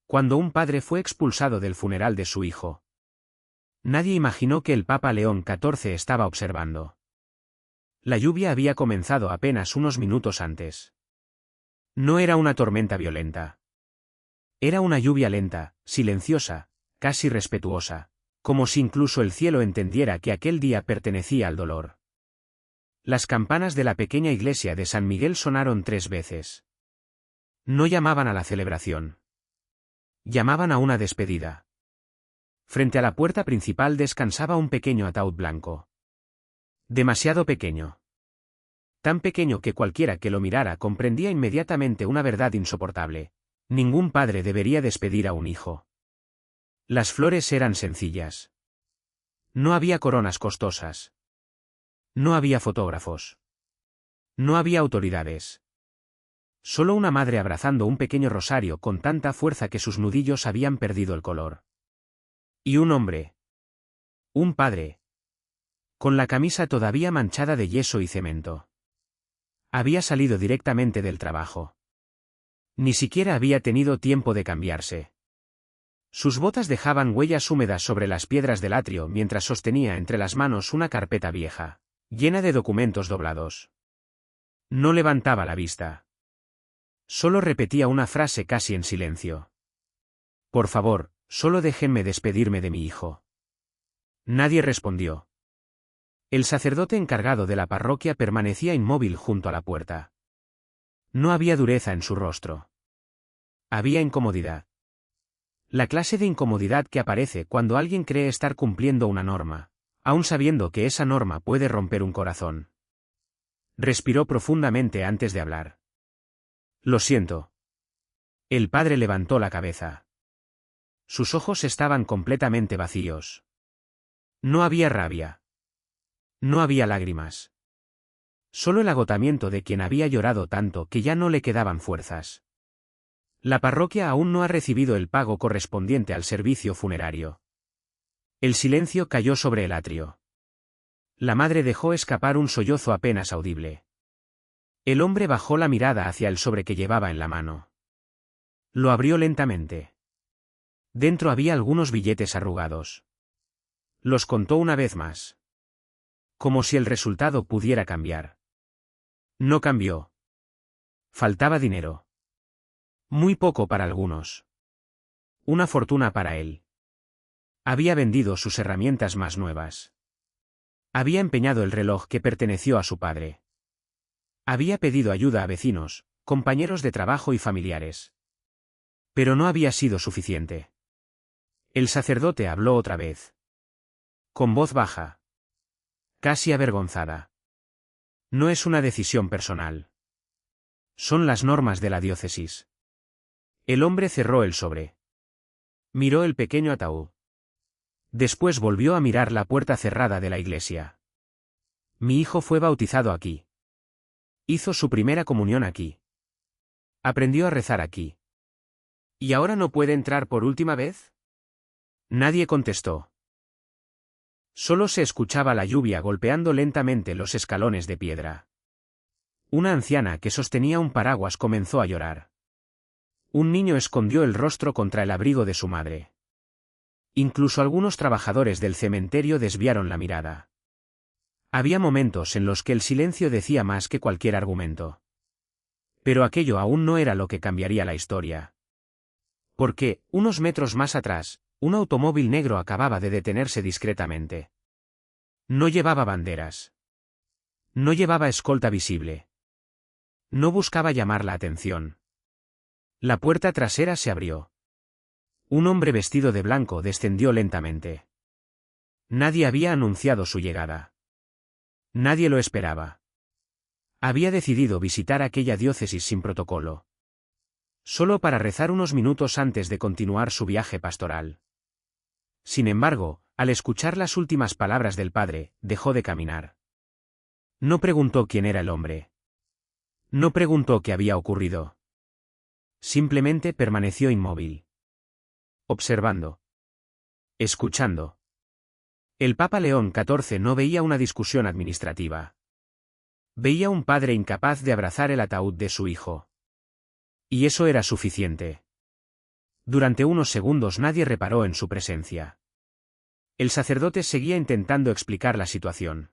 Cuando un padre fue expulsado del funeral de su hijo, nadie imaginó que el Papa León XIV estaba observando. La lluvia había comenzado apenas unos minutos antes. No era una tormenta violenta. Era una lluvia lenta, silenciosa, casi respetuosa, como si incluso el cielo entendiera que aquel día pertenecía al dolor. Las campanas de la pequeña iglesia de San Miguel sonaron 3 veces. No llamaban a la celebración. Llamaban a una despedida. Frente a la puerta principal descansaba un pequeño ataúd blanco. Demasiado pequeño. Tan pequeño que cualquiera que lo mirara comprendía inmediatamente una verdad insoportable. Ningún padre debería despedir a un hijo. Las flores eran sencillas. No había coronas costosas. No había fotógrafos. No había autoridades. Solo una madre abrazando un pequeño rosario con tanta fuerza que sus nudillos habían perdido el color. Y un hombre. Un padre. Con la camisa todavía manchada de yeso y cemento. Había salido directamente del trabajo. Ni siquiera había tenido tiempo de cambiarse. Sus botas dejaban huellas húmedas sobre las piedras del atrio mientras sostenía entre las manos una carpeta vieja, llena de documentos doblados. No levantaba la vista. Solo repetía una frase casi en silencio. Por favor, solo déjenme despedirme de mi hijo. Nadie respondió. El sacerdote encargado de la parroquia permanecía inmóvil junto a la puerta. No había dureza en su rostro. Había incomodidad. La clase de incomodidad que aparece cuando alguien cree estar cumpliendo una norma, aun sabiendo que esa norma puede romper un corazón. Respiró profundamente antes de hablar. Lo siento. El padre levantó la cabeza. Sus ojos estaban completamente vacíos. No había rabia. No había lágrimas. Solo el agotamiento de quien había llorado tanto que ya no le quedaban fuerzas. La parroquia aún no ha recibido el pago correspondiente al servicio funerario. El silencio cayó sobre el atrio. La madre dejó escapar un sollozo apenas audible. El hombre bajó la mirada hacia el sobre que llevaba en la mano. Lo abrió lentamente. Dentro había algunos billetes arrugados. Los contó una vez más. Como si el resultado pudiera cambiar. No cambió. Faltaba dinero. Muy poco para algunos. Una fortuna para él. Había vendido sus herramientas más nuevas. Había empeñado el reloj que perteneció a su padre. Había pedido ayuda a vecinos, compañeros de trabajo y familiares. Pero no había sido suficiente. El sacerdote habló otra vez. Con voz baja. Casi avergonzada. No es una decisión personal. Son las normas de la diócesis. El hombre cerró el sobre. Miró el pequeño ataúd. Después volvió a mirar la puerta cerrada de la iglesia. Mi hijo fue bautizado aquí. Hizo su primera comunión aquí. Aprendió a rezar aquí. ¿Y ahora no puede entrar por última vez? Nadie contestó. Solo se escuchaba la lluvia golpeando lentamente los escalones de piedra. Una anciana que sostenía un paraguas comenzó a llorar. Un niño escondió el rostro contra el abrigo de su madre. Incluso algunos trabajadores del cementerio desviaron la mirada. Había momentos en los que el silencio decía más que cualquier argumento. Pero aquello aún no era lo que cambiaría la historia. Porque, unos metros más atrás, un automóvil negro acababa de detenerse discretamente. No llevaba banderas. No llevaba escolta visible. No buscaba llamar la atención. La puerta trasera se abrió. Un hombre vestido de blanco descendió lentamente. Nadie había anunciado su llegada. Nadie lo esperaba. Había decidido visitar aquella diócesis sin protocolo. Solo para rezar unos minutos antes de continuar su viaje pastoral. Sin embargo, al escuchar las últimas palabras del padre, dejó de caminar. No preguntó quién era el hombre. No preguntó qué había ocurrido. Simplemente permaneció inmóvil. Observando. Escuchando. El Papa León XIV no veía una discusión administrativa. Veía un padre incapaz de abrazar el ataúd de su hijo. Y eso era suficiente. Durante unos segundos nadie reparó en su presencia. El sacerdote seguía intentando explicar la situación.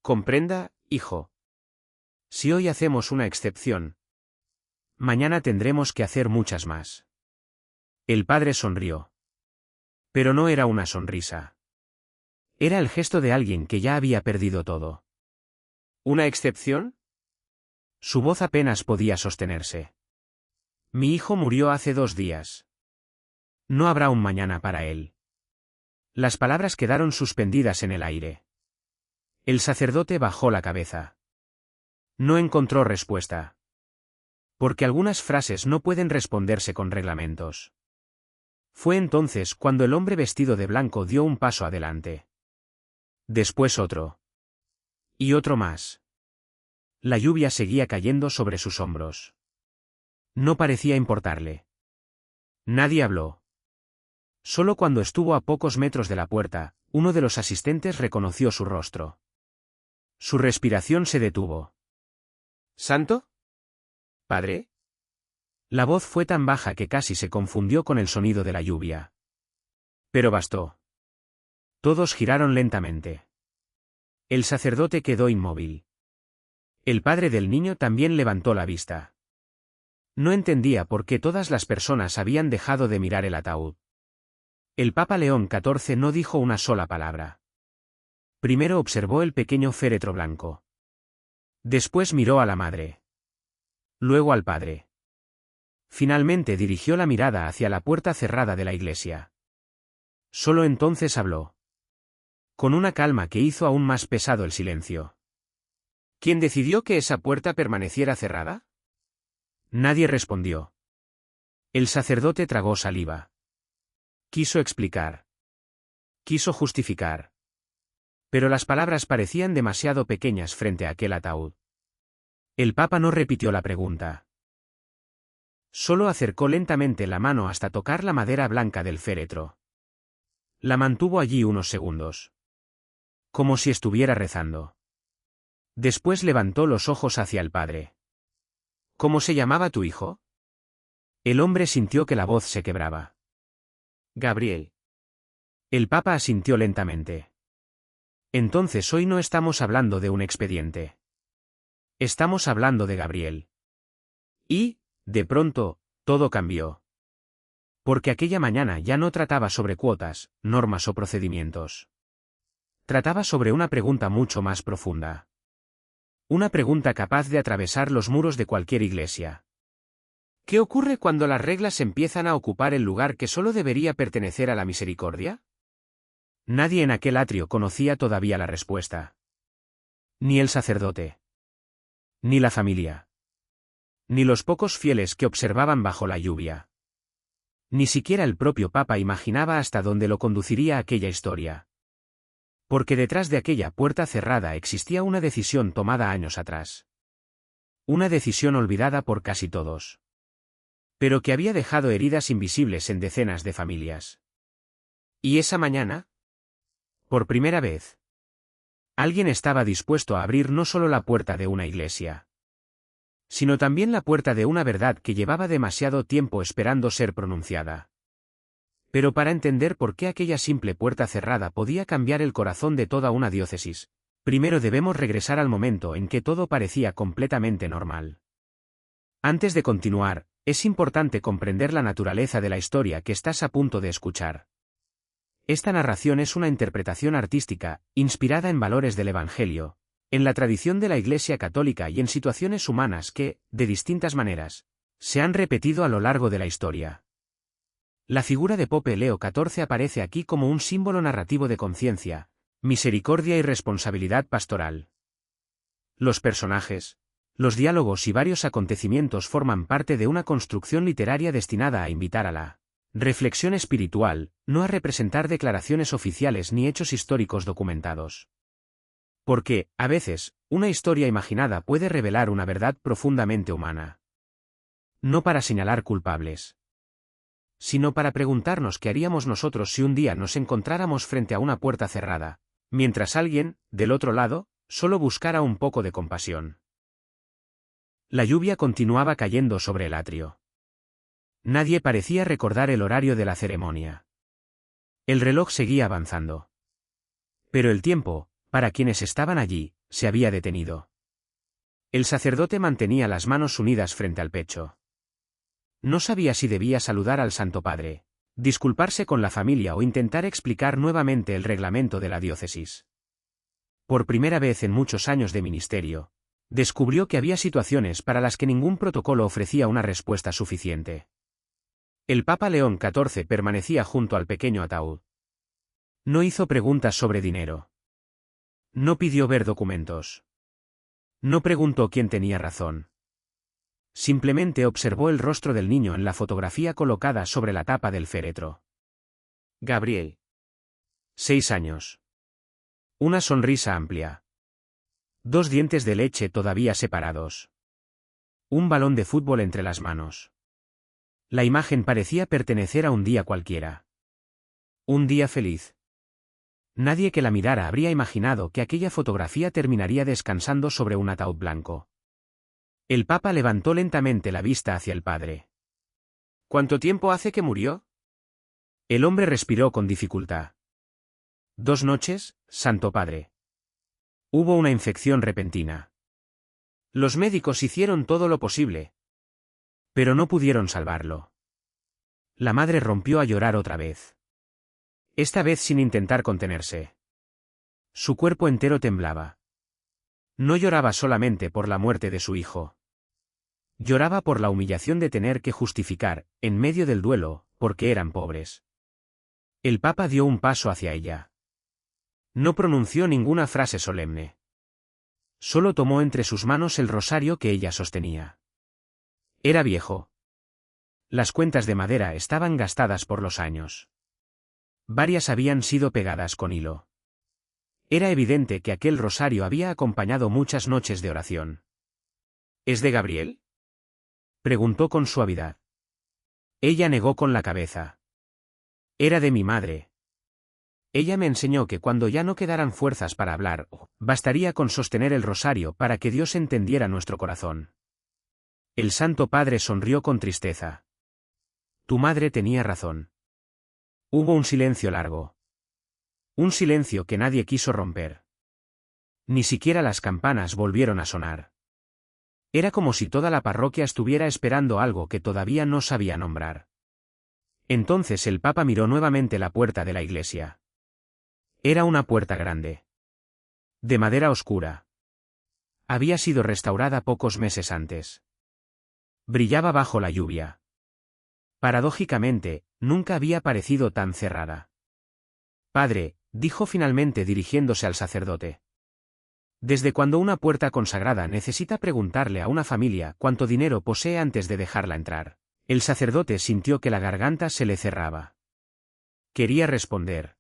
Comprenda, hijo. Si hoy hacemos una excepción, mañana tendremos que hacer muchas más. El padre sonrió. Pero no era una sonrisa. Era el gesto de alguien que ya había perdido todo. ¿Una excepción? Su voz apenas podía sostenerse. Mi hijo murió hace 2 días. No habrá un mañana para él. Las palabras quedaron suspendidas en el aire. El sacerdote bajó la cabeza. No encontró respuesta. Porque algunas frases no pueden responderse con reglamentos. Fue entonces cuando el hombre vestido de blanco dio un paso adelante. Después otro. Y otro más. La lluvia seguía cayendo sobre sus hombros. No parecía importarle. Nadie habló. Solo cuando estuvo a pocos metros de la puerta, uno de los asistentes reconoció su rostro. Su respiración se detuvo. ¿Santo? ¿Padre? La voz fue tan baja que casi se confundió con el sonido de la lluvia. Pero bastó. Todos giraron lentamente. El sacerdote quedó inmóvil. El padre del niño también levantó la vista. No entendía por qué todas las personas habían dejado de mirar el ataúd. El Papa León XIV no dijo una sola palabra. Primero observó el pequeño féretro blanco. Después miró a la madre. Luego al padre. Finalmente dirigió la mirada hacia la puerta cerrada de la iglesia. Solo entonces habló. Con una calma que hizo aún más pesado el silencio. ¿Quién decidió que esa puerta permaneciera cerrada? Nadie respondió. El sacerdote tragó saliva. Quiso explicar. Quiso justificar. Pero las palabras parecían demasiado pequeñas frente a aquel ataúd. El Papa no repitió la pregunta. Solo acercó lentamente la mano hasta tocar la madera blanca del féretro. La mantuvo allí unos segundos. Como si estuviera rezando. Después levantó los ojos hacia el padre. ¿Cómo se llamaba tu hijo? El hombre sintió que la voz se quebraba. Gabriel. El Papa asintió lentamente. Entonces hoy no estamos hablando de un expediente. Estamos hablando de Gabriel. Y, de pronto, todo cambió. Porque aquella mañana ya no trataba sobre cuotas, normas o procedimientos. Trataba sobre una pregunta mucho más profunda. Una pregunta capaz de atravesar los muros de cualquier iglesia. ¿Qué ocurre cuando las reglas empiezan a ocupar el lugar que solo debería pertenecer a la misericordia? Nadie en aquel atrio conocía todavía la respuesta. Ni el sacerdote. Ni la familia. Ni los pocos fieles que observaban bajo la lluvia. Ni siquiera el propio Papa imaginaba hasta dónde lo conduciría aquella historia. Porque detrás de aquella puerta cerrada existía una decisión tomada años atrás. Una decisión olvidada por casi todos. Pero que había dejado heridas invisibles en decenas de familias. ¿Y esa mañana? Por primera vez. Alguien estaba dispuesto a abrir no solo la puerta de una iglesia, sino también la puerta de una verdad que llevaba demasiado tiempo esperando ser pronunciada. Pero para entender por qué aquella simple puerta cerrada podía cambiar el corazón de toda una diócesis, primero debemos regresar al momento en que todo parecía completamente normal. Antes de continuar, es importante comprender la naturaleza de la historia que estás a punto de escuchar. Esta narración es una interpretación artística, inspirada en valores del Evangelio, en la tradición de la Iglesia Católica y en situaciones humanas que, de distintas maneras, se han repetido a lo largo de la historia. La figura de Pope Leo XIV aparece aquí como un símbolo narrativo de conciencia, misericordia y responsabilidad pastoral. Los personajes, los diálogos y varios acontecimientos forman parte de una construcción literaria destinada a invitar a la reflexión espiritual, no a representar declaraciones oficiales ni hechos históricos documentados. Porque, a veces, una historia imaginada puede revelar una verdad profundamente humana. No para señalar culpables, sino para preguntarnos qué haríamos nosotros si un día nos encontráramos frente a una puerta cerrada, mientras alguien, del otro lado, solo buscara un poco de compasión. La lluvia continuaba cayendo sobre el atrio. Nadie parecía recordar el horario de la ceremonia. El reloj seguía avanzando. Pero el tiempo, para quienes estaban allí, se había detenido. El sacerdote mantenía las manos unidas frente al pecho. No sabía si debía saludar al Santo Padre, disculparse con la familia o intentar explicar nuevamente el reglamento de la diócesis. Por primera vez en muchos años de ministerio, descubrió que había situaciones para las que ningún protocolo ofrecía una respuesta suficiente. El Papa León XIV permanecía junto al pequeño ataúd. No hizo preguntas sobre dinero. No pidió ver documentos. No preguntó quién tenía razón. Simplemente observó el rostro del niño en la fotografía colocada sobre la tapa del féretro. Gabriel. 6 años. Una sonrisa amplia. 2 dientes de leche todavía separados. Un balón de fútbol entre las manos. La imagen parecía pertenecer a un día cualquiera. Un día feliz. Nadie que la mirara habría imaginado que aquella fotografía terminaría descansando sobre un ataúd blanco. El Papa levantó lentamente la vista hacia el padre. ¿Cuánto tiempo hace que murió? El hombre respiró con dificultad. 2 noches, Santo Padre. Hubo una infección repentina. Los médicos hicieron todo lo posible. Pero no pudieron salvarlo. La madre rompió a llorar otra vez. Esta vez sin intentar contenerse. Su cuerpo entero temblaba. No lloraba solamente por la muerte de su hijo. Lloraba por la humillación de tener que justificar, en medio del duelo, porque eran pobres. El Papa dio un paso hacia ella. No pronunció ninguna frase solemne. Solo tomó entre sus manos el rosario que ella sostenía. Era viejo. Las cuentas de madera estaban gastadas por los años. Varias habían sido pegadas con hilo. Era evidente que aquel rosario había acompañado muchas noches de oración. ¿Es de Gabriel?, preguntó con suavidad. Ella negó con la cabeza. Era de mi madre. Ella me enseñó que cuando ya no quedaran fuerzas para hablar, bastaría con sostener el rosario para que Dios entendiera nuestro corazón. El Santo Padre sonrió con tristeza. Tu madre tenía razón. Hubo un silencio largo. Un silencio que nadie quiso romper. Ni siquiera las campanas volvieron a sonar. Era como si toda la parroquia estuviera esperando algo que todavía no sabía nombrar. Entonces el Papa miró nuevamente la puerta de la iglesia. Era una puerta grande. De madera oscura. Había sido restaurada pocos meses antes. Brillaba bajo la lluvia. Paradójicamente, nunca había parecido tan cerrada. Padre, dijo finalmente dirigiéndose al sacerdote. ¿Desde cuando una puerta consagrada necesita preguntarle a una familia cuánto dinero posee antes de dejarla entrar? El sacerdote sintió que la garganta se le cerraba. Quería responder.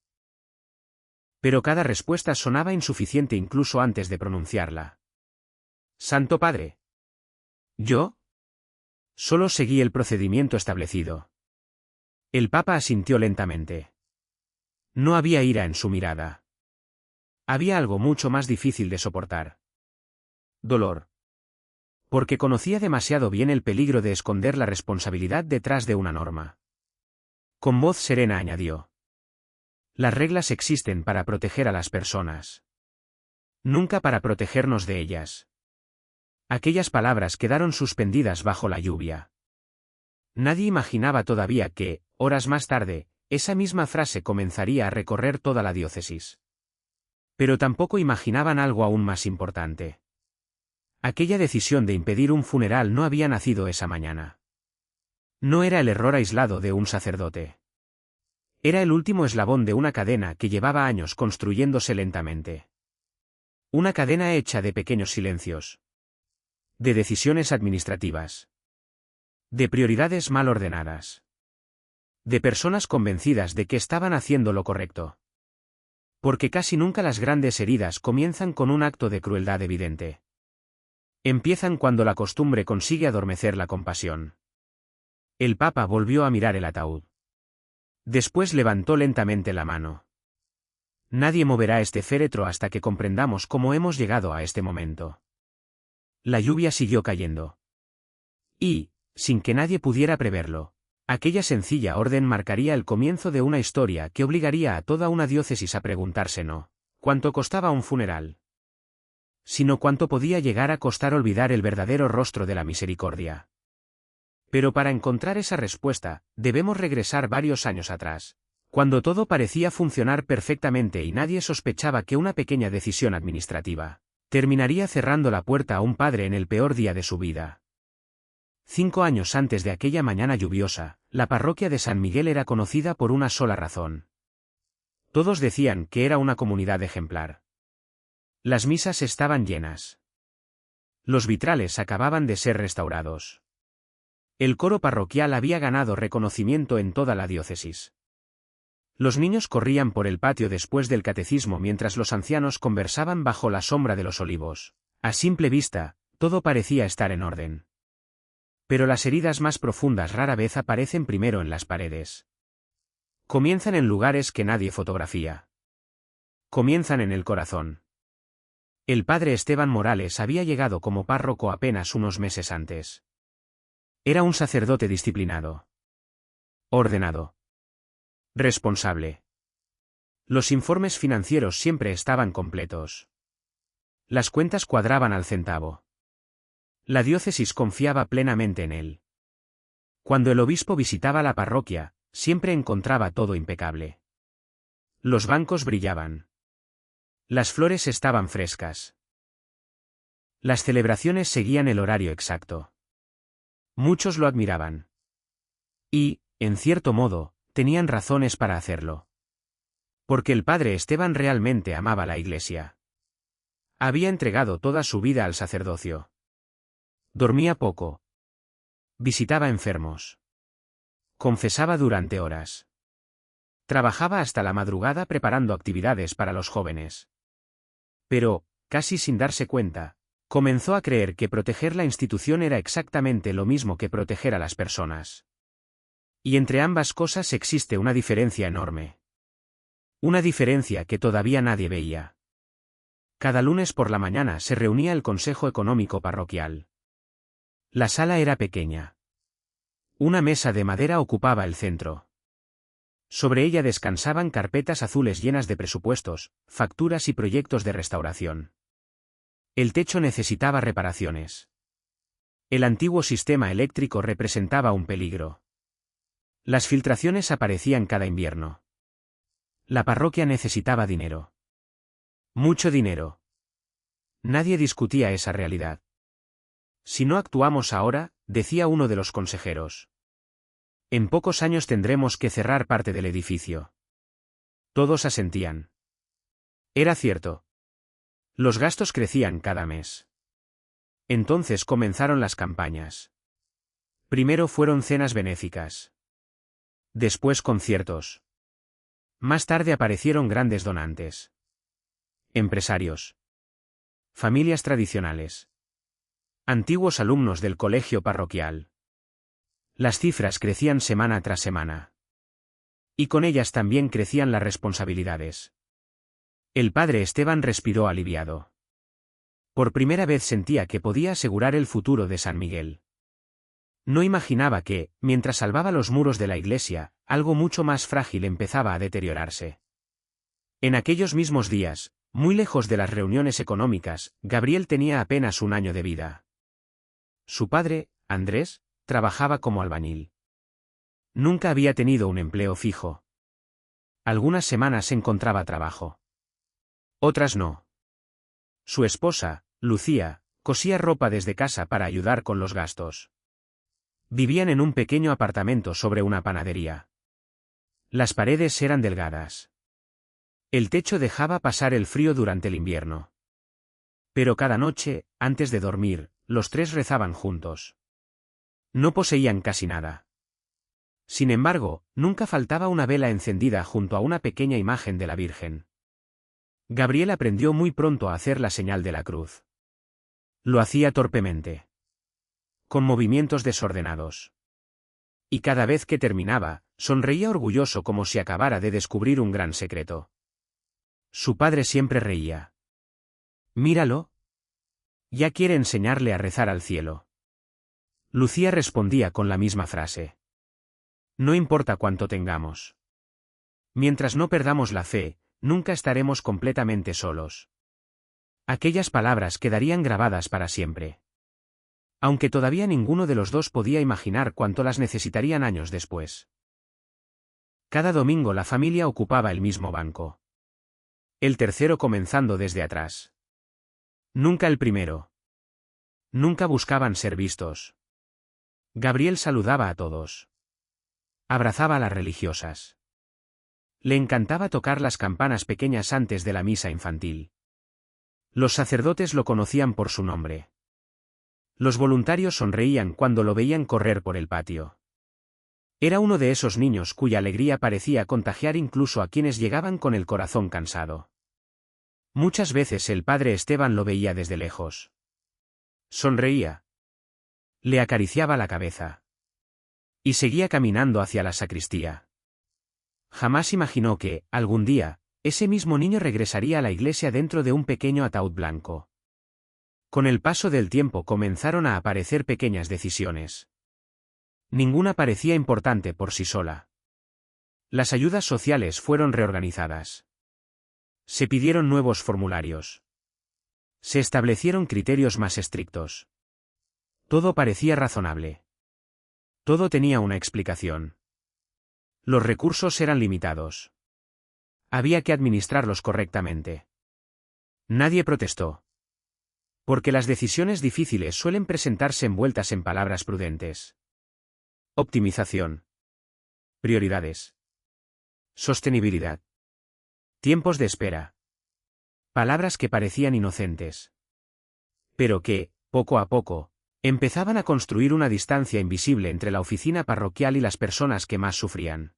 Pero cada respuesta sonaba insuficiente incluso antes de pronunciarla. Santo Padre. ¿Yo? Solo seguí el procedimiento establecido. El Papa asintió lentamente. No había ira en su mirada. Había algo mucho más difícil de soportar. Dolor. Porque conocía demasiado bien el peligro de esconder la responsabilidad detrás de una norma. Con voz serena añadió. Las reglas existen para proteger a las personas. Nunca para protegernos de ellas. Aquellas palabras quedaron suspendidas bajo la lluvia. Nadie imaginaba todavía que, horas más tarde, esa misma frase comenzaría a recorrer toda la diócesis. Pero tampoco imaginaban algo aún más importante. Aquella decisión de impedir un funeral no había nacido esa mañana. No era el error aislado de un sacerdote. Era el último eslabón de una cadena que llevaba años construyéndose lentamente. Una cadena hecha de pequeños silencios. De decisiones administrativas. De prioridades mal ordenadas. De personas convencidas de que estaban haciendo lo correcto. Porque casi nunca las grandes heridas comienzan con un acto de crueldad evidente. Empiezan cuando la costumbre consigue adormecer la compasión. El Papa volvió a mirar el ataúd. Después levantó lentamente la mano. Nadie moverá este féretro hasta que comprendamos cómo hemos llegado a este momento. La lluvia siguió cayendo. Y, sin que nadie pudiera preverlo, Aquella sencilla orden marcaría el comienzo de una historia que obligaría a toda una diócesis a preguntarse no cuánto costaba un funeral, sino cuánto podía llegar a costar olvidar el verdadero rostro de la misericordia. Pero para encontrar esa respuesta, debemos regresar varios años atrás, cuando todo parecía funcionar perfectamente y nadie sospechaba que una pequeña decisión administrativa terminaría cerrando la puerta a un padre en el peor día de su vida. 5 años antes de aquella mañana lluviosa, la parroquia de San Miguel era conocida por una sola razón. Todos decían que era una comunidad ejemplar. Las misas estaban llenas. Los vitrales acababan de ser restaurados. El coro parroquial había ganado reconocimiento en toda la diócesis. Los niños corrían por el patio después del catecismo mientras los ancianos conversaban bajo la sombra de los olivos. A simple vista, todo parecía estar en orden. Pero las heridas más profundas rara vez aparecen primero en las paredes. Comienzan en lugares que nadie fotografía. Comienzan en el corazón. El padre Esteban Morales había llegado como párroco apenas unos meses antes. Era un sacerdote disciplinado, ordenado, responsable. Los informes financieros siempre estaban completos. Las cuentas cuadraban al centavo. La diócesis confiaba plenamente en él. Cuando el obispo visitaba la parroquia, siempre encontraba todo impecable. Los bancos brillaban. Las flores estaban frescas. Las celebraciones seguían el horario exacto. Muchos lo admiraban. Y, en cierto modo, tenían razones para hacerlo. Porque el padre Esteban realmente amaba la Iglesia. Había entregado toda su vida al sacerdocio. Dormía poco. Visitaba enfermos. Confesaba durante horas. Trabajaba hasta la madrugada preparando actividades para los jóvenes. Pero, casi sin darse cuenta, comenzó a creer que proteger la institución era exactamente lo mismo que proteger a las personas. Y entre ambas cosas existe una diferencia enorme. Una diferencia que todavía nadie veía. Cada lunes por la mañana se reunía el Consejo Económico Parroquial. La sala era pequeña. Una mesa de madera ocupaba el centro. Sobre ella descansaban carpetas azules llenas de presupuestos, facturas y proyectos de restauración. El techo necesitaba reparaciones. El antiguo sistema eléctrico representaba un peligro. Las filtraciones aparecían cada invierno. La parroquia necesitaba dinero. Mucho dinero. Nadie discutía esa realidad. Si no actuamos ahora, decía uno de los consejeros, en pocos años tendremos que cerrar parte del edificio. Todos asentían. Era cierto. Los gastos crecían cada mes. Entonces comenzaron las campañas. Primero fueron cenas benéficas. Después conciertos. Más tarde aparecieron grandes donantes. Empresarios. Familias tradicionales. Antiguos alumnos del colegio parroquial. Las cifras crecían semana tras semana. Y con ellas también crecían las responsabilidades. El padre Esteban respiró aliviado. Por primera vez sentía que podía asegurar el futuro de San Miguel. No imaginaba que, mientras salvaba los muros de la iglesia, algo mucho más frágil empezaba a deteriorarse. En aquellos mismos días, muy lejos de las reuniones económicas, Gabriel tenía apenas un año de vida. Su padre, Andrés, trabajaba como albañil. Nunca había tenido un empleo fijo. Algunas semanas encontraba trabajo. Otras no. Su esposa, Lucía, cosía ropa desde casa para ayudar con los gastos. Vivían en un pequeño apartamento sobre una panadería. Las paredes eran delgadas. El techo dejaba pasar el frío durante el invierno. Pero cada noche, antes de dormir, los tres rezaban juntos. No poseían casi nada. Sin embargo, nunca faltaba una vela encendida junto a una pequeña imagen de la Virgen. Gabriel aprendió muy pronto a hacer la señal de la cruz. Lo hacía torpemente. Con movimientos desordenados. Y cada vez que terminaba, sonreía orgulloso como si acabara de descubrir un gran secreto. Su padre siempre reía. «Míralo. Ya quiere enseñarle a rezar al cielo». Lucía respondía con la misma frase. No importa cuánto tengamos. Mientras no perdamos la fe, nunca estaremos completamente solos. Aquellas palabras quedarían grabadas para siempre. Aunque todavía ninguno de los dos podía imaginar cuánto las necesitarían años después. Cada domingo la familia ocupaba el mismo banco. El tercero comenzando desde atrás. Nunca el primero. Nunca buscaban ser vistos. Gabriel saludaba a todos. Abrazaba a las religiosas. Le encantaba tocar las campanas pequeñas antes de la misa infantil. Los sacerdotes lo conocían por su nombre. Los voluntarios sonreían cuando lo veían correr por el patio. Era uno de esos niños cuya alegría parecía contagiar incluso a quienes llegaban con el corazón cansado. Muchas veces el padre Esteban lo veía desde lejos. Sonreía. Le acariciaba la cabeza. Y seguía caminando hacia la sacristía. Jamás imaginó que, algún día, ese mismo niño regresaría a la iglesia dentro de un pequeño ataúd blanco. Con el paso del tiempo comenzaron a aparecer pequeñas decisiones. Ninguna parecía importante por sí sola. Las ayudas sociales fueron reorganizadas. Se pidieron nuevos formularios. Se establecieron criterios más estrictos. Todo parecía razonable. Todo tenía una explicación. Los recursos eran limitados. Había que administrarlos correctamente. Nadie protestó. Porque las decisiones difíciles suelen presentarse envueltas en palabras prudentes. Optimización. Prioridades. Sostenibilidad. Tiempos de espera. Palabras que parecían inocentes. Pero que, poco a poco, empezaban a construir una distancia invisible entre la oficina parroquial y las personas que más sufrían.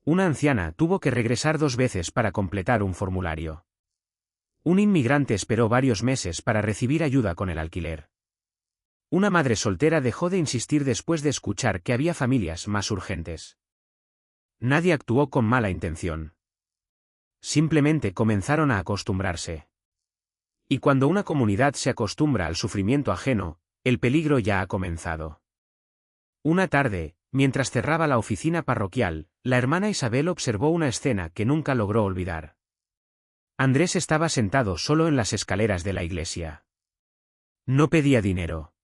Una anciana tuvo que regresar 2 veces para completar un formulario. Un inmigrante esperó varios meses para recibir ayuda con el alquiler. Una madre soltera dejó de insistir después de escuchar que había familias más urgentes. Nadie actuó con mala intención. Simplemente comenzaron a acostumbrarse. Y cuando una comunidad se acostumbra al sufrimiento ajeno, el peligro ya ha comenzado. Una tarde, mientras cerraba la oficina parroquial, la hermana Isabel observó una escena que nunca logró olvidar. Andrés estaba sentado solo en las escaleras de la iglesia. No pedía dinero.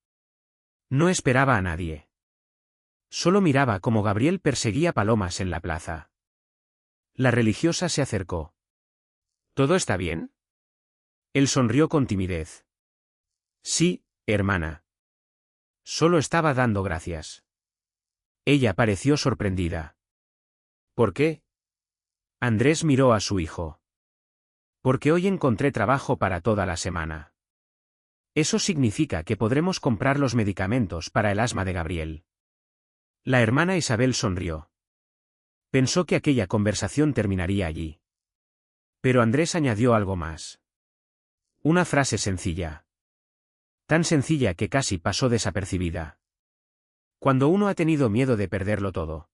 No esperaba a nadie. Solo miraba cómo Gabriel perseguía palomas en la plaza. La religiosa se acercó. ¿Todo está bien? Él sonrió con timidez. Sí, hermana. Solo estaba dando gracias. Ella pareció sorprendida. ¿Por qué? Andrés miró a su hijo. Porque hoy encontré trabajo para toda la semana. Eso significa que podremos comprar los medicamentos para el asma de Gabriel. La hermana Isabel sonrió. Pensó que aquella conversación terminaría allí. Pero Andrés añadió algo más. Una frase sencilla. Tan sencilla que casi pasó desapercibida. Cuando uno ha tenido miedo de perderlo todo,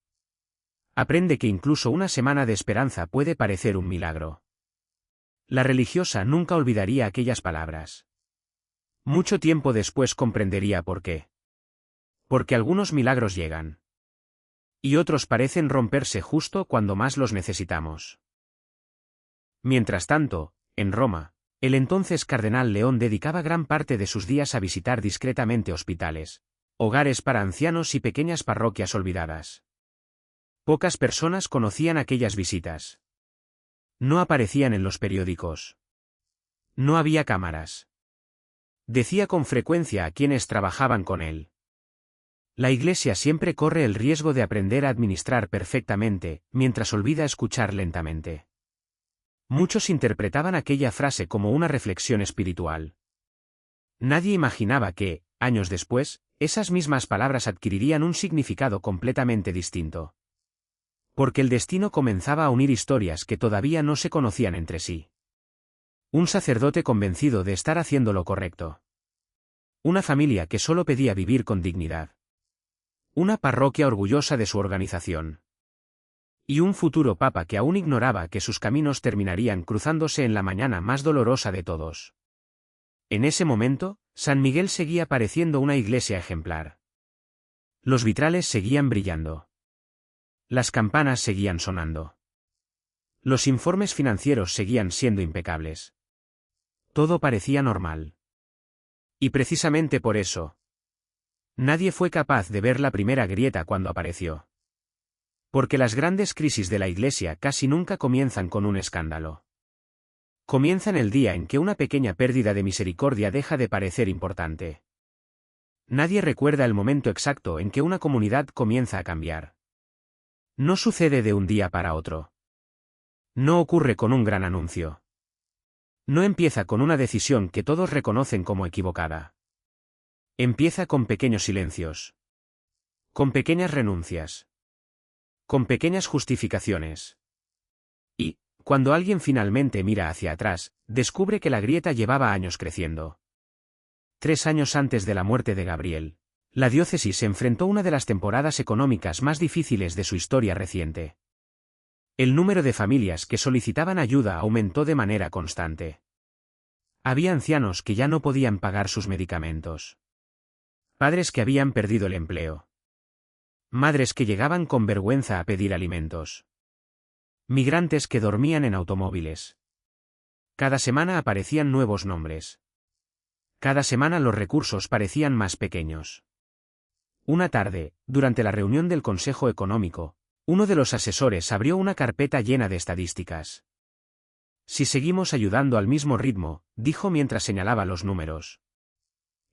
aprende que incluso una semana de esperanza puede parecer un milagro. La religiosa nunca olvidaría aquellas palabras. Mucho tiempo después comprendería por qué. Porque algunos milagros llegan. Y otros parecen romperse justo cuando más los necesitamos. Mientras tanto, en Roma, el entonces cardenal León dedicaba gran parte de sus días a visitar discretamente hospitales, hogares para ancianos y pequeñas parroquias olvidadas. Pocas personas conocían aquellas visitas. No aparecían en los periódicos. No había cámaras. Decía con frecuencia a quienes trabajaban con él. La Iglesia siempre corre el riesgo de aprender a administrar perfectamente, mientras olvida escuchar lentamente. Muchos interpretaban aquella frase como una reflexión espiritual. Nadie imaginaba que, años después, esas mismas palabras adquirirían un significado completamente distinto. Porque el destino comenzaba a unir historias que todavía no se conocían entre sí. Un sacerdote convencido de estar haciendo lo correcto. Una familia que solo pedía vivir con dignidad. Una parroquia orgullosa de su organización. Y un futuro papa que aún ignoraba que sus caminos terminarían cruzándose en la mañana más dolorosa de todos. En ese momento, San Miguel seguía pareciendo una iglesia ejemplar. Los vitrales seguían brillando. Las campanas seguían sonando. Los informes financieros seguían siendo impecables. Todo parecía normal. Y precisamente por eso, nadie fue capaz de ver la primera grieta cuando apareció. Porque las grandes crisis de la Iglesia casi nunca comienzan con un escándalo. Comienzan el día en que una pequeña pérdida de misericordia deja de parecer importante. Nadie recuerda el momento exacto en que una comunidad comienza a cambiar. No sucede de un día para otro. No ocurre con un gran anuncio. No empieza con una decisión que todos reconocen como equivocada. Empieza con pequeños silencios. Con pequeñas renuncias. Con pequeñas justificaciones. Y, cuando alguien finalmente mira hacia atrás, descubre que la grieta llevaba años creciendo. 3 años antes de la muerte de Gabriel, la diócesis se enfrentó a una de las temporadas económicas más difíciles de su historia reciente. El número de familias que solicitaban ayuda aumentó de manera constante. Había ancianos que ya no podían pagar sus medicamentos. Padres que habían perdido el empleo. Madres que llegaban con vergüenza a pedir alimentos. Migrantes que dormían en automóviles. Cada semana aparecían nuevos nombres. Cada semana los recursos parecían más pequeños. Una tarde, durante la reunión del Consejo Económico, uno de los asesores abrió una carpeta llena de estadísticas. Si seguimos ayudando al mismo ritmo, dijo mientras señalaba los números,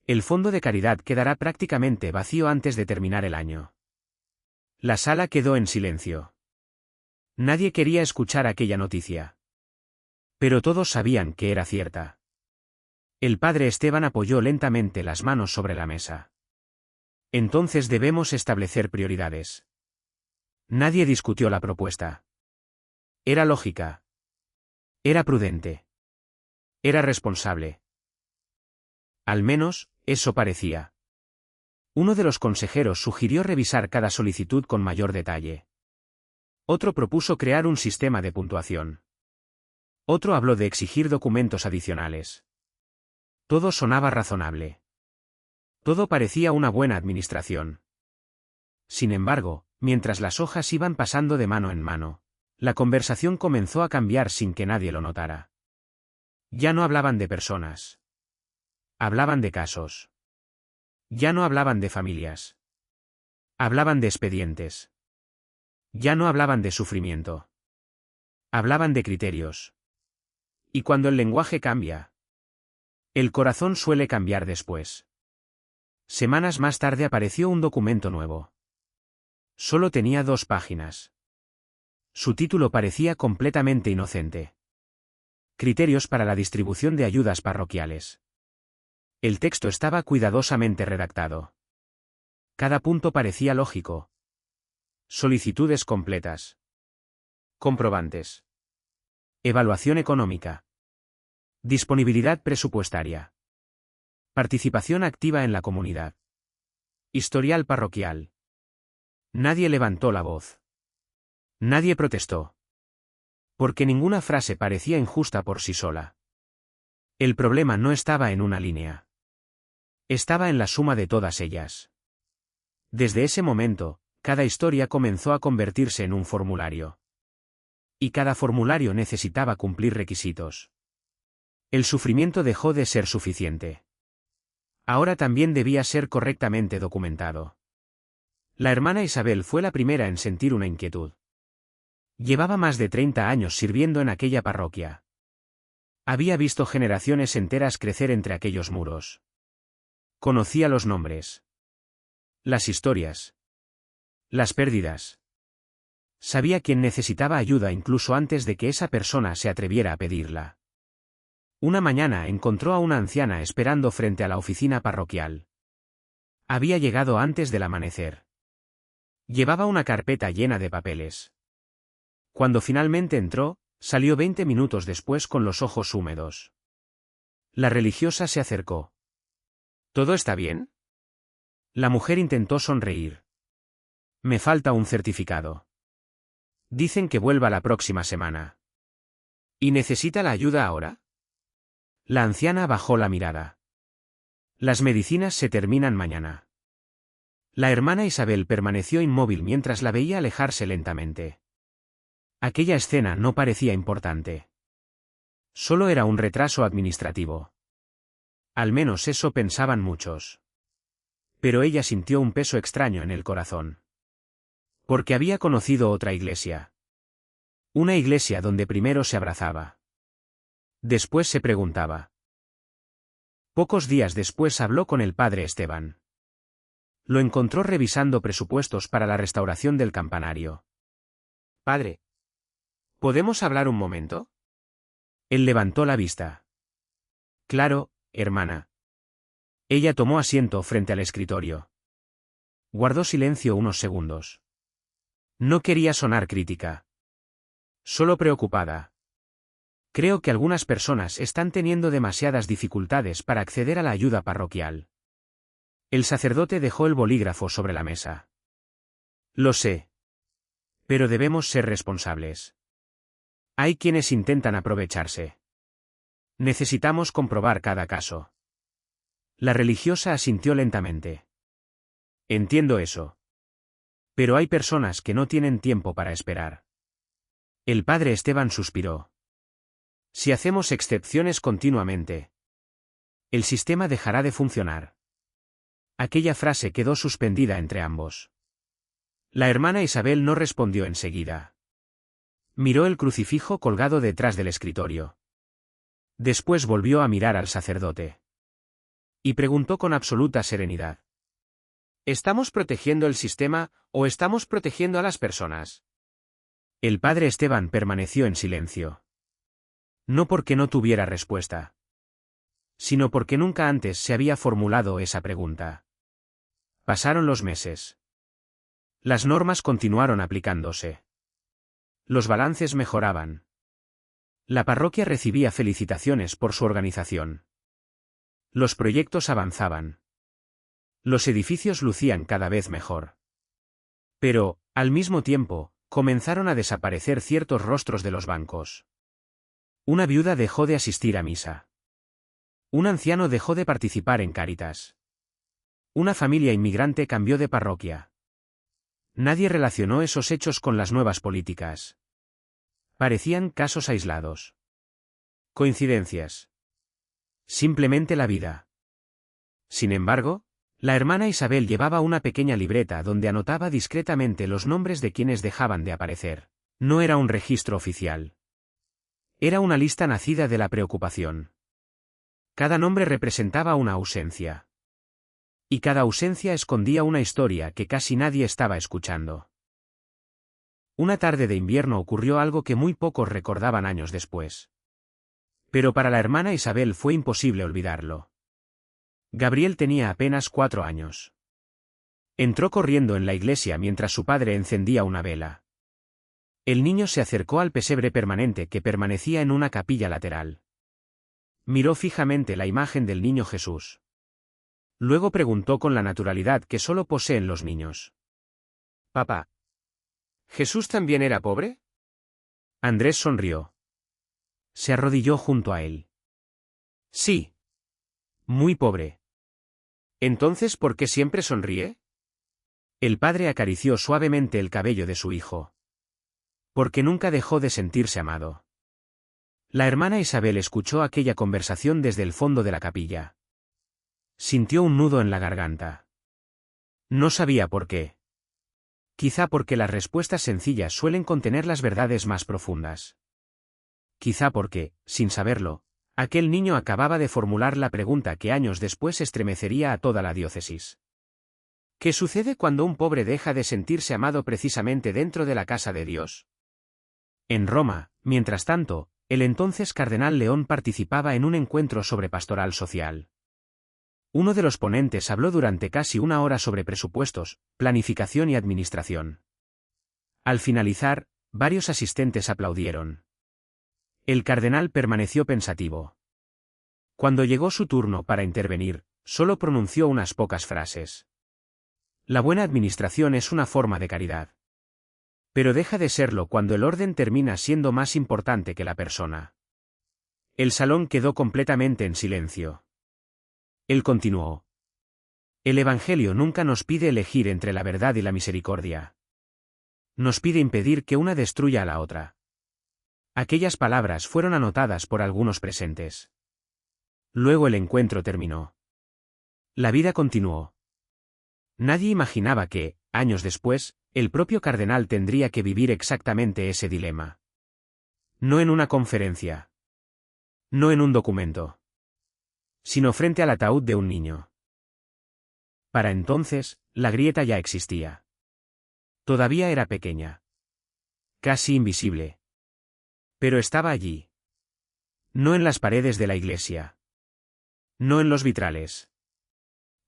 el fondo de caridad quedará prácticamente vacío antes de terminar el año. La sala quedó en silencio. Nadie quería escuchar aquella noticia. Pero todos sabían que era cierta. El padre Esteban apoyó lentamente las manos sobre la mesa. Entonces debemos establecer prioridades. Nadie discutió la propuesta. Era lógica. Era prudente. Era responsable. Al menos, eso parecía. Uno de los consejeros sugirió revisar cada solicitud con mayor detalle. Otro propuso crear un sistema de puntuación. Otro habló de exigir documentos adicionales. Todo sonaba razonable. Todo parecía una buena administración. Sin embargo, mientras las hojas iban pasando de mano en mano, la conversación comenzó a cambiar sin que nadie lo notara. Ya no hablaban de personas. Hablaban de casos. Ya no hablaban de familias. Hablaban de expedientes. Ya no hablaban de sufrimiento. Hablaban de criterios. Y cuando el lenguaje cambia, el corazón suele cambiar después. Semanas más tarde apareció un documento nuevo. Solo tenía 2 páginas. Su título parecía completamente inocente. Criterios para la distribución de ayudas parroquiales. El texto estaba cuidadosamente redactado. Cada punto parecía lógico. Solicitudes completas. Comprobantes. Evaluación económica. Disponibilidad presupuestaria. Participación activa en la comunidad. Historial parroquial. Nadie levantó la voz. Nadie protestó. Porque ninguna frase parecía injusta por sí sola. El problema no estaba en una línea. Estaba en la suma de todas ellas. Desde ese momento, cada historia comenzó a convertirse en un formulario. Y cada formulario necesitaba cumplir requisitos. El sufrimiento dejó de ser suficiente. Ahora también debía ser correctamente documentado. La hermana Isabel fue la primera en sentir una inquietud. Llevaba más de 30 años sirviendo en aquella parroquia. Había visto generaciones enteras crecer entre aquellos muros. Conocía los nombres. Las historias. Las pérdidas. Sabía quién necesitaba ayuda incluso antes de que esa persona se atreviera a pedirla. Una mañana encontró a una anciana esperando frente a la oficina parroquial. Había llegado antes del amanecer. Llevaba una carpeta llena de papeles. Cuando finalmente entró, salió 20 minutos después con los ojos húmedos. La religiosa se acercó. ¿Todo está bien? La mujer intentó sonreír. Me falta un certificado. Dicen que vuelva la próxima semana. ¿Y necesita la ayuda ahora? La anciana bajó la mirada. Las medicinas se terminan mañana. La hermana Isabel permaneció inmóvil mientras la veía alejarse lentamente. Aquella escena no parecía importante. Solo era un retraso administrativo. Al menos eso pensaban muchos. Pero ella sintió un peso extraño en el corazón. Porque había conocido otra iglesia. Una iglesia donde primero se abrazaba. Después se preguntaba. Pocos días después habló con el padre Esteban. Lo encontró revisando presupuestos para la restauración del campanario. Padre, ¿podemos hablar un momento? Él levantó la vista. Claro, hermana. Ella tomó asiento frente al escritorio. Guardó silencio unos segundos. No quería sonar crítica. Solo preocupada. Creo que algunas personas están teniendo demasiadas dificultades para acceder a la ayuda parroquial. El sacerdote dejó el bolígrafo sobre la mesa. Lo sé. Pero debemos ser responsables. Hay quienes intentan aprovecharse. Necesitamos comprobar cada caso. La religiosa asintió lentamente. Entiendo eso. Pero hay personas que no tienen tiempo para esperar. El padre Esteban suspiró. Si hacemos excepciones continuamente, el sistema dejará de funcionar. Aquella frase quedó suspendida entre ambos. La hermana Isabel no respondió enseguida. Miró el crucifijo colgado detrás del escritorio. Después volvió a mirar al sacerdote. Y preguntó con absoluta serenidad. ¿Estamos protegiendo el sistema o estamos protegiendo a las personas? El padre Esteban permaneció en silencio. No porque no tuviera respuesta, sino porque nunca antes se había formulado esa pregunta. Pasaron los meses. Las normas continuaron aplicándose. Los balances mejoraban. La parroquia recibía felicitaciones por su organización. Los proyectos avanzaban. Los edificios lucían cada vez mejor. Pero, al mismo tiempo, comenzaron a desaparecer ciertos rostros de los bancos. Una viuda dejó de asistir a misa. Un anciano dejó de participar en Cáritas. Una familia inmigrante cambió de parroquia. Nadie relacionó esos hechos con las nuevas políticas. Parecían casos aislados. Coincidencias. Simplemente la vida. Sin embargo, la hermana Isabel llevaba una pequeña libreta donde anotaba discretamente los nombres de quienes dejaban de aparecer. No era un registro oficial. Era una lista nacida de la preocupación. Cada nombre representaba una ausencia. Y cada ausencia escondía una historia que casi nadie estaba escuchando. Una tarde de invierno ocurrió algo que muy pocos recordaban años después. Pero para la hermana Isabel fue imposible olvidarlo. Gabriel tenía apenas 4 años. Entró corriendo en la iglesia mientras su padre encendía una vela. El niño se acercó al pesebre permanente que permanecía en una capilla lateral. Miró fijamente la imagen del niño Jesús. Luego preguntó con la naturalidad que solo poseen los niños. «Papá, ¿Jesús también era pobre?» Andrés sonrió. Se arrodilló junto a él. «Sí. Muy pobre». «Entonces, ¿por qué siempre sonríe?» El padre acarició suavemente el cabello de su hijo. Porque nunca dejó de sentirse amado. La hermana Isabel escuchó aquella conversación desde el fondo de la capilla. Sintió un nudo en la garganta. No sabía por qué. Quizá porque las respuestas sencillas suelen contener las verdades más profundas. Quizá porque, sin saberlo, aquel niño acababa de formular la pregunta que años después estremecería a toda la diócesis. ¿Qué sucede cuando un pobre deja de sentirse amado precisamente dentro de la casa de Dios? En Roma, mientras tanto, el entonces cardenal León participaba en un encuentro sobre pastoral social. Uno de los ponentes habló durante casi 1 hora sobre presupuestos, planificación y administración. Al finalizar, varios asistentes aplaudieron. El cardenal permaneció pensativo. Cuando llegó su turno para intervenir, solo pronunció unas pocas frases. La buena administración es una forma de caridad. Pero deja de serlo cuando el orden termina siendo más importante que la persona. El salón quedó completamente en silencio. Él continuó. El Evangelio nunca nos pide elegir entre la verdad y la misericordia. Nos pide impedir que una destruya a la otra. Aquellas palabras fueron anotadas por algunos presentes. Luego el encuentro terminó. La vida continuó. Nadie imaginaba que, años después, el propio cardenal tendría que vivir exactamente ese dilema. No en una conferencia. No en un documento. Sino frente al ataúd de un niño. Para entonces, la grieta ya existía. Todavía era pequeña. Casi invisible. Pero estaba allí. No en las paredes de la iglesia. No en los vitrales.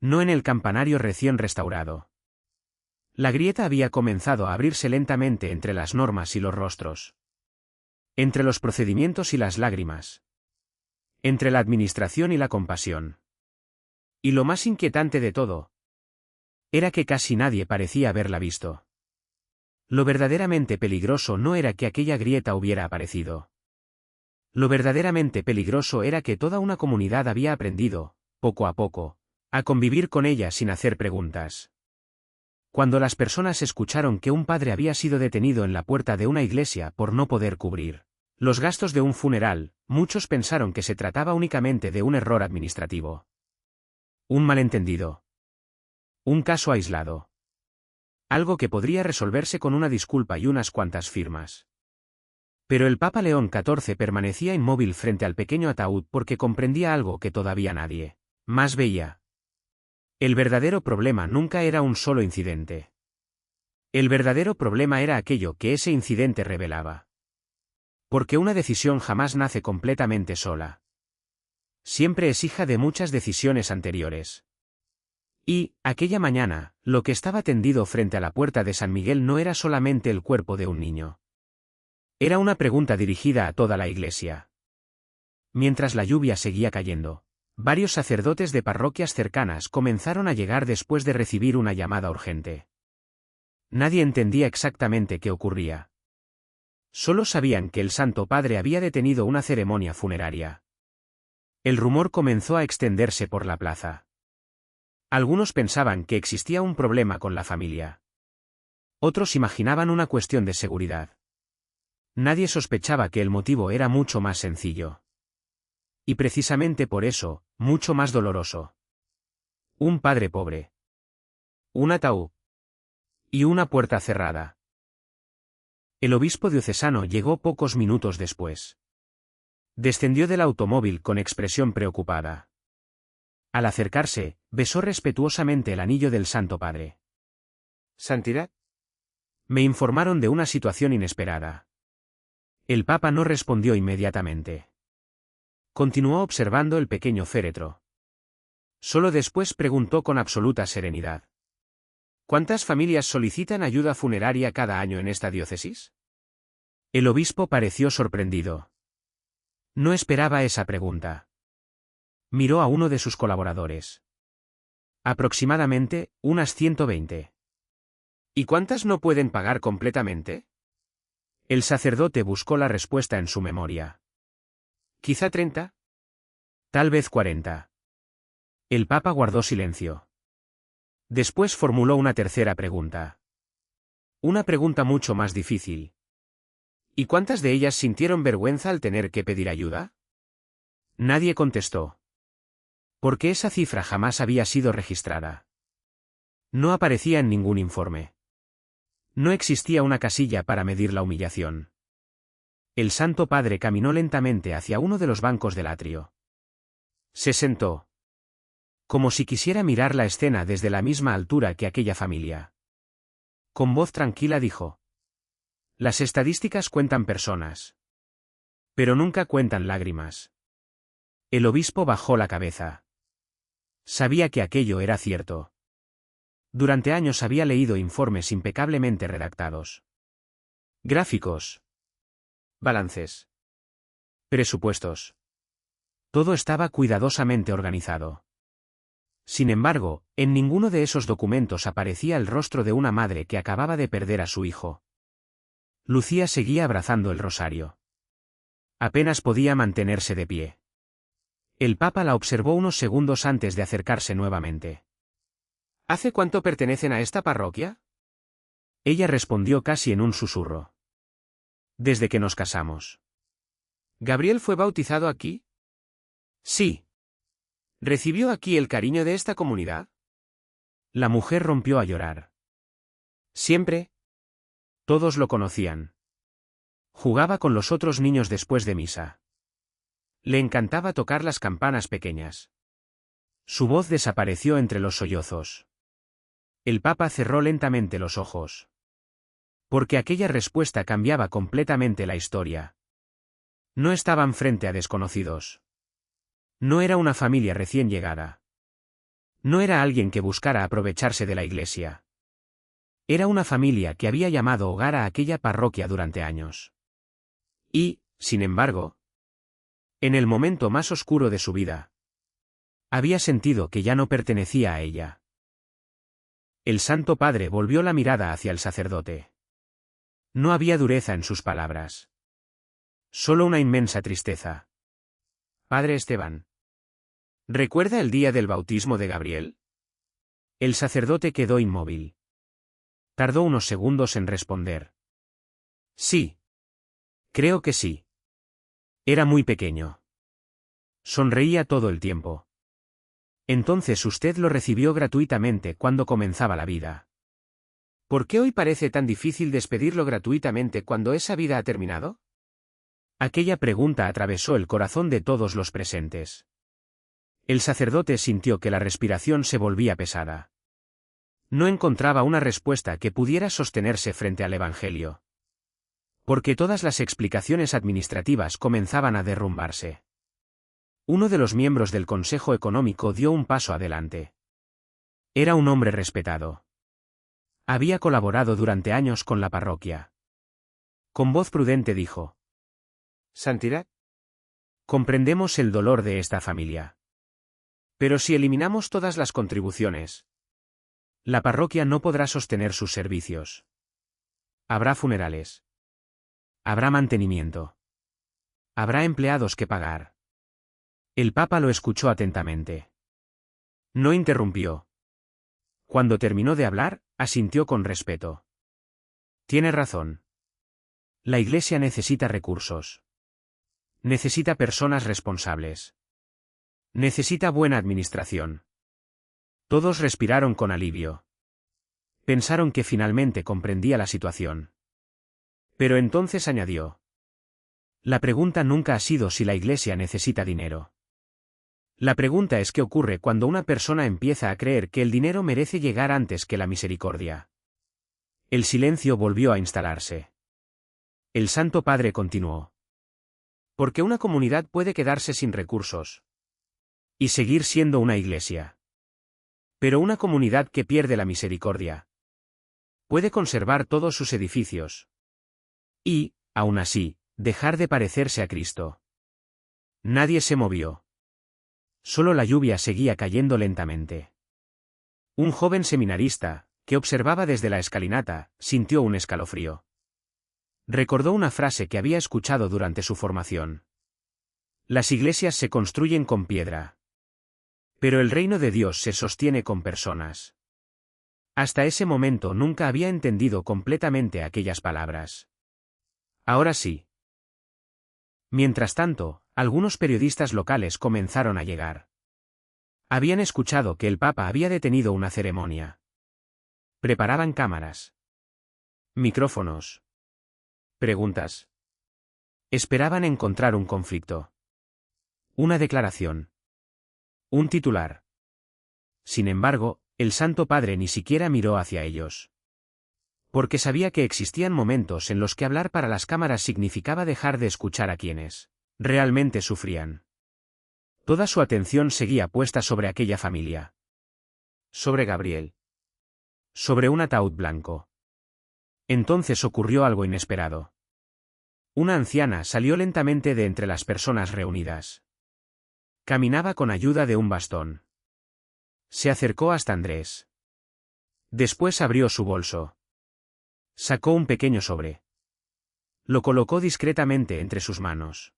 No en el campanario recién restaurado. La grieta había comenzado a abrirse lentamente entre las normas y los rostros. Entre los procedimientos y las lágrimas. Entre la administración y la compasión. Y lo más inquietante de todo, era que casi nadie parecía haberla visto. Lo verdaderamente peligroso no era que aquella grieta hubiera aparecido. Lo verdaderamente peligroso era que toda una comunidad había aprendido, poco a poco, a convivir con ella sin hacer preguntas. Cuando las personas escucharon que un padre había sido detenido en la puerta de una iglesia por no poder cubrir los gastos de un funeral, muchos pensaron que se trataba únicamente de un error administrativo. Un malentendido. Un caso aislado. Algo que podría resolverse con una disculpa y unas cuantas firmas. Pero el Papa León XIV permanecía inmóvil frente al pequeño ataúd porque comprendía algo que todavía nadie más veía. El verdadero problema nunca era un solo incidente. El verdadero problema era aquello que ese incidente revelaba. Porque una decisión jamás nace completamente sola. Siempre es hija de muchas decisiones anteriores. Y, aquella mañana, lo que estaba tendido frente a la puerta de San Miguel no era solamente el cuerpo de un niño. Era una pregunta dirigida a toda la iglesia. Mientras la lluvia seguía cayendo, varios sacerdotes de parroquias cercanas comenzaron a llegar después de recibir una llamada urgente. Nadie entendía exactamente qué ocurría. Solo sabían que el Santo Padre había detenido una ceremonia funeraria. El rumor comenzó a extenderse por la plaza. Algunos pensaban que existía un problema con la familia. Otros imaginaban una cuestión de seguridad. Nadie sospechaba que el motivo era mucho más sencillo. Y precisamente por eso, mucho más doloroso. Un padre pobre. Un ataúd. Y una puerta cerrada. El obispo diocesano llegó pocos minutos después. Descendió del automóvil con expresión preocupada. Al acercarse, besó respetuosamente el anillo del Santo Padre. «¿Santidad?» Me informaron de una situación inesperada. El Papa no respondió inmediatamente. Continuó observando el pequeño féretro. Solo después preguntó con absoluta serenidad. ¿Cuántas familias solicitan ayuda funeraria cada año en esta diócesis? El obispo pareció sorprendido. No esperaba esa pregunta. Miró a uno de sus colaboradores. Aproximadamente, unas 120. ¿Y cuántas no pueden pagar completamente? El sacerdote buscó la respuesta en su memoria. ¿Quizá 30? Tal vez 40. El Papa guardó silencio. Después formuló una tercera pregunta. Una pregunta mucho más difícil. ¿Y cuántas de ellas sintieron vergüenza al tener que pedir ayuda? Nadie contestó. Porque esa cifra jamás había sido registrada. No aparecía en ningún informe. No existía una casilla para medir la humillación. El Santo Padre caminó lentamente hacia uno de los bancos del atrio. Se sentó. Como si quisiera mirar la escena desde la misma altura que aquella familia. Con voz tranquila dijo: «Las estadísticas cuentan personas. Pero nunca cuentan lágrimas». El obispo bajó la cabeza. Sabía que aquello era cierto. Durante años había leído informes impecablemente redactados. Gráficos. Balances. Presupuestos. Todo estaba cuidadosamente organizado. Sin embargo, en ninguno de esos documentos aparecía el rostro de una madre que acababa de perder a su hijo. Lucía seguía abrazando el rosario. Apenas podía mantenerse de pie. El Papa la observó unos segundos antes de acercarse nuevamente. ¿Hace cuánto pertenecen a esta parroquia? Ella respondió casi en un susurro. Desde que nos casamos. ¿Gabriel fue bautizado aquí? Sí. ¿Recibió aquí el cariño de esta comunidad? La mujer rompió a llorar. Siempre. Todos lo conocían. Jugaba con los otros niños después de misa. Le encantaba tocar las campanas pequeñas. Su voz desapareció entre los sollozos. El Papa cerró lentamente los ojos. Porque aquella respuesta cambiaba completamente la historia. No estaban frente a desconocidos. No era una familia recién llegada. No era alguien que buscara aprovecharse de la iglesia. Era una familia que había llamado hogar a aquella parroquia durante años. Y, sin embargo, en el momento más oscuro de su vida, había sentido que ya no pertenecía a ella. El Santo Padre volvió la mirada hacia el sacerdote. No había dureza en sus palabras. Solo una inmensa tristeza. Padre Esteban. ¿Recuerda el día del bautismo de Gabriel? El sacerdote quedó inmóvil. Tardó unos segundos en responder. Sí. Creo que sí. Era muy pequeño. Sonreía todo el tiempo. Entonces usted lo recibió gratuitamente cuando comenzaba la vida. ¿Por qué hoy parece tan difícil despedirlo gratuitamente cuando esa vida ha terminado? Aquella pregunta atravesó el corazón de todos los presentes. El sacerdote sintió que la respiración se volvía pesada. No encontraba una respuesta que pudiera sostenerse frente al Evangelio. Porque todas las explicaciones administrativas comenzaban a derrumbarse. Uno de los miembros del Consejo Económico dio un paso adelante. Era un hombre respetado. Había colaborado durante años con la parroquia. Con voz prudente dijo: Santidad, comprendemos el dolor de esta familia. Pero si eliminamos todas las contribuciones, la parroquia no podrá sostener sus servicios. Habrá funerales. Habrá mantenimiento. Habrá empleados que pagar. El Papa lo escuchó atentamente. No interrumpió. Cuando terminó de hablar, asintió con respeto. Tiene razón. La Iglesia necesita recursos. Necesita personas responsables. Necesita buena administración. Todos respiraron con alivio. Pensaron que finalmente comprendía la situación. Pero entonces añadió: la pregunta nunca ha sido si la Iglesia necesita dinero. La pregunta es qué ocurre cuando una persona empieza a creer que el dinero merece llegar antes que la misericordia. El silencio volvió a instalarse. El Santo Padre continuó: porque una comunidad puede quedarse sin recursos y seguir siendo una iglesia. Pero una comunidad que pierde la misericordia puede conservar todos sus edificios y, aún así, dejar de parecerse a Cristo. Nadie se movió. Solo la lluvia seguía cayendo lentamente. Un joven seminarista, que observaba desde la escalinata, sintió un escalofrío. Recordó una frase que había escuchado durante su formación. Las iglesias se construyen con piedra. Pero el reino de Dios se sostiene con personas. Hasta ese momento nunca había entendido completamente aquellas palabras. Ahora sí. Mientras tanto, algunos periodistas locales comenzaron a llegar. Habían escuchado que el Papa había detenido una ceremonia. Preparaban cámaras. Micrófonos. Preguntas. Esperaban encontrar un conflicto. Una declaración. Un titular. Sin embargo, el Santo Padre ni siquiera miró hacia ellos. Porque sabía que existían momentos en los que hablar para las cámaras significaba dejar de escuchar a quienes realmente sufrían. Toda su atención seguía puesta sobre aquella familia. Sobre Gabriel. Sobre un ataúd blanco. Entonces ocurrió algo inesperado. Una anciana salió lentamente de entre las personas reunidas. Caminaba con ayuda de un bastón. Se acercó hasta Andrés. Después abrió su bolso. Sacó un pequeño sobre. Lo colocó discretamente entre sus manos.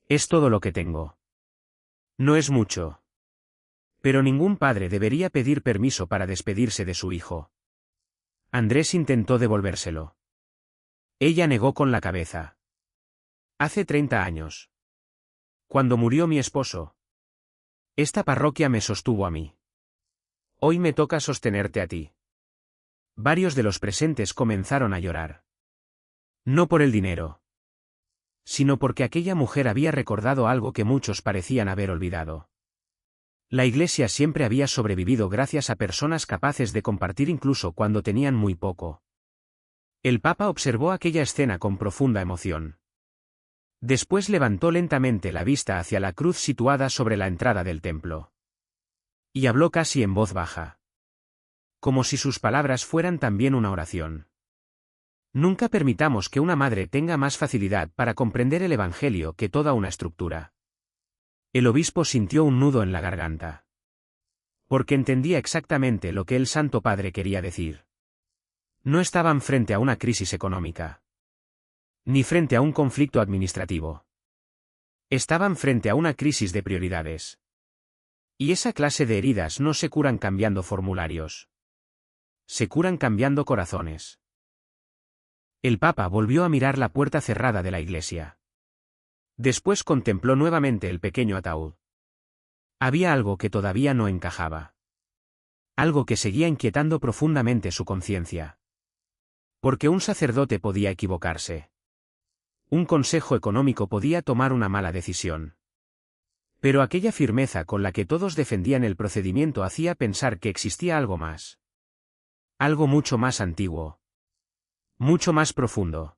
Es todo lo que tengo. No es mucho. Pero ningún padre debería pedir permiso para despedirse de su hijo. Andrés intentó devolvérselo. Ella negó con la cabeza. Hace 30 años. Cuando murió mi esposo. Esta parroquia me sostuvo a mí. Hoy me toca sostenerte a ti. Varios de los presentes comenzaron a llorar. No por el dinero, sino porque aquella mujer había recordado algo que muchos parecían haber olvidado. La Iglesia siempre había sobrevivido gracias a personas capaces de compartir incluso cuando tenían muy poco. El Papa observó aquella escena con profunda emoción. Después levantó lentamente la vista hacia la cruz situada sobre la entrada del templo. Y habló casi en voz baja. Como si sus palabras fueran también una oración. Nunca permitamos que una madre tenga más facilidad para comprender el Evangelio que toda una estructura. El obispo sintió un nudo en la garganta. Porque entendía exactamente lo que el Santo Padre quería decir. No estaban frente a una crisis económica. Ni frente a un conflicto administrativo. Estaban frente a una crisis de prioridades. Y esa clase de heridas no se curan cambiando formularios. Se curan cambiando corazones. El Papa volvió a mirar la puerta cerrada de la iglesia. Después contempló nuevamente el pequeño ataúd. Había algo que todavía no encajaba. Algo que seguía inquietando profundamente su conciencia. Porque un sacerdote podía equivocarse. Un consejo económico podía tomar una mala decisión. Pero aquella firmeza con la que todos defendían el procedimiento hacía pensar que existía algo más. Algo mucho más antiguo. Mucho más profundo.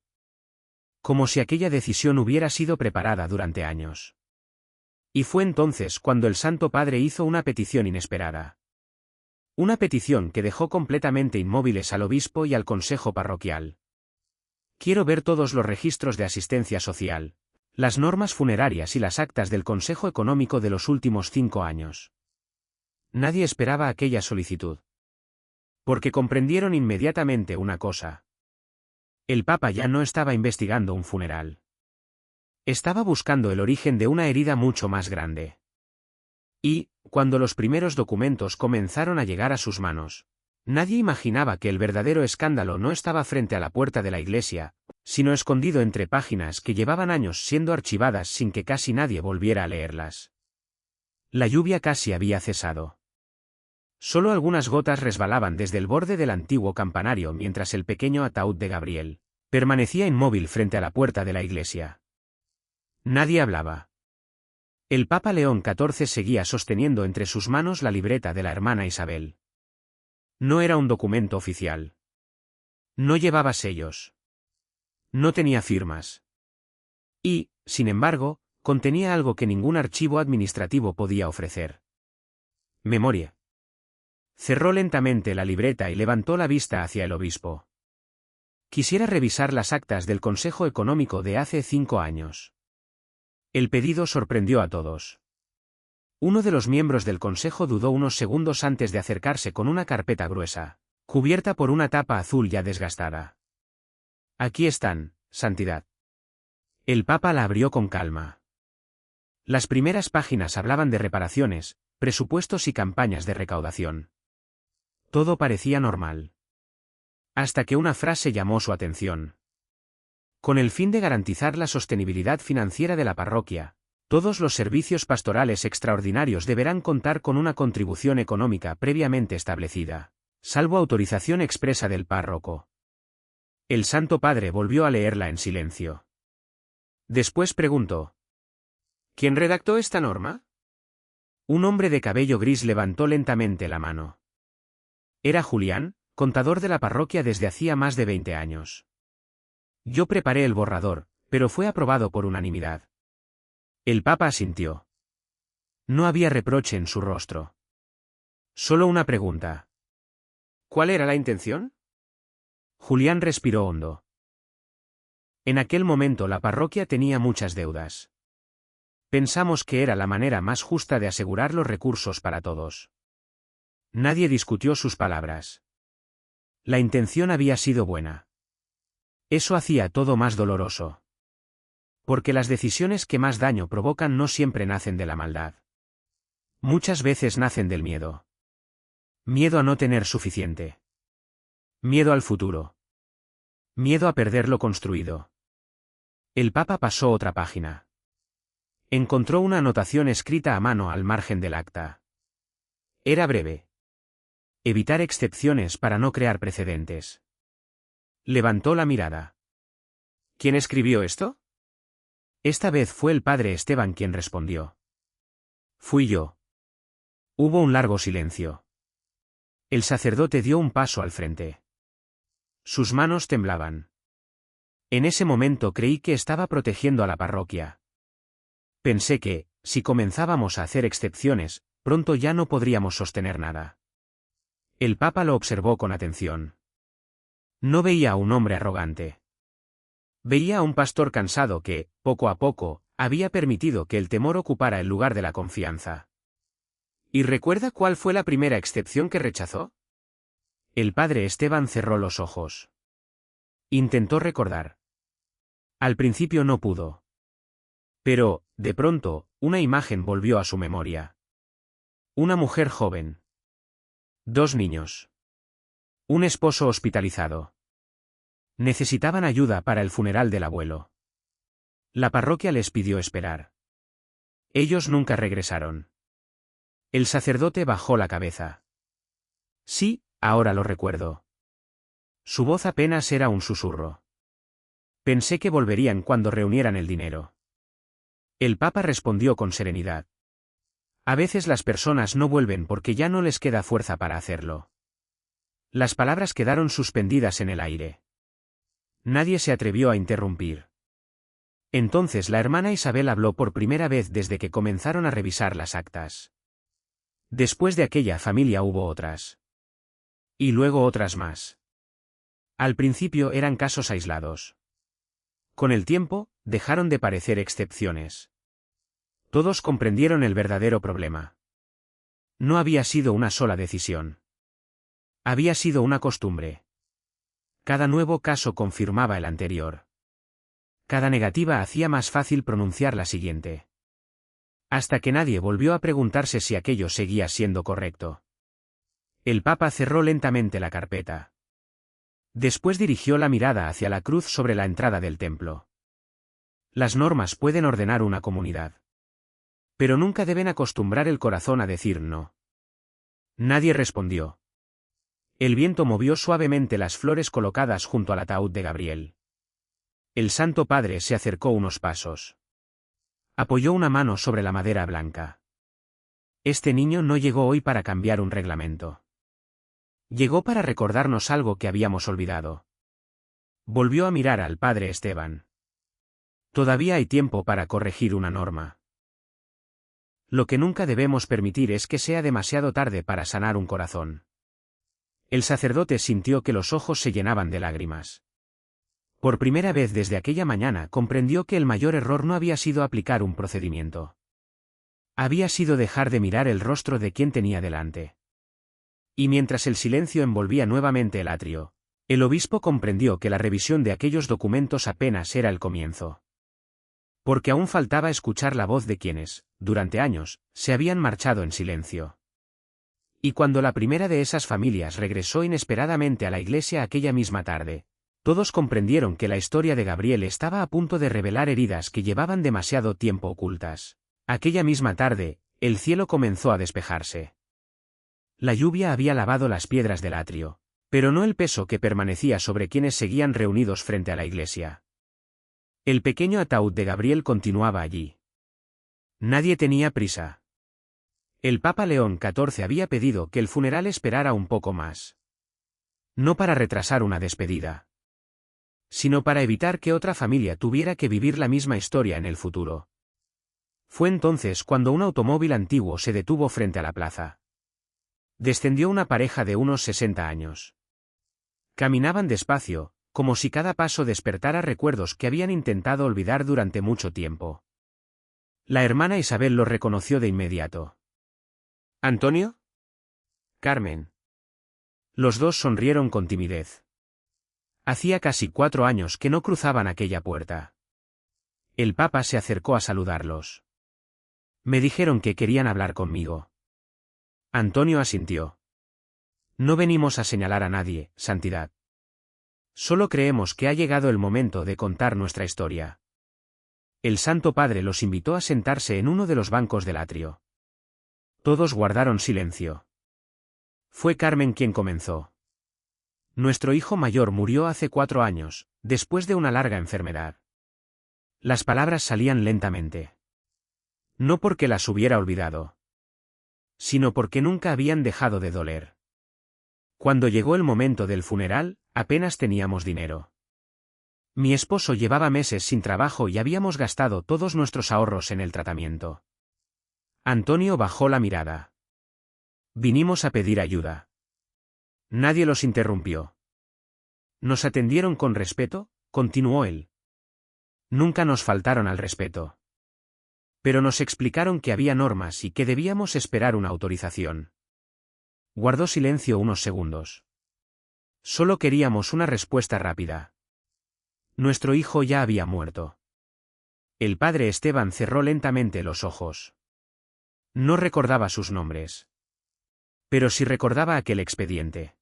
Como si aquella decisión hubiera sido preparada durante años. Y fue entonces cuando el Santo Padre hizo una petición inesperada. Una petición que dejó completamente inmóviles al obispo y al consejo parroquial. Quiero ver todos los registros de asistencia social, las normas funerarias y las actas del Consejo Económico de los últimos 5 años. Nadie esperaba aquella solicitud. Porque comprendieron inmediatamente una cosa. El Papa ya no estaba investigando un funeral. Estaba buscando el origen de una herida mucho más grande. Y, cuando los primeros documentos comenzaron a llegar a sus manos, nadie imaginaba que el verdadero escándalo no estaba frente a la puerta de la iglesia, sino escondido entre páginas que llevaban años siendo archivadas sin que casi nadie volviera a leerlas. La lluvia casi había cesado. Solo algunas gotas resbalaban desde el borde del antiguo campanario mientras el pequeño ataúd de Gabriel permanecía inmóvil frente a la puerta de la iglesia. Nadie hablaba. El Papa León XIV seguía sosteniendo entre sus manos la libreta de la hermana Isabel. No era un documento oficial. No llevaba sellos. No tenía firmas. Y, sin embargo, contenía algo que ningún archivo administrativo podía ofrecer. Memoria. Cerró lentamente la libreta y levantó la vista hacia el obispo. Quisiera revisar las actas del Consejo Económico de hace 5 años. El pedido sorprendió a todos. Uno de los miembros del consejo dudó unos segundos antes de acercarse con una carpeta gruesa, cubierta por una tapa azul ya desgastada. Aquí están, Santidad. El Papa la abrió con calma. Las primeras páginas hablaban de reparaciones, presupuestos y campañas de recaudación. Todo parecía normal. Hasta que una frase llamó su atención. Con el fin de garantizar la sostenibilidad financiera de la parroquia, todos los servicios pastorales extraordinarios deberán contar con una contribución económica previamente establecida, salvo autorización expresa del párroco. El Santo Padre volvió a leerla en silencio. Después preguntó: ¿Quién redactó esta norma? Un hombre de cabello gris levantó lentamente la mano. Era Julián, contador de la parroquia desde hacía más de 20 años. Yo preparé el borrador, pero fue aprobado por unanimidad. El Papa asintió. No había reproche en su rostro. Solo una pregunta. ¿Cuál era la intención? Julián respiró hondo. En aquel momento la parroquia tenía muchas deudas. Pensamos que era la manera más justa de asegurar los recursos para todos. Nadie discutió sus palabras. La intención había sido buena. Eso hacía todo más doloroso. Porque las decisiones que más daño provocan no siempre nacen de la maldad. Muchas veces nacen del miedo. Miedo a no tener suficiente. Miedo al futuro. Miedo a perder lo construido. El Papa pasó otra página. Encontró una anotación escrita a mano al margen del acta. Era breve. Evitar excepciones para no crear precedentes. Levantó la mirada. ¿Quién escribió esto? Esta vez fue el padre Esteban quien respondió. Fui yo. Hubo un largo silencio. El sacerdote dio un paso al frente. Sus manos temblaban. En ese momento creí que estaba protegiendo a la parroquia. Pensé que, si comenzábamos a hacer excepciones, pronto ya no podríamos sostener nada. El Papa lo observó con atención. No veía a un hombre arrogante. Veía a un pastor cansado que, poco a poco, había permitido que el temor ocupara el lugar de la confianza. ¿Y recuerda cuál fue la primera excepción que rechazó? El padre Esteban cerró los ojos. Intentó recordar. Al principio no pudo. Pero, de pronto, una imagen volvió a su memoria. Una mujer joven. 2 niños. Un esposo hospitalizado. Necesitaban ayuda para el funeral del abuelo. La parroquia les pidió esperar. Ellos nunca regresaron. El sacerdote bajó la cabeza. Sí, ahora lo recuerdo. Su voz apenas era un susurro. Pensé que volverían cuando reunieran el dinero. El Papa respondió con serenidad. A veces las personas no vuelven porque ya no les queda fuerza para hacerlo. Las palabras quedaron suspendidas en el aire. Nadie se atrevió a interrumpir. Entonces la hermana Isabel habló por primera vez desde que comenzaron a revisar las actas. Después de aquella familia hubo otras. Y luego otras más. Al principio eran casos aislados. Con el tiempo, dejaron de parecer excepciones. Todos comprendieron el verdadero problema. No había sido una sola decisión. Había sido una costumbre. Cada nuevo caso confirmaba el anterior. Cada negativa hacía más fácil pronunciar la siguiente. Hasta que nadie volvió a preguntarse si aquello seguía siendo correcto. El Papa cerró lentamente la carpeta. Después dirigió la mirada hacia la cruz sobre la entrada del templo. Las normas pueden ordenar una comunidad. Pero nunca deben acostumbrar el corazón a decir no. Nadie respondió. El viento movió suavemente las flores colocadas junto al ataúd de Gabriel. El Santo Padre se acercó unos pasos. Apoyó una mano sobre la madera blanca. Este niño no llegó hoy para cambiar un reglamento. Llegó para recordarnos algo que habíamos olvidado. Volvió a mirar al padre Esteban. Todavía hay tiempo para corregir una norma. Lo que nunca debemos permitir es que sea demasiado tarde para sanar un corazón. El sacerdote sintió que los ojos se llenaban de lágrimas. Por primera vez desde aquella mañana comprendió que el mayor error no había sido aplicar un procedimiento. Había sido dejar de mirar el rostro de quien tenía delante. Y mientras el silencio envolvía nuevamente el atrio, el obispo comprendió que la revisión de aquellos documentos apenas era el comienzo. Porque aún faltaba escuchar la voz de quienes, durante años, se habían marchado en silencio. Y cuando la primera de esas familias regresó inesperadamente a la iglesia aquella misma tarde, todos comprendieron que la historia de Gabriel estaba a punto de revelar heridas que llevaban demasiado tiempo ocultas. Aquella misma tarde, el cielo comenzó a despejarse. La lluvia había lavado las piedras del atrio, pero no el peso que permanecía sobre quienes seguían reunidos frente a la iglesia. El pequeño ataúd de Gabriel continuaba allí. Nadie tenía prisa. El Papa León XIV había pedido que el funeral esperara un poco más. No para retrasar una despedida, sino para evitar que otra familia tuviera que vivir la misma historia en el futuro. Fue entonces cuando un automóvil antiguo se detuvo frente a la plaza. Descendió una pareja de unos 60 años. Caminaban despacio, como si cada paso despertara recuerdos que habían intentado olvidar durante mucho tiempo. La hermana Isabel lo reconoció de inmediato. ¿Antonio? Carmen. Los dos sonrieron con timidez. Hacía casi 4 años que no cruzaban aquella puerta. El Papa se acercó a saludarlos. Me dijeron que querían hablar conmigo. Antonio asintió. No venimos a señalar a nadie, Santidad. Solo creemos que ha llegado el momento de contar nuestra historia. El Santo Padre los invitó a sentarse en uno de los bancos del atrio. Todos guardaron silencio. Fue Carmen quien comenzó. Nuestro hijo mayor murió hace 4 años, después de una larga enfermedad. Las palabras salían lentamente. No porque las hubiera olvidado, sino porque nunca habían dejado de doler. Cuando llegó el momento del funeral, apenas teníamos dinero. Mi esposo llevaba meses sin trabajo y habíamos gastado todos nuestros ahorros en el tratamiento. Antonio bajó la mirada. Vinimos a pedir ayuda. Nadie los interrumpió. ¿Nos atendieron con respeto?, continuó él. Nunca nos faltaron al respeto. Pero nos explicaron que había normas y que debíamos esperar una autorización. Guardó silencio unos segundos. Solo queríamos una respuesta rápida. Nuestro hijo ya había muerto. El padre Esteban cerró lentamente los ojos. No recordaba sus nombres. Pero sí recordaba aquel expediente.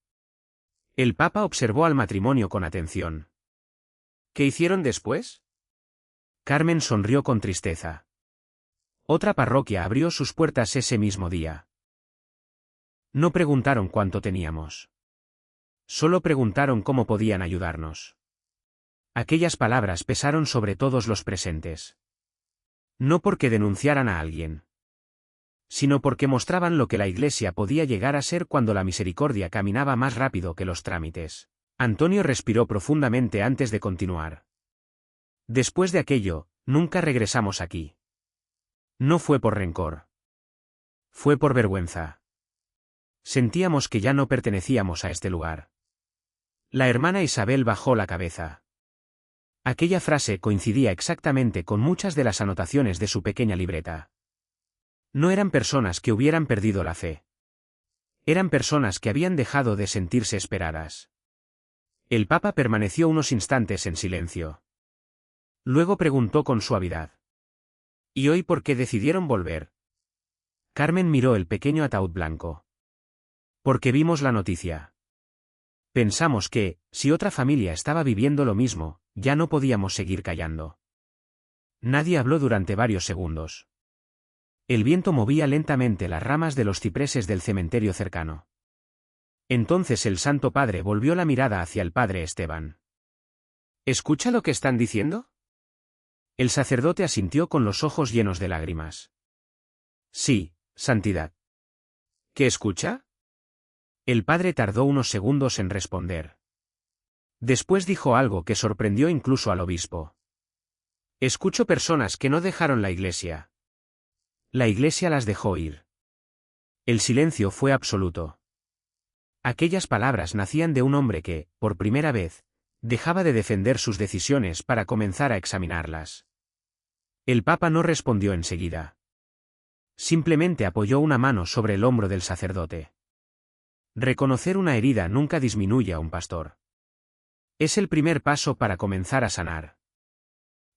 El Papa observó al matrimonio con atención. ¿Qué hicieron después? Carmen sonrió con tristeza. Otra parroquia abrió sus puertas ese mismo día. No preguntaron cuánto teníamos. Solo preguntaron cómo podían ayudarnos. Aquellas palabras pesaron sobre todos los presentes. No porque denunciaran a alguien, sino porque mostraban lo que la Iglesia podía llegar a ser cuando la misericordia caminaba más rápido que los trámites. Antonio respiró profundamente antes de continuar. Después de aquello, nunca regresamos aquí. No fue por rencor. Fue por vergüenza. Sentíamos que ya no pertenecíamos a este lugar. La hermana Isabel bajó la cabeza. Aquella frase coincidía exactamente con muchas de las anotaciones de su pequeña libreta. No eran personas que hubieran perdido la fe. Eran personas que habían dejado de sentirse esperadas. El Papa permaneció unos instantes en silencio. Luego preguntó con suavidad. ¿Y hoy por qué decidieron volver? Carmen miró el pequeño ataúd blanco. Porque vimos la noticia. Pensamos que, si otra familia estaba viviendo lo mismo, ya no podíamos seguir callando. Nadie habló durante varios segundos. El viento movía lentamente las ramas de los cipreses del cementerio cercano. Entonces el Santo Padre volvió la mirada hacia el padre Esteban. ¿Escucha lo que están diciendo? El sacerdote asintió con los ojos llenos de lágrimas. Sí, Santidad. ¿Qué escucha? El padre tardó unos segundos en responder. Después dijo algo que sorprendió incluso al obispo. Escucho personas que no dejaron la Iglesia. La Iglesia las dejó ir. El silencio fue absoluto. Aquellas palabras nacían de un hombre que, por primera vez, dejaba de defender sus decisiones para comenzar a examinarlas. El Papa no respondió enseguida. Simplemente apoyó una mano sobre el hombro del sacerdote. Reconocer una herida nunca disminuye a un pastor. Es el primer paso para comenzar a sanar.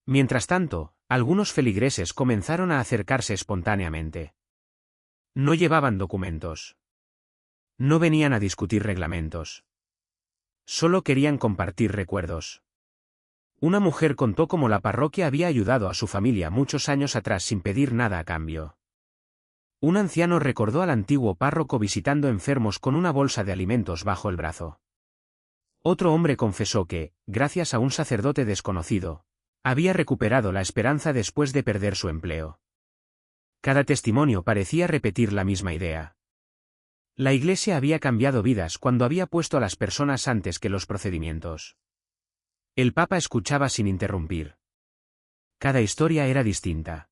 Mientras tanto, algunos feligreses comenzaron a acercarse espontáneamente. No llevaban documentos. No venían a discutir reglamentos. Solo querían compartir recuerdos. Una mujer contó cómo la parroquia había ayudado a su familia muchos años atrás sin pedir nada a cambio. Un anciano recordó al antiguo párroco visitando enfermos con una bolsa de alimentos bajo el brazo. Otro hombre confesó que, gracias a un sacerdote desconocido, había recuperado la esperanza después de perder su empleo. Cada testimonio parecía repetir la misma idea. La Iglesia había cambiado vidas cuando había puesto a las personas antes que los procedimientos. El Papa escuchaba sin interrumpir. Cada historia era distinta.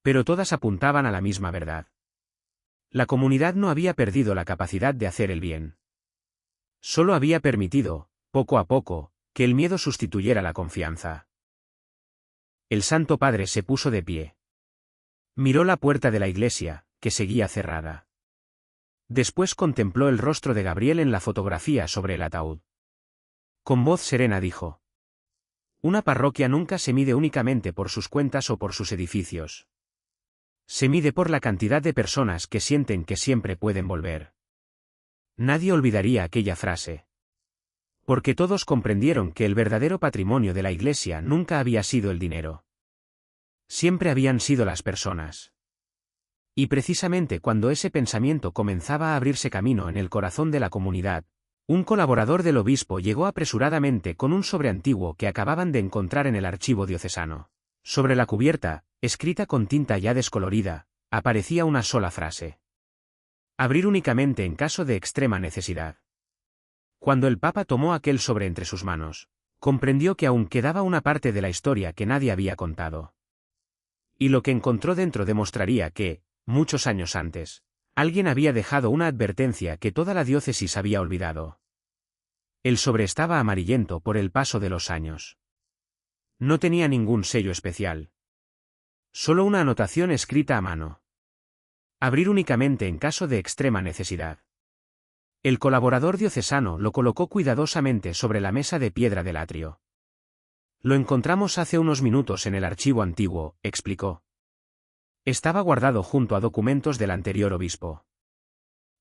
Pero todas apuntaban a la misma verdad. La comunidad no había perdido la capacidad de hacer el bien. Solo había permitido, poco a poco, que el miedo sustituyera la confianza. El Santo Padre se puso de pie. Miró la puerta de la iglesia, que seguía cerrada. Después contempló el rostro de Gabriel en la fotografía sobre el ataúd. Con voz serena dijo: Una parroquia nunca se mide únicamente por sus cuentas o por sus edificios. Se mide por la cantidad de personas que sienten que siempre pueden volver. Nadie olvidaría aquella frase. Porque todos comprendieron que el verdadero patrimonio de la Iglesia nunca había sido el dinero. Siempre habían sido las personas. Y precisamente cuando ese pensamiento comenzaba a abrirse camino en el corazón de la comunidad, un colaborador del obispo llegó apresuradamente con un sobre antiguo que acababan de encontrar en el archivo diocesano. Sobre la cubierta, escrita con tinta ya descolorida, aparecía una sola frase. Abrir únicamente en caso de extrema necesidad. Cuando el Papa tomó aquel sobre entre sus manos, comprendió que aún quedaba una parte de la historia que nadie había contado. Y lo que encontró dentro demostraría que, muchos años antes, alguien había dejado una advertencia que toda la diócesis había olvidado. El sobre estaba amarillento por el paso de los años. No tenía ningún sello especial. Solo una anotación escrita a mano. Abrir únicamente en caso de extrema necesidad. El colaborador diocesano lo colocó cuidadosamente sobre la mesa de piedra del atrio. Lo encontramos hace unos minutos en el archivo antiguo, explicó. Estaba guardado junto a documentos del anterior obispo.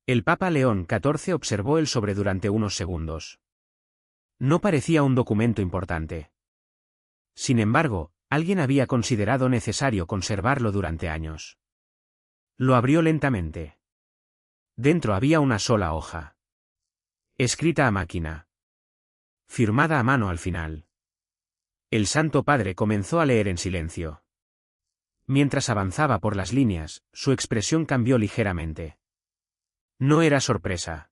El Papa León XIV observó el sobre durante unos segundos. No parecía un documento importante. Sin embargo, alguien había considerado necesario conservarlo durante años. Lo abrió lentamente. Dentro había una sola hoja. Escrita a máquina. Firmada a mano al final. El Santo Padre comenzó a leer en silencio. Mientras avanzaba por las líneas, su expresión cambió ligeramente. No era sorpresa.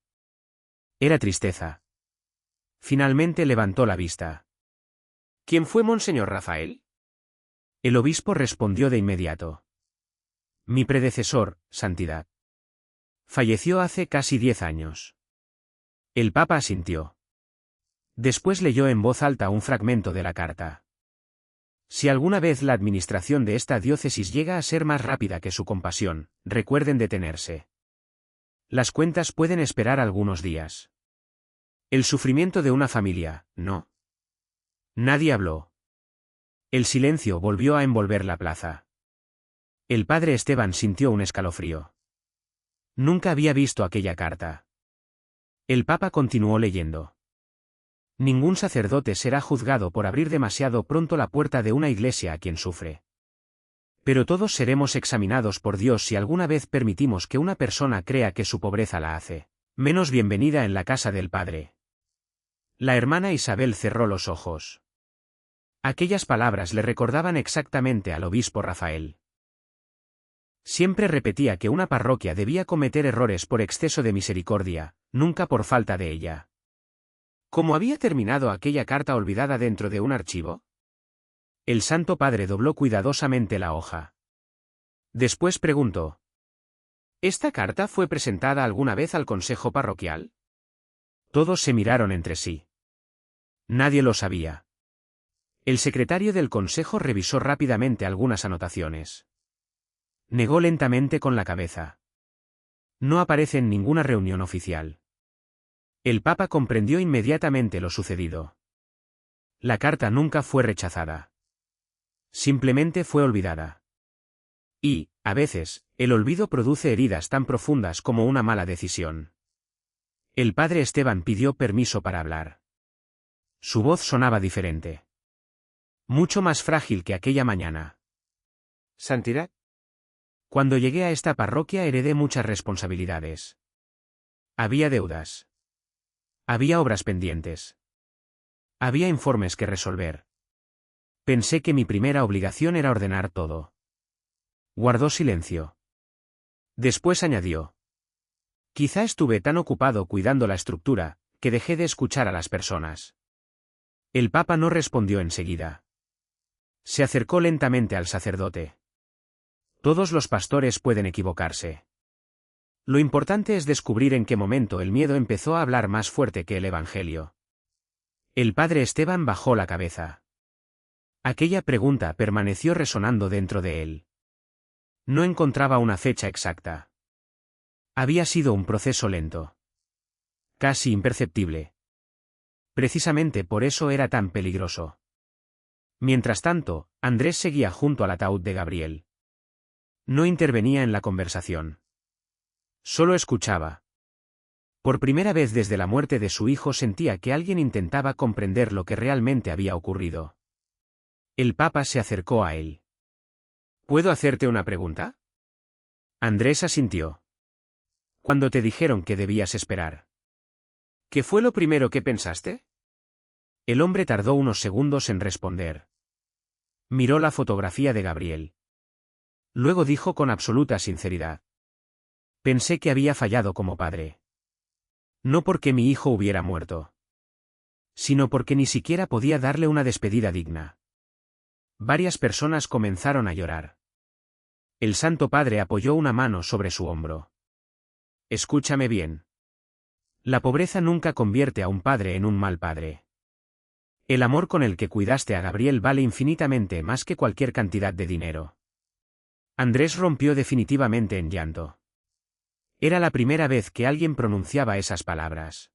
Era tristeza. Finalmente levantó la vista. ¿Quién fue Monseñor Rafael? El obispo respondió de inmediato. Mi predecesor, Santidad. Falleció hace casi 10 años. El Papa asintió. Después leyó en voz alta un fragmento de la carta. Si alguna vez la administración de esta diócesis llega a ser más rápida que su compasión, recuerden detenerse. Las cuentas pueden esperar algunos días. El sufrimiento de una familia, no. Nadie habló. El silencio volvió a envolver la plaza. El padre Esteban sintió un escalofrío. Nunca había visto aquella carta. El Papa continuó leyendo. Ningún sacerdote será juzgado por abrir demasiado pronto la puerta de una iglesia a quien sufre. Pero todos seremos examinados por Dios si alguna vez permitimos que una persona crea que su pobreza la hace menos bienvenida en la casa del Padre. La hermana Isabel cerró los ojos. Aquellas palabras le recordaban exactamente al obispo Rafael. Siempre repetía que una parroquia debía cometer errores por exceso de misericordia, nunca por falta de ella. ¿Cómo había terminado aquella carta olvidada dentro de un archivo? El Santo Padre dobló cuidadosamente la hoja. Después preguntó. ¿Esta carta fue presentada alguna vez al consejo parroquial? Todos se miraron entre sí. Nadie lo sabía. El secretario del consejo revisó rápidamente algunas anotaciones. Negó lentamente con la cabeza. No aparece en ninguna reunión oficial. El Papa comprendió inmediatamente lo sucedido. La carta nunca fue rechazada. Simplemente fue olvidada. Y, a veces, el olvido produce heridas tan profundas como una mala decisión. El padre Esteban pidió permiso para hablar. Su voz sonaba diferente. Mucho más frágil que aquella mañana. Santidad. Cuando llegué a esta parroquia heredé muchas responsabilidades. Había deudas. Había obras pendientes. Había informes que resolver. Pensé que mi primera obligación era ordenar todo. Guardó silencio. Después añadió. Quizá estuve tan ocupado cuidando la estructura, que dejé de escuchar a las personas. El Papa no respondió enseguida. Se acercó lentamente al sacerdote. Todos los pastores pueden equivocarse. Lo importante es descubrir en qué momento el miedo empezó a hablar más fuerte que el Evangelio. El padre Esteban bajó la cabeza. Aquella pregunta permaneció resonando dentro de él. No encontraba una fecha exacta. Había sido un proceso lento. Casi imperceptible. Precisamente por eso era tan peligroso. Mientras tanto, Andrés seguía junto al ataúd de Gabriel. No intervenía en la conversación. Solo escuchaba. Por primera vez desde la muerte de su hijo sentía que alguien intentaba comprender lo que realmente había ocurrido. El Papa se acercó a él. ¿Puedo hacerte una pregunta? Andrés asintió. ¿Cuándo te dijeron que debías esperar? ¿Qué fue lo primero que pensaste? El hombre tardó unos segundos en responder. Miró la fotografía de Gabriel. Luego dijo con absoluta sinceridad. Pensé que había fallado como padre. No porque mi hijo hubiera muerto, sino porque ni siquiera podía darle una despedida digna. Varias personas comenzaron a llorar. El Santo Padre apoyó una mano sobre su hombro. Escúchame bien. La pobreza nunca convierte a un padre en un mal padre. El amor con el que cuidaste a Gabriel vale infinitamente más que cualquier cantidad de dinero. Andrés rompió definitivamente en llanto. Era la primera vez que alguien pronunciaba esas palabras.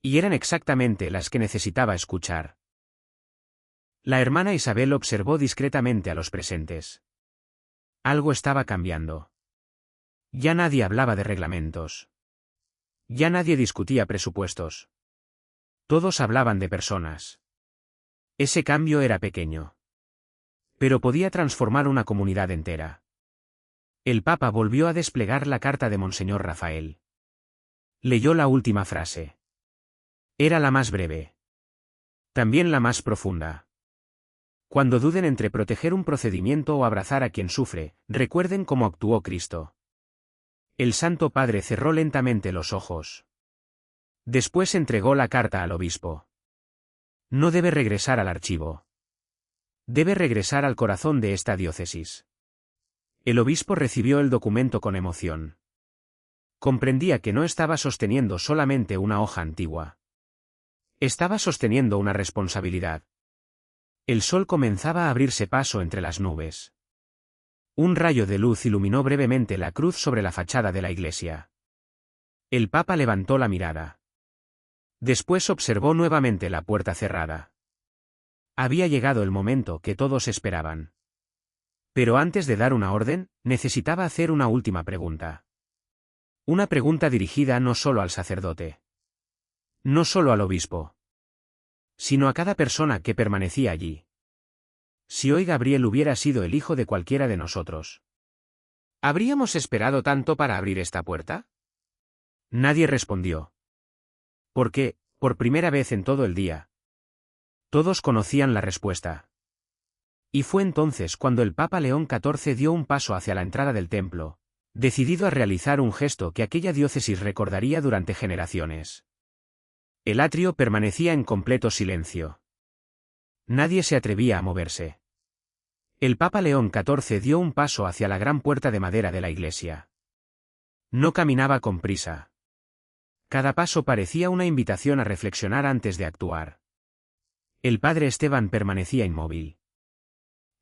Y eran exactamente las que necesitaba escuchar. La hermana Isabel observó discretamente a los presentes. Algo estaba cambiando. Ya nadie hablaba de reglamentos. Ya nadie discutía presupuestos. Todos hablaban de personas. Ese cambio era pequeño. Pero podía transformar una comunidad entera. El Papa volvió a desplegar la carta de Monseñor Rafael. Leyó la última frase. Era la más breve. También la más profunda. Cuando duden entre proteger un procedimiento o abrazar a quien sufre, recuerden cómo actuó Cristo. El Santo Padre cerró lentamente los ojos. Después entregó la carta al obispo. No debe regresar al archivo. Debe regresar al corazón de esta diócesis. El obispo recibió el documento con emoción. Comprendía que no estaba sosteniendo solamente una hoja antigua. Estaba sosteniendo una responsabilidad. El sol comenzaba a abrirse paso entre las nubes. Un rayo de luz iluminó brevemente la cruz sobre la fachada de la iglesia. El Papa levantó la mirada. Después observó nuevamente la puerta cerrada. Había llegado el momento que todos esperaban. Pero antes de dar una orden, necesitaba hacer una última pregunta. Una pregunta dirigida no solo al sacerdote. No solo al obispo. Sino a cada persona que permanecía allí. Si hoy Gabriel hubiera sido el hijo de cualquiera de nosotros, ¿habríamos esperado tanto para abrir esta puerta? Nadie respondió. Porque, por primera vez en todo el día, todos conocían la respuesta. Y fue entonces cuando el Papa León XIV dio un paso hacia la entrada del templo, decidido a realizar un gesto que aquella diócesis recordaría durante generaciones. El atrio permanecía en completo silencio. Nadie se atrevía a moverse. El Papa León XIV dio un paso hacia la gran puerta de madera de la iglesia. No caminaba con prisa. Cada paso parecía una invitación a reflexionar antes de actuar. El padre Esteban permanecía inmóvil.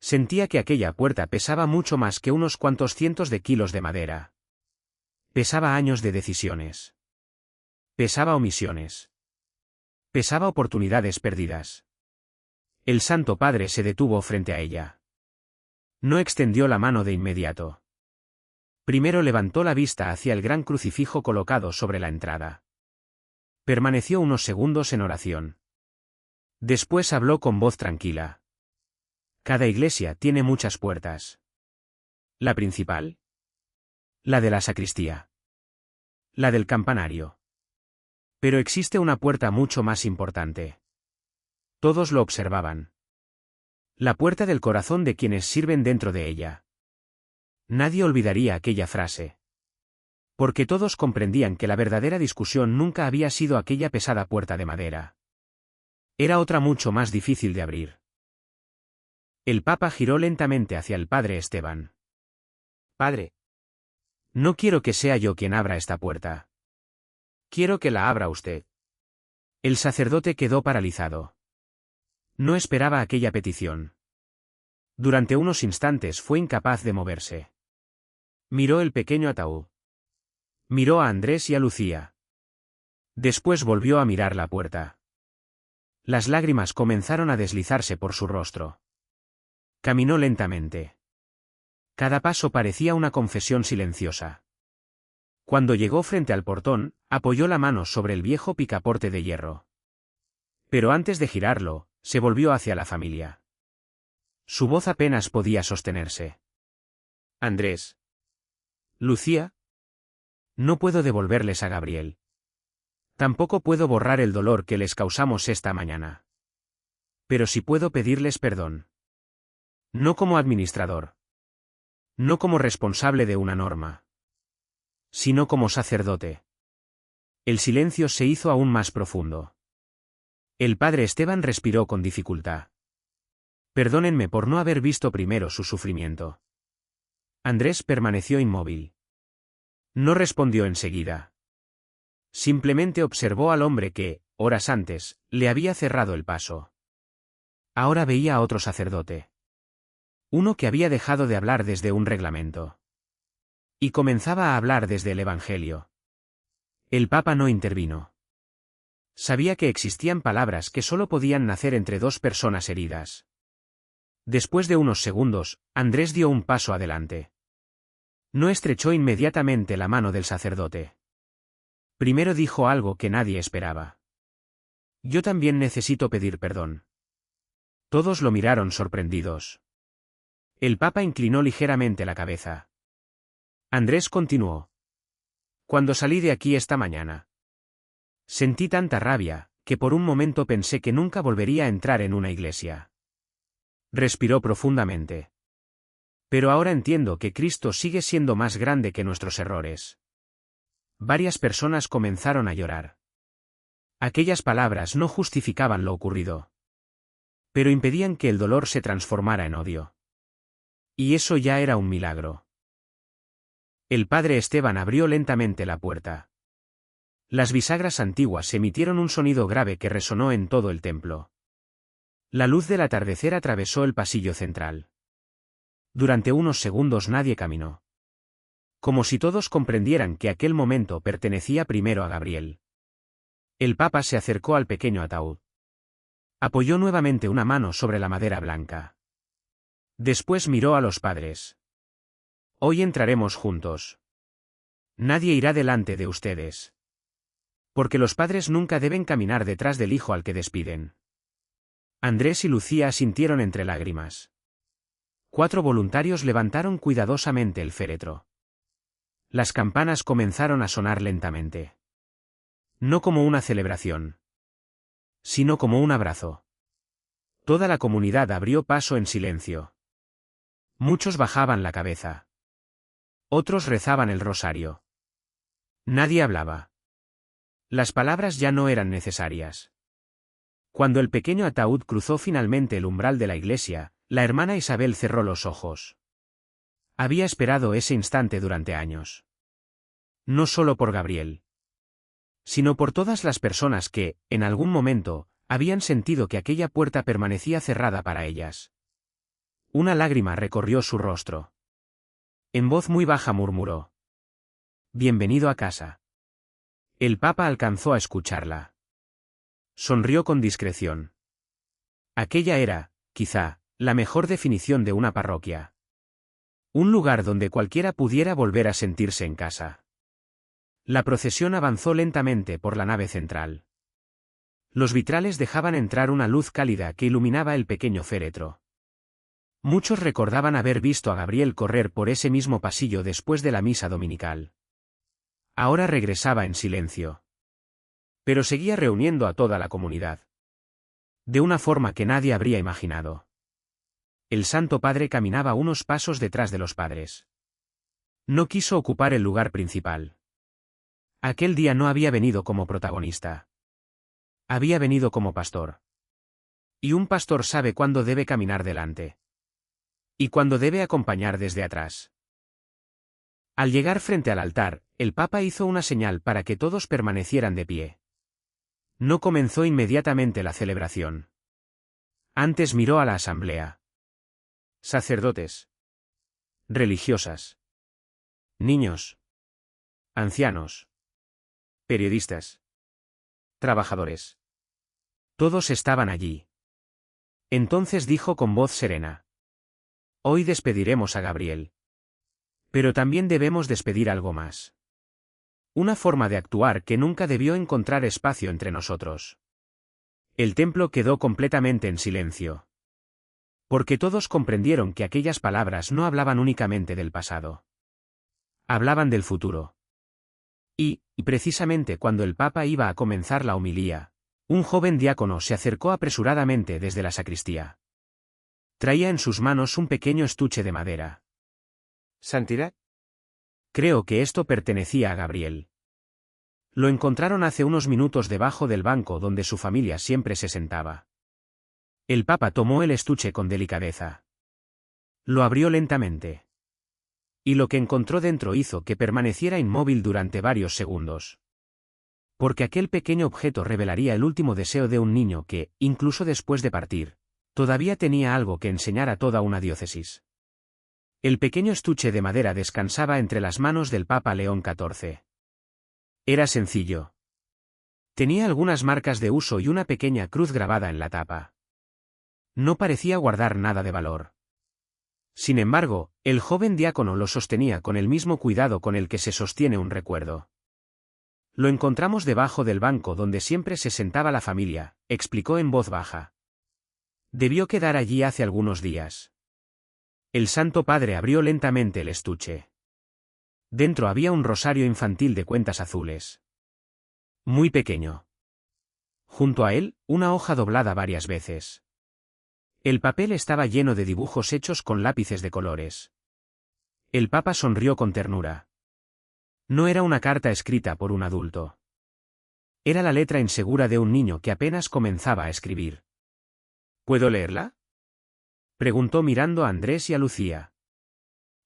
Sentía que aquella puerta pesaba mucho más que unos cuantos cientos de kilos de madera. Pesaba años de decisiones. Pesaba omisiones. Pesaba oportunidades perdidas. El Santo Padre se detuvo frente a ella. No extendió la mano de inmediato. Primero levantó la vista hacia el gran crucifijo colocado sobre la entrada. Permaneció unos segundos en oración. Después habló con voz tranquila. Cada iglesia tiene muchas puertas. La principal. La de la sacristía. La del campanario. Pero existe una puerta mucho más importante. Todos lo observaban. La puerta del corazón de quienes sirven dentro de ella. Nadie olvidaría aquella frase. Porque todos comprendían que la verdadera discusión nunca había sido aquella pesada puerta de madera. Era otra mucho más difícil de abrir. El Papa giró lentamente hacia el padre Esteban. Padre. No quiero que sea yo quien abra esta puerta. Quiero que la abra usted. El sacerdote quedó paralizado. No esperaba aquella petición. Durante unos instantes fue incapaz de moverse. Miró el pequeño ataúd. Miró a Andrés y a Lucía. Después volvió a mirar la puerta. Las lágrimas comenzaron a deslizarse por su rostro. Caminó lentamente. Cada paso parecía una confesión silenciosa. Cuando llegó frente al portón, apoyó la mano sobre el viejo picaporte de hierro. Pero antes de girarlo, se volvió hacia la familia. Su voz apenas podía sostenerse. Andrés. Lucía. No puedo devolverles a Gabriel. Tampoco puedo borrar el dolor que les causamos esta mañana. Pero sí puedo pedirles perdón. No como administrador. No como responsable de una norma. Sino como sacerdote. El silencio se hizo aún más profundo. El padre Esteban respiró con dificultad. Perdónenme por no haber visto primero su sufrimiento. Andrés permaneció inmóvil. No respondió enseguida. Simplemente observó al hombre que, horas antes, le había cerrado el paso. Ahora veía a otro sacerdote. Uno que había dejado de hablar desde un reglamento. Y comenzaba a hablar desde el Evangelio. El Papa no intervino. Sabía que existían palabras que solo podían nacer entre dos personas heridas. Después de unos segundos, Andrés dio un paso adelante. No estrechó inmediatamente la mano del sacerdote. Primero dijo algo que nadie esperaba. Yo también necesito pedir perdón. Todos lo miraron sorprendidos. El Papa inclinó ligeramente la cabeza. Andrés continuó. Cuando salí de aquí esta mañana, sentí tanta rabia, que por un momento pensé que nunca volvería a entrar en una iglesia. Respiró profundamente. Pero ahora entiendo que Cristo sigue siendo más grande que nuestros errores. Varias personas comenzaron a llorar. Aquellas palabras no justificaban lo ocurrido. Pero impedían que el dolor se transformara en odio. Y eso ya era un milagro. El padre Esteban abrió lentamente la puerta. Las bisagras antiguas emitieron un sonido grave que resonó en todo el templo. La luz del atardecer atravesó el pasillo central. Durante unos segundos nadie caminó. Como si todos comprendieran que aquel momento pertenecía primero a Gabriel. El Papa se acercó al pequeño ataúd. Apoyó nuevamente una mano sobre la madera blanca. Después miró a los padres. Hoy entraremos juntos. Nadie irá delante de ustedes. Porque los padres nunca deben caminar detrás del hijo al que despiden. Andrés y Lucía asintieron entre lágrimas. 4 voluntarios levantaron cuidadosamente el féretro. Las campanas comenzaron a sonar lentamente. No como una celebración, sino como un abrazo. Toda la comunidad abrió paso en silencio. Muchos bajaban la cabeza. Otros rezaban el rosario. Nadie hablaba. Las palabras ya no eran necesarias. Cuando el pequeño ataúd cruzó finalmente el umbral de la iglesia, la hermana Isabel cerró los ojos. Había esperado ese instante durante años. No solo por Gabriel, sino por todas las personas que, en algún momento, habían sentido que aquella puerta permanecía cerrada para ellas. Una lágrima recorrió su rostro. En voz muy baja murmuró: «Bienvenido a casa». El Papa alcanzó a escucharla. Sonrió con discreción. Aquella era, quizá, la mejor definición de una parroquia. Un lugar donde cualquiera pudiera volver a sentirse en casa. La procesión avanzó lentamente por la nave central. Los vitrales dejaban entrar una luz cálida que iluminaba el pequeño féretro. Muchos recordaban haber visto a Gabriel correr por ese mismo pasillo después de la misa dominical. Ahora regresaba en silencio. Pero seguía reuniendo a toda la comunidad. De una forma que nadie habría imaginado. El Santo Padre caminaba unos pasos detrás de los padres. No quiso ocupar el lugar principal. Aquel día no había venido como protagonista. Había venido como pastor. Y un pastor sabe cuándo debe caminar delante. Y cuándo debe acompañar desde atrás. Al llegar frente al altar, el Papa hizo una señal para que todos permanecieran de pie. No comenzó inmediatamente la celebración. Antes miró a la asamblea. Sacerdotes. Religiosas. Niños. Ancianos. Periodistas. Trabajadores. Todos estaban allí. Entonces dijo con voz serena: «Hoy despediremos a Gabriel. Pero también debemos despedir algo más. Una forma de actuar que nunca debió encontrar espacio entre nosotros. El templo quedó completamente en silencio. Porque todos comprendieron que aquellas palabras no hablaban únicamente del pasado. Hablaban del futuro. Y precisamente cuando el Papa iba a comenzar la homilía, un joven diácono se acercó apresuradamente desde la sacristía. Traía en sus manos un pequeño estuche de madera. ¿Santidad? Creo que esto pertenecía a Gabriel. Lo encontraron hace unos minutos debajo del banco donde su familia siempre se sentaba. El Papa tomó el estuche con delicadeza. Lo abrió lentamente. Y lo que encontró dentro hizo que permaneciera inmóvil durante varios segundos. Porque aquel pequeño objeto revelaría el último deseo de un niño que, incluso después de partir, todavía tenía algo que enseñar a toda una diócesis. El pequeño estuche de madera descansaba entre las manos del Papa León XIV. Era sencillo. Tenía algunas marcas de uso y una pequeña cruz grabada en la tapa. No parecía guardar nada de valor. Sin embargo, el joven diácono lo sostenía con el mismo cuidado con el que se sostiene un recuerdo. Lo encontramos debajo del banco donde siempre se sentaba la familia, explicó en voz baja. Debió quedar allí hace algunos días. El Santo Padre abrió lentamente el estuche. Dentro había un rosario infantil de cuentas azules. Muy pequeño. Junto a él, una hoja doblada varias veces. El papel estaba lleno de dibujos hechos con lápices de colores. El Papa sonrió con ternura. No era una carta escrita por un adulto. Era la letra insegura de un niño que apenas comenzaba a escribir. ¿Puedo leerla?, preguntó mirando a Andrés y a Lucía.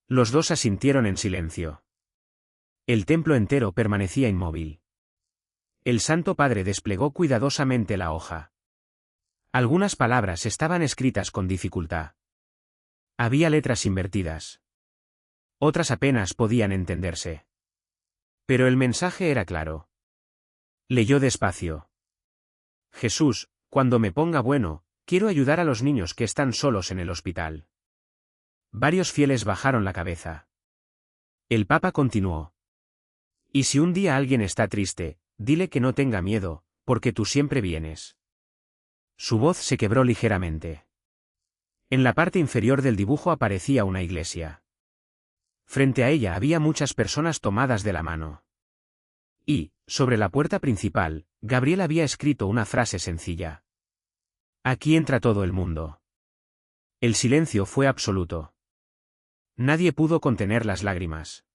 Los dos asintieron en silencio. El templo entero permanecía inmóvil. El Santo Padre desplegó cuidadosamente la hoja. Algunas palabras estaban escritas con dificultad. Había letras invertidas. Otras apenas podían entenderse. Pero el mensaje era claro. Leyó despacio. Jesús, cuando me ponga bueno, quiero ayudar a los niños que están solos en el hospital. Varios fieles bajaron la cabeza. El Papa continuó. Y si un día alguien está triste, dile que no tenga miedo, porque tú siempre vienes. Su voz se quebró ligeramente. En la parte inferior del dibujo aparecía una iglesia. Frente a ella había muchas personas tomadas de la mano. Y, sobre la puerta principal, Gabriel había escrito una frase sencilla. Aquí entra todo el mundo. El silencio fue absoluto. Nadie pudo contener las lágrimas.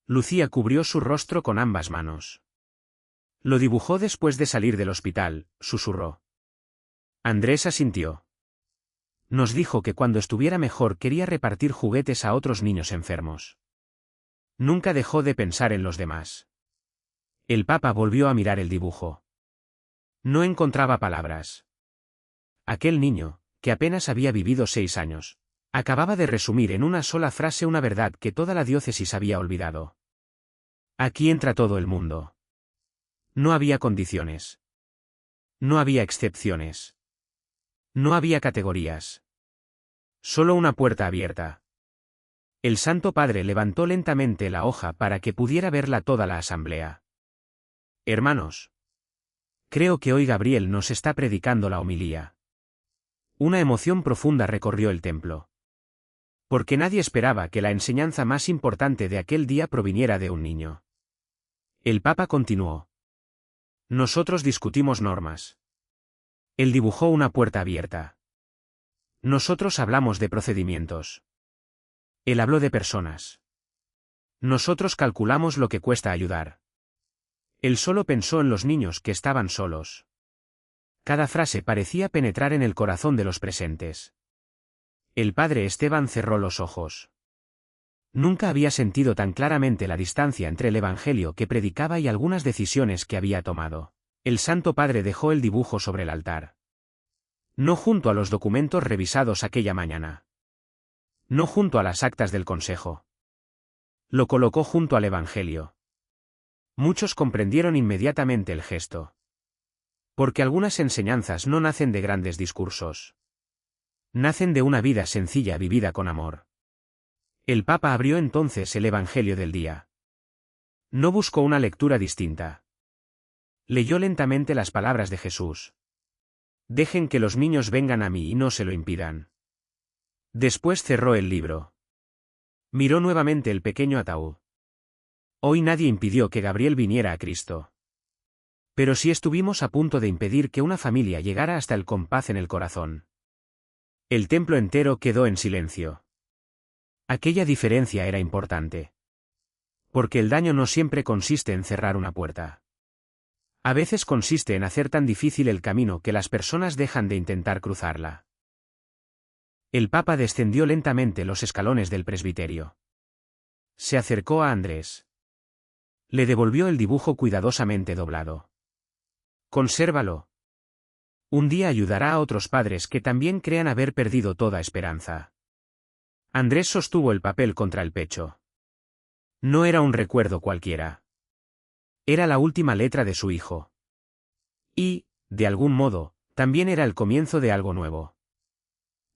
Lucía cubrió su rostro con ambas manos. Lo dibujó después de salir del hospital, susurró. Andrés asintió. Nos dijo que cuando estuviera mejor quería repartir juguetes a otros niños enfermos. Nunca dejó de pensar en los demás. El Papa volvió a mirar el dibujo. No encontraba palabras. Aquel niño, que apenas había vivido 6 años, acababa de resumir en una sola frase una verdad que toda la diócesis había olvidado. Aquí entra todo el mundo. No había condiciones. No había excepciones. No había categorías. Solo una puerta abierta. El Santo Padre levantó lentamente la hoja para que pudiera verla toda la asamblea. Hermanos. Creo que hoy Gabriel nos está predicando la homilía. Una emoción profunda recorrió el templo. Porque nadie esperaba que la enseñanza más importante de aquel día proviniera de un niño. El Papa continuó. Nosotros discutimos normas. Él dibujó una puerta abierta. Nosotros hablamos de procedimientos. Él habló de personas. Nosotros calculamos lo que cuesta ayudar. Él solo pensó en los niños que estaban solos. Cada frase parecía penetrar en el corazón de los presentes. El padre Esteban cerró los ojos. Nunca había sentido tan claramente la distancia entre el evangelio que predicaba y algunas decisiones que había tomado. El Santo Padre dejó el dibujo sobre el altar. No junto a los documentos revisados aquella mañana. No junto a las actas del consejo. Lo colocó junto al evangelio. Muchos comprendieron inmediatamente el gesto. Porque algunas enseñanzas no nacen de grandes discursos. Nacen de una vida sencilla vivida con amor. El Papa abrió entonces el Evangelio del día. No buscó una lectura distinta. Leyó lentamente las palabras de Jesús. Dejen que los niños vengan a mí y no se lo impidan. Después cerró el libro. Miró nuevamente el pequeño ataúd. Hoy nadie impidió que Gabriel viniera a Cristo. Pero sí estuvimos a punto de impedir que una familia llegara hasta el compás en el corazón. El templo entero quedó en silencio. Aquella diferencia era importante. Porque el daño no siempre consiste en cerrar una puerta. A veces consiste en hacer tan difícil el camino que las personas dejan de intentar cruzarla. El Papa descendió lentamente los escalones del presbiterio. Se acercó a Andrés. Le devolvió el dibujo cuidadosamente doblado. Consérvalo. Un día ayudará a otros padres que también crean haber perdido toda esperanza. Andrés sostuvo el papel contra el pecho. No era un recuerdo cualquiera. Era la última letra de su hijo. Y, de algún modo, también era el comienzo de algo nuevo.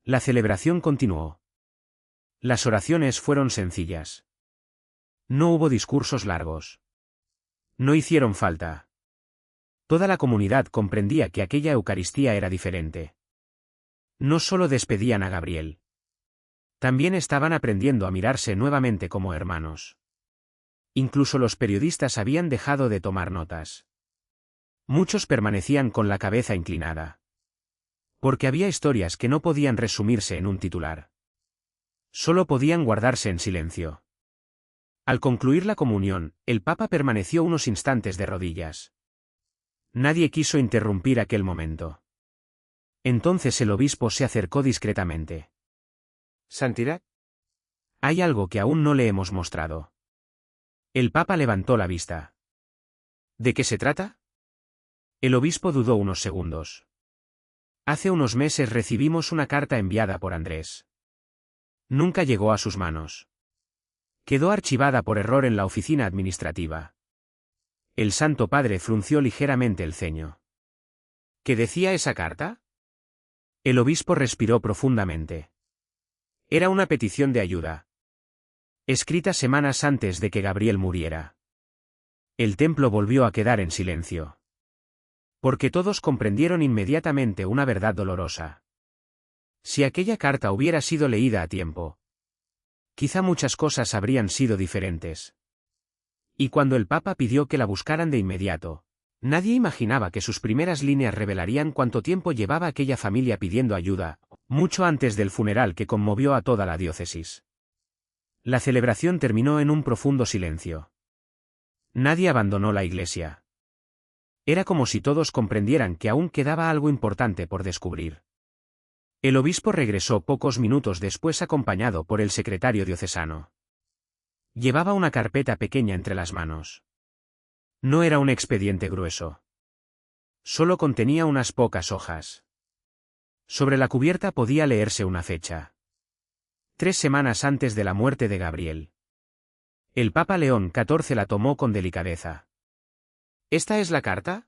La celebración continuó. Las oraciones fueron sencillas. No hubo discursos largos. No hicieron falta. Toda la comunidad comprendía que aquella Eucaristía era diferente. No solo despedían a Gabriel. También estaban aprendiendo a mirarse nuevamente como hermanos. Incluso los periodistas habían dejado de tomar notas. Muchos permanecían con la cabeza inclinada. Porque había historias que no podían resumirse en un titular. Solo podían guardarse en silencio. Al concluir la comunión, el Papa permaneció unos instantes de rodillas. Nadie quiso interrumpir aquel momento. Entonces el obispo se acercó discretamente. Santidad. Hay algo que aún no le hemos mostrado. El Papa levantó la vista. ¿De qué se trata? El obispo dudó unos segundos. Hace unos meses recibimos una carta enviada por Andrés. Nunca llegó a sus manos. Quedó archivada por error en la oficina administrativa. El Santo Padre frunció ligeramente el ceño. ¿Qué decía esa carta? El obispo respiró profundamente. Era una petición de ayuda. Escrita semanas antes de que Gabriel muriera. El templo volvió a quedar en silencio. Porque todos comprendieron inmediatamente una verdad dolorosa. Si aquella carta hubiera sido leída a tiempo, quizá muchas cosas habrían sido diferentes. Y cuando el Papa pidió que la buscaran de inmediato, nadie imaginaba que sus primeras líneas revelarían cuánto tiempo llevaba aquella familia pidiendo ayuda, mucho antes del funeral que conmovió a toda la diócesis. La celebración terminó en un profundo silencio. Nadie abandonó la iglesia. Era como si todos comprendieran que aún quedaba algo importante por descubrir. El obispo regresó pocos minutos después acompañado por el secretario diocesano. Llevaba una carpeta pequeña entre las manos. No era un expediente grueso. Solo contenía unas pocas hojas. Sobre la cubierta podía leerse una fecha. 3 semanas antes de la muerte de Gabriel. El Papa León XIV la tomó con delicadeza. ¿Esta es la carta?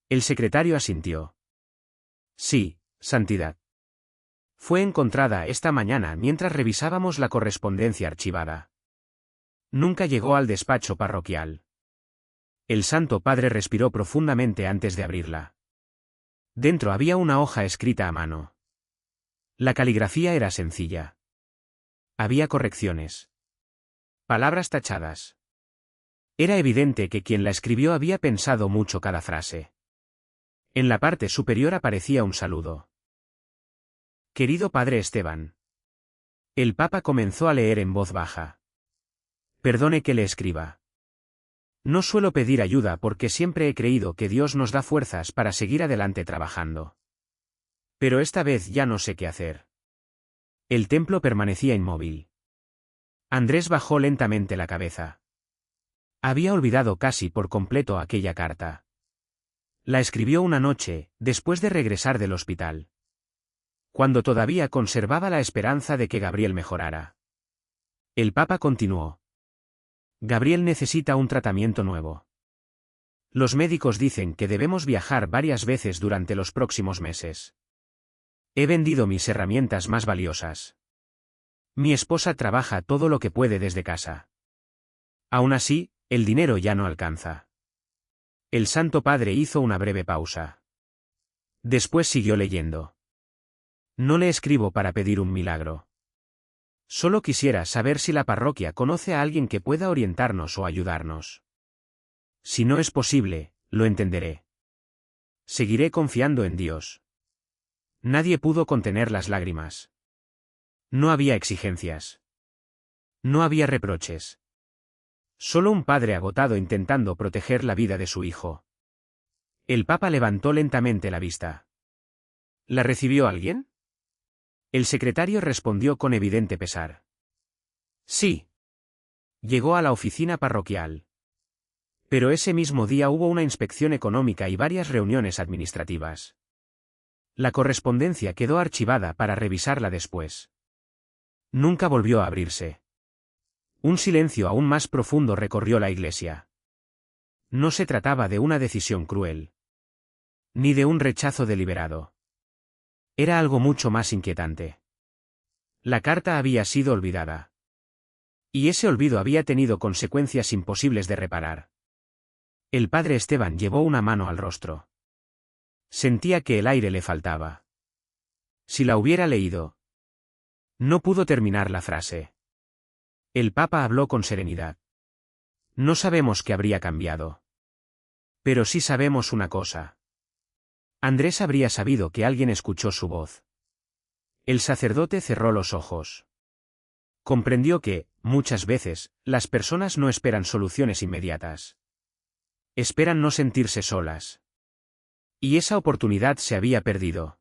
El secretario asintió. Sí, Santidad. Fue encontrada esta mañana mientras revisábamos la correspondencia archivada. Nunca llegó al despacho parroquial. El Santo Padre respiró profundamente antes de abrirla. Dentro había una hoja escrita a mano. La caligrafía era sencilla. Había correcciones. Palabras tachadas. Era evidente que quien la escribió había pensado mucho cada frase. En la parte superior aparecía un saludo. Querido Padre Esteban. El Papa comenzó a leer en voz baja. Perdone que le escriba. No suelo pedir ayuda porque siempre he creído que Dios nos da fuerzas para seguir adelante trabajando. Pero esta vez ya no sé qué hacer. El templo permanecía inmóvil. Andrés bajó lentamente la cabeza. Había olvidado casi por completo aquella carta. La escribió una noche, después de regresar del hospital. Cuando todavía conservaba la esperanza de que Gabriel mejorara. El Papa continuó. Gabriel necesita un tratamiento nuevo. Los médicos dicen que debemos viajar varias veces durante los próximos meses. He vendido mis herramientas más valiosas. Mi esposa trabaja todo lo que puede desde casa. Aún así, el dinero ya no alcanza. El Santo Padre hizo una breve pausa. Después siguió leyendo. No le escribo para pedir un milagro. Solo quisiera saber si la parroquia conoce a alguien que pueda orientarnos o ayudarnos. Si no es posible, lo entenderé. Seguiré confiando en Dios. Nadie pudo contener las lágrimas. No había exigencias. No había reproches. Solo un padre agotado intentando proteger la vida de su hijo. El Papa levantó lentamente la vista. ¿La recibió alguien? El secretario respondió con evidente pesar. Sí. Llegó a la oficina parroquial. Pero ese mismo día hubo una inspección económica y varias reuniones administrativas. La correspondencia quedó archivada para revisarla después. Nunca volvió a abrirse. Un silencio aún más profundo recorrió la iglesia. No se trataba de una decisión cruel. Ni de un rechazo deliberado. Era algo mucho más inquietante. La carta había sido olvidada. Y ese olvido había tenido consecuencias imposibles de reparar. El padre Esteban llevó una mano al rostro. Sentía que el aire le faltaba. Si la hubiera leído. No pudo terminar la frase. El Papa habló con serenidad. No sabemos qué habría cambiado. Pero sí sabemos una cosa. Andrés habría sabido que alguien escuchó su voz. El sacerdote cerró los ojos. Comprendió que, muchas veces, las personas no esperan soluciones inmediatas. Esperan no sentirse solas. Y esa oportunidad se había perdido.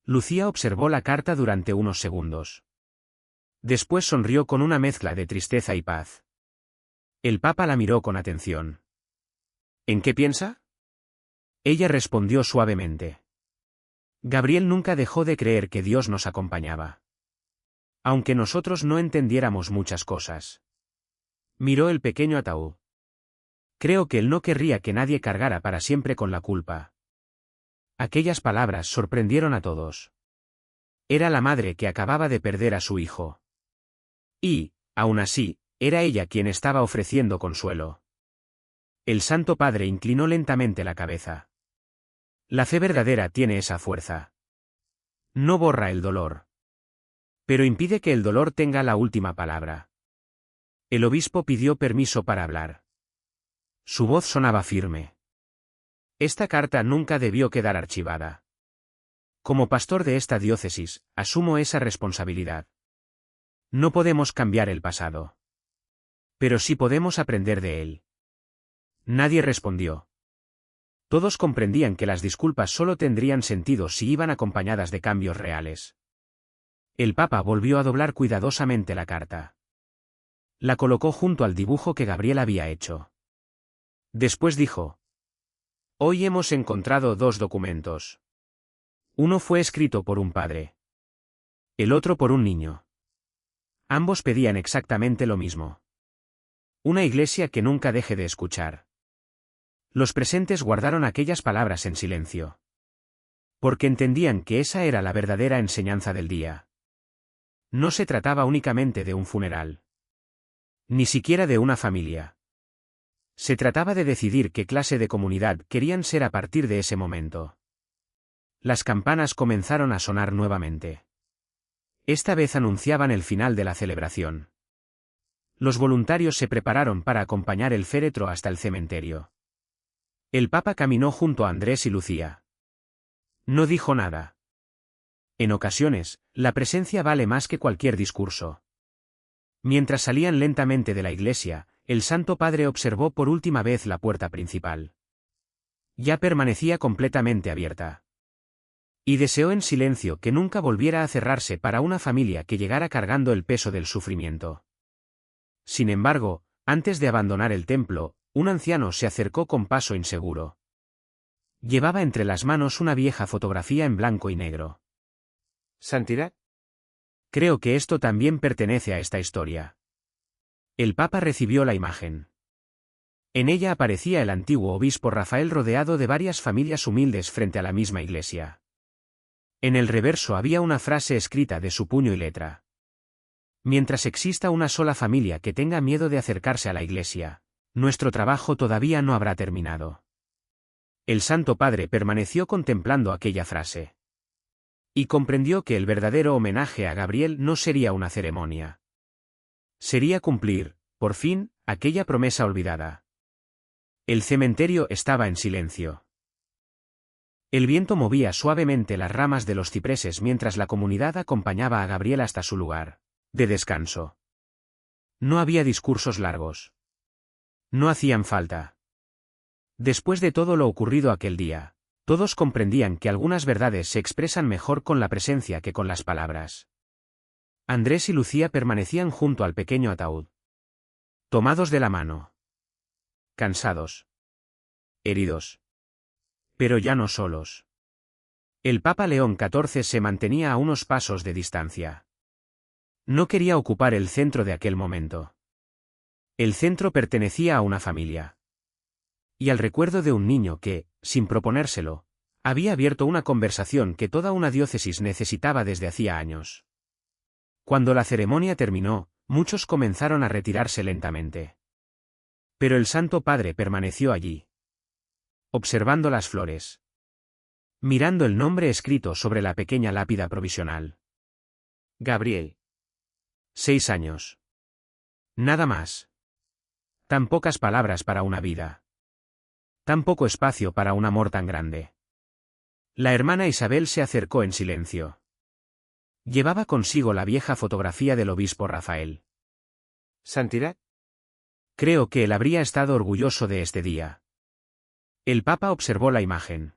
Lucía observó la carta durante unos segundos. Después sonrió con una mezcla de tristeza y paz. El Papa la miró con atención. ¿En qué piensa? Ella respondió suavemente. Gabriel nunca dejó de creer que Dios nos acompañaba. Aunque nosotros no entendiéramos muchas cosas. Miró el pequeño ataúd. Creo que él no querría que nadie cargara para siempre con la culpa. Aquellas palabras sorprendieron a todos. Era la madre que acababa de perder a su hijo. Y, aún así, era ella quien estaba ofreciendo consuelo. El Santo Padre inclinó lentamente la cabeza. La fe verdadera tiene esa fuerza. No borra el dolor. Pero impide que el dolor tenga la última palabra. El obispo pidió permiso para hablar. Su voz sonaba firme. Esta carta nunca debió quedar archivada. Como pastor de esta diócesis, asumo esa responsabilidad. No podemos cambiar el pasado. Pero sí podemos aprender de él. Nadie respondió. Todos comprendían que las disculpas solo tendrían sentido si iban acompañadas de cambios reales. El Papa volvió a doblar cuidadosamente la carta. La colocó junto al dibujo que Gabriel había hecho. Después dijo: Hoy hemos encontrado dos documentos. Uno fue escrito por un padre. El otro por un niño. Ambos pedían exactamente lo mismo. Una iglesia que nunca deje de escuchar. Los presentes guardaron aquellas palabras en silencio. Porque entendían que esa era la verdadera enseñanza del día. No se trataba únicamente de un funeral. Ni siquiera de una familia. Se trataba de decidir qué clase de comunidad querían ser a partir de ese momento. Las campanas comenzaron a sonar nuevamente. Esta vez anunciaban el final de la celebración. Los voluntarios se prepararon para acompañar el féretro hasta el cementerio. El Papa caminó junto a Andrés y Lucía. No dijo nada. En ocasiones, la presencia vale más que cualquier discurso. Mientras salían lentamente de la iglesia, el Santo Padre observó por última vez la puerta principal. Ya permanecía completamente abierta. Y deseó en silencio que nunca volviera a cerrarse para una familia que llegara cargando el peso del sufrimiento. Sin embargo, antes de abandonar el templo, un anciano se acercó con paso inseguro. Llevaba entre las manos una vieja fotografía en blanco y negro. ¿Santidad? Creo que esto también pertenece a esta historia. El Papa recibió la imagen. En ella aparecía el antiguo obispo Rafael rodeado de varias familias humildes frente a la misma iglesia. En el reverso había una frase escrita de su puño y letra. Mientras exista una sola familia que tenga miedo de acercarse a la iglesia, nuestro trabajo todavía no habrá terminado. El Santo Padre permaneció contemplando aquella frase. Y comprendió que el verdadero homenaje a Gabriel no sería una ceremonia. Sería cumplir, por fin, aquella promesa olvidada. El cementerio estaba en silencio. El viento movía suavemente las ramas de los cipreses mientras la comunidad acompañaba a Gabriel hasta su lugar de descanso. No había discursos largos. No hacían falta. Después de todo lo ocurrido aquel día, todos comprendían que algunas verdades se expresan mejor con la presencia que con las palabras. Andrés y Lucía permanecían junto al pequeño ataúd. Tomados de la mano. Cansados. Heridos. Pero ya no solos. El Papa León XIV se mantenía a unos pasos de distancia. No quería ocupar el centro de aquel momento. El centro pertenecía a una familia. Y al recuerdo de un niño que, sin proponérselo, había abierto una conversación que toda una diócesis necesitaba desde hacía años. Cuando la ceremonia terminó, muchos comenzaron a retirarse lentamente. Pero el Santo Padre permaneció allí, observando las flores, mirando el nombre escrito sobre la pequeña lápida provisional. Gabriel. 6 años. Nada más. Tan pocas palabras para una vida. Tan poco espacio para un amor tan grande. La hermana Isabel se acercó en silencio. Llevaba consigo la vieja fotografía del obispo Rafael. ¿Santidad? Creo que él habría estado orgulloso de este día. El Papa observó la imagen.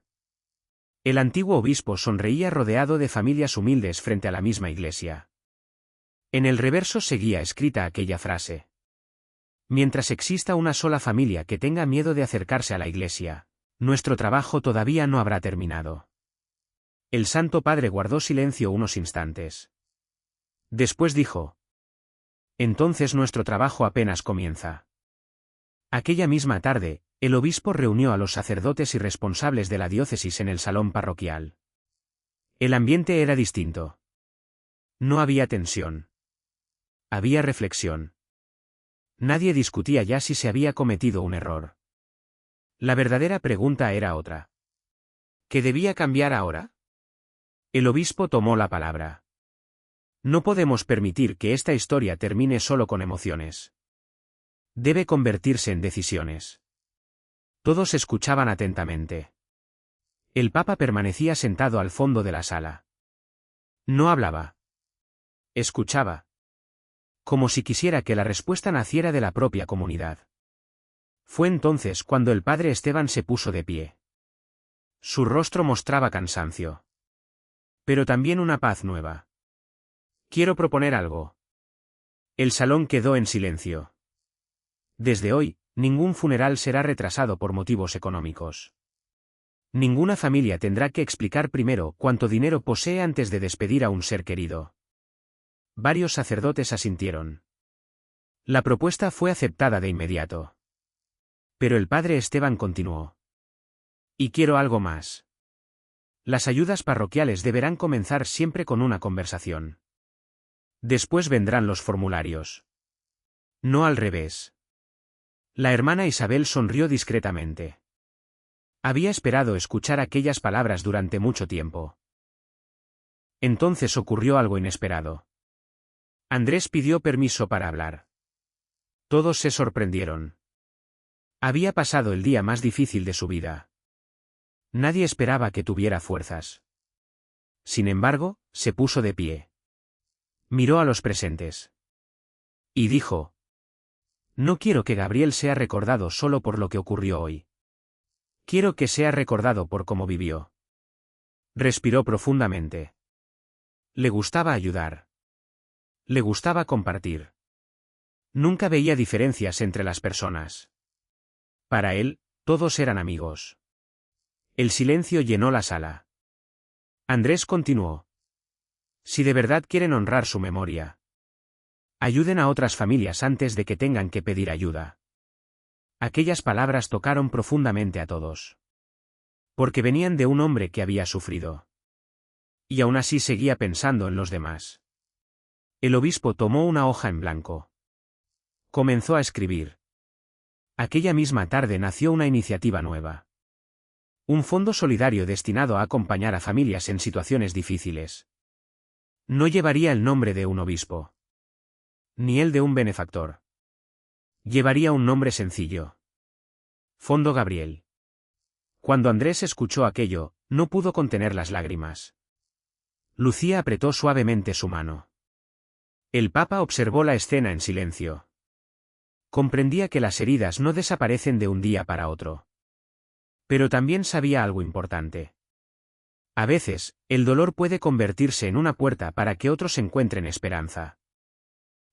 El antiguo obispo sonreía rodeado de familias humildes frente a la misma iglesia. En el reverso seguía escrita aquella frase. Mientras exista una sola familia que tenga miedo de acercarse a la iglesia, nuestro trabajo todavía no habrá terminado. El Santo Padre guardó silencio unos instantes. Después dijo: entonces nuestro trabajo apenas comienza. Aquella misma tarde, el obispo reunió a los sacerdotes y responsables de la diócesis en el salón parroquial. El ambiente era distinto. No había tensión. Había reflexión. Nadie discutía ya si se había cometido un error. La verdadera pregunta era otra. ¿Qué debía cambiar ahora? El obispo tomó la palabra. No podemos permitir que esta historia termine solo con emociones. Debe convertirse en decisiones. Todos escuchaban atentamente. El Papa permanecía sentado al fondo de la sala. No hablaba. Escuchaba. Como si quisiera que la respuesta naciera de la propia comunidad. Fue entonces cuando el padre Esteban se puso de pie. Su rostro mostraba cansancio. Pero también una paz nueva. Quiero proponer algo. El salón quedó en silencio. Desde hoy, ningún funeral será retrasado por motivos económicos. Ninguna familia tendrá que explicar primero cuánto dinero posee antes de despedir a un ser querido. Varios sacerdotes asintieron. La propuesta fue aceptada de inmediato. Pero el padre Esteban continuó. Y quiero algo más. Las ayudas parroquiales deberán comenzar siempre con una conversación. Después vendrán los formularios. No al revés. La hermana Isabel sonrió discretamente. Había esperado escuchar aquellas palabras durante mucho tiempo. Entonces ocurrió algo inesperado. Andrés pidió permiso para hablar. Todos se sorprendieron. Había pasado el día más difícil de su vida. Nadie esperaba que tuviera fuerzas. Sin embargo, se puso de pie. Miró a los presentes. Y dijo: no quiero que Gabriel sea recordado solo por lo que ocurrió hoy. Quiero que sea recordado por cómo vivió. Respiró profundamente. Le gustaba ayudar. Le gustaba compartir. Nunca veía diferencias entre las personas. Para él, todos eran amigos. El silencio llenó la sala. Andrés continuó. Si de verdad quieren honrar su memoria, ayuden a otras familias antes de que tengan que pedir ayuda. Aquellas palabras tocaron profundamente a todos. Porque venían de un hombre que había sufrido. Y aún así seguía pensando en los demás. El obispo tomó una hoja en blanco. Comenzó a escribir. Aquella misma tarde nació una iniciativa nueva. Un fondo solidario destinado a acompañar a familias en situaciones difíciles. No llevaría el nombre de un obispo. Ni el de un benefactor. Llevaría un nombre sencillo. Fondo Gabriel. Cuando Andrés escuchó aquello, no pudo contener las lágrimas. Lucía apretó suavemente su mano. El Papa observó la escena en silencio. Comprendía que las heridas no desaparecen de un día para otro. Pero también sabía algo importante. A veces, el dolor puede convertirse en una puerta para que otros encuentren esperanza.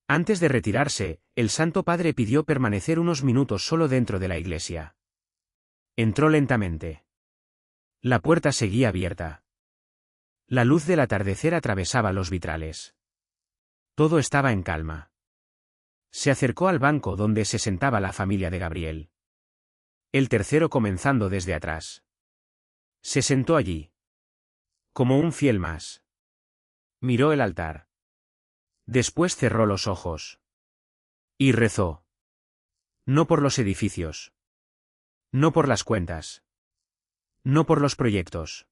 Antes de retirarse, el Santo Padre pidió permanecer unos minutos solo dentro de la iglesia. Entró lentamente. La puerta seguía abierta. La luz del atardecer atravesaba los vitrales. Todo estaba en calma. Se acercó al banco donde se sentaba la familia de Gabriel. El tercero comenzando desde atrás. Se sentó allí. Como un fiel más. Miró el altar. Después cerró los ojos. Y rezó. No por los edificios. No por las cuentas. No por los proyectos.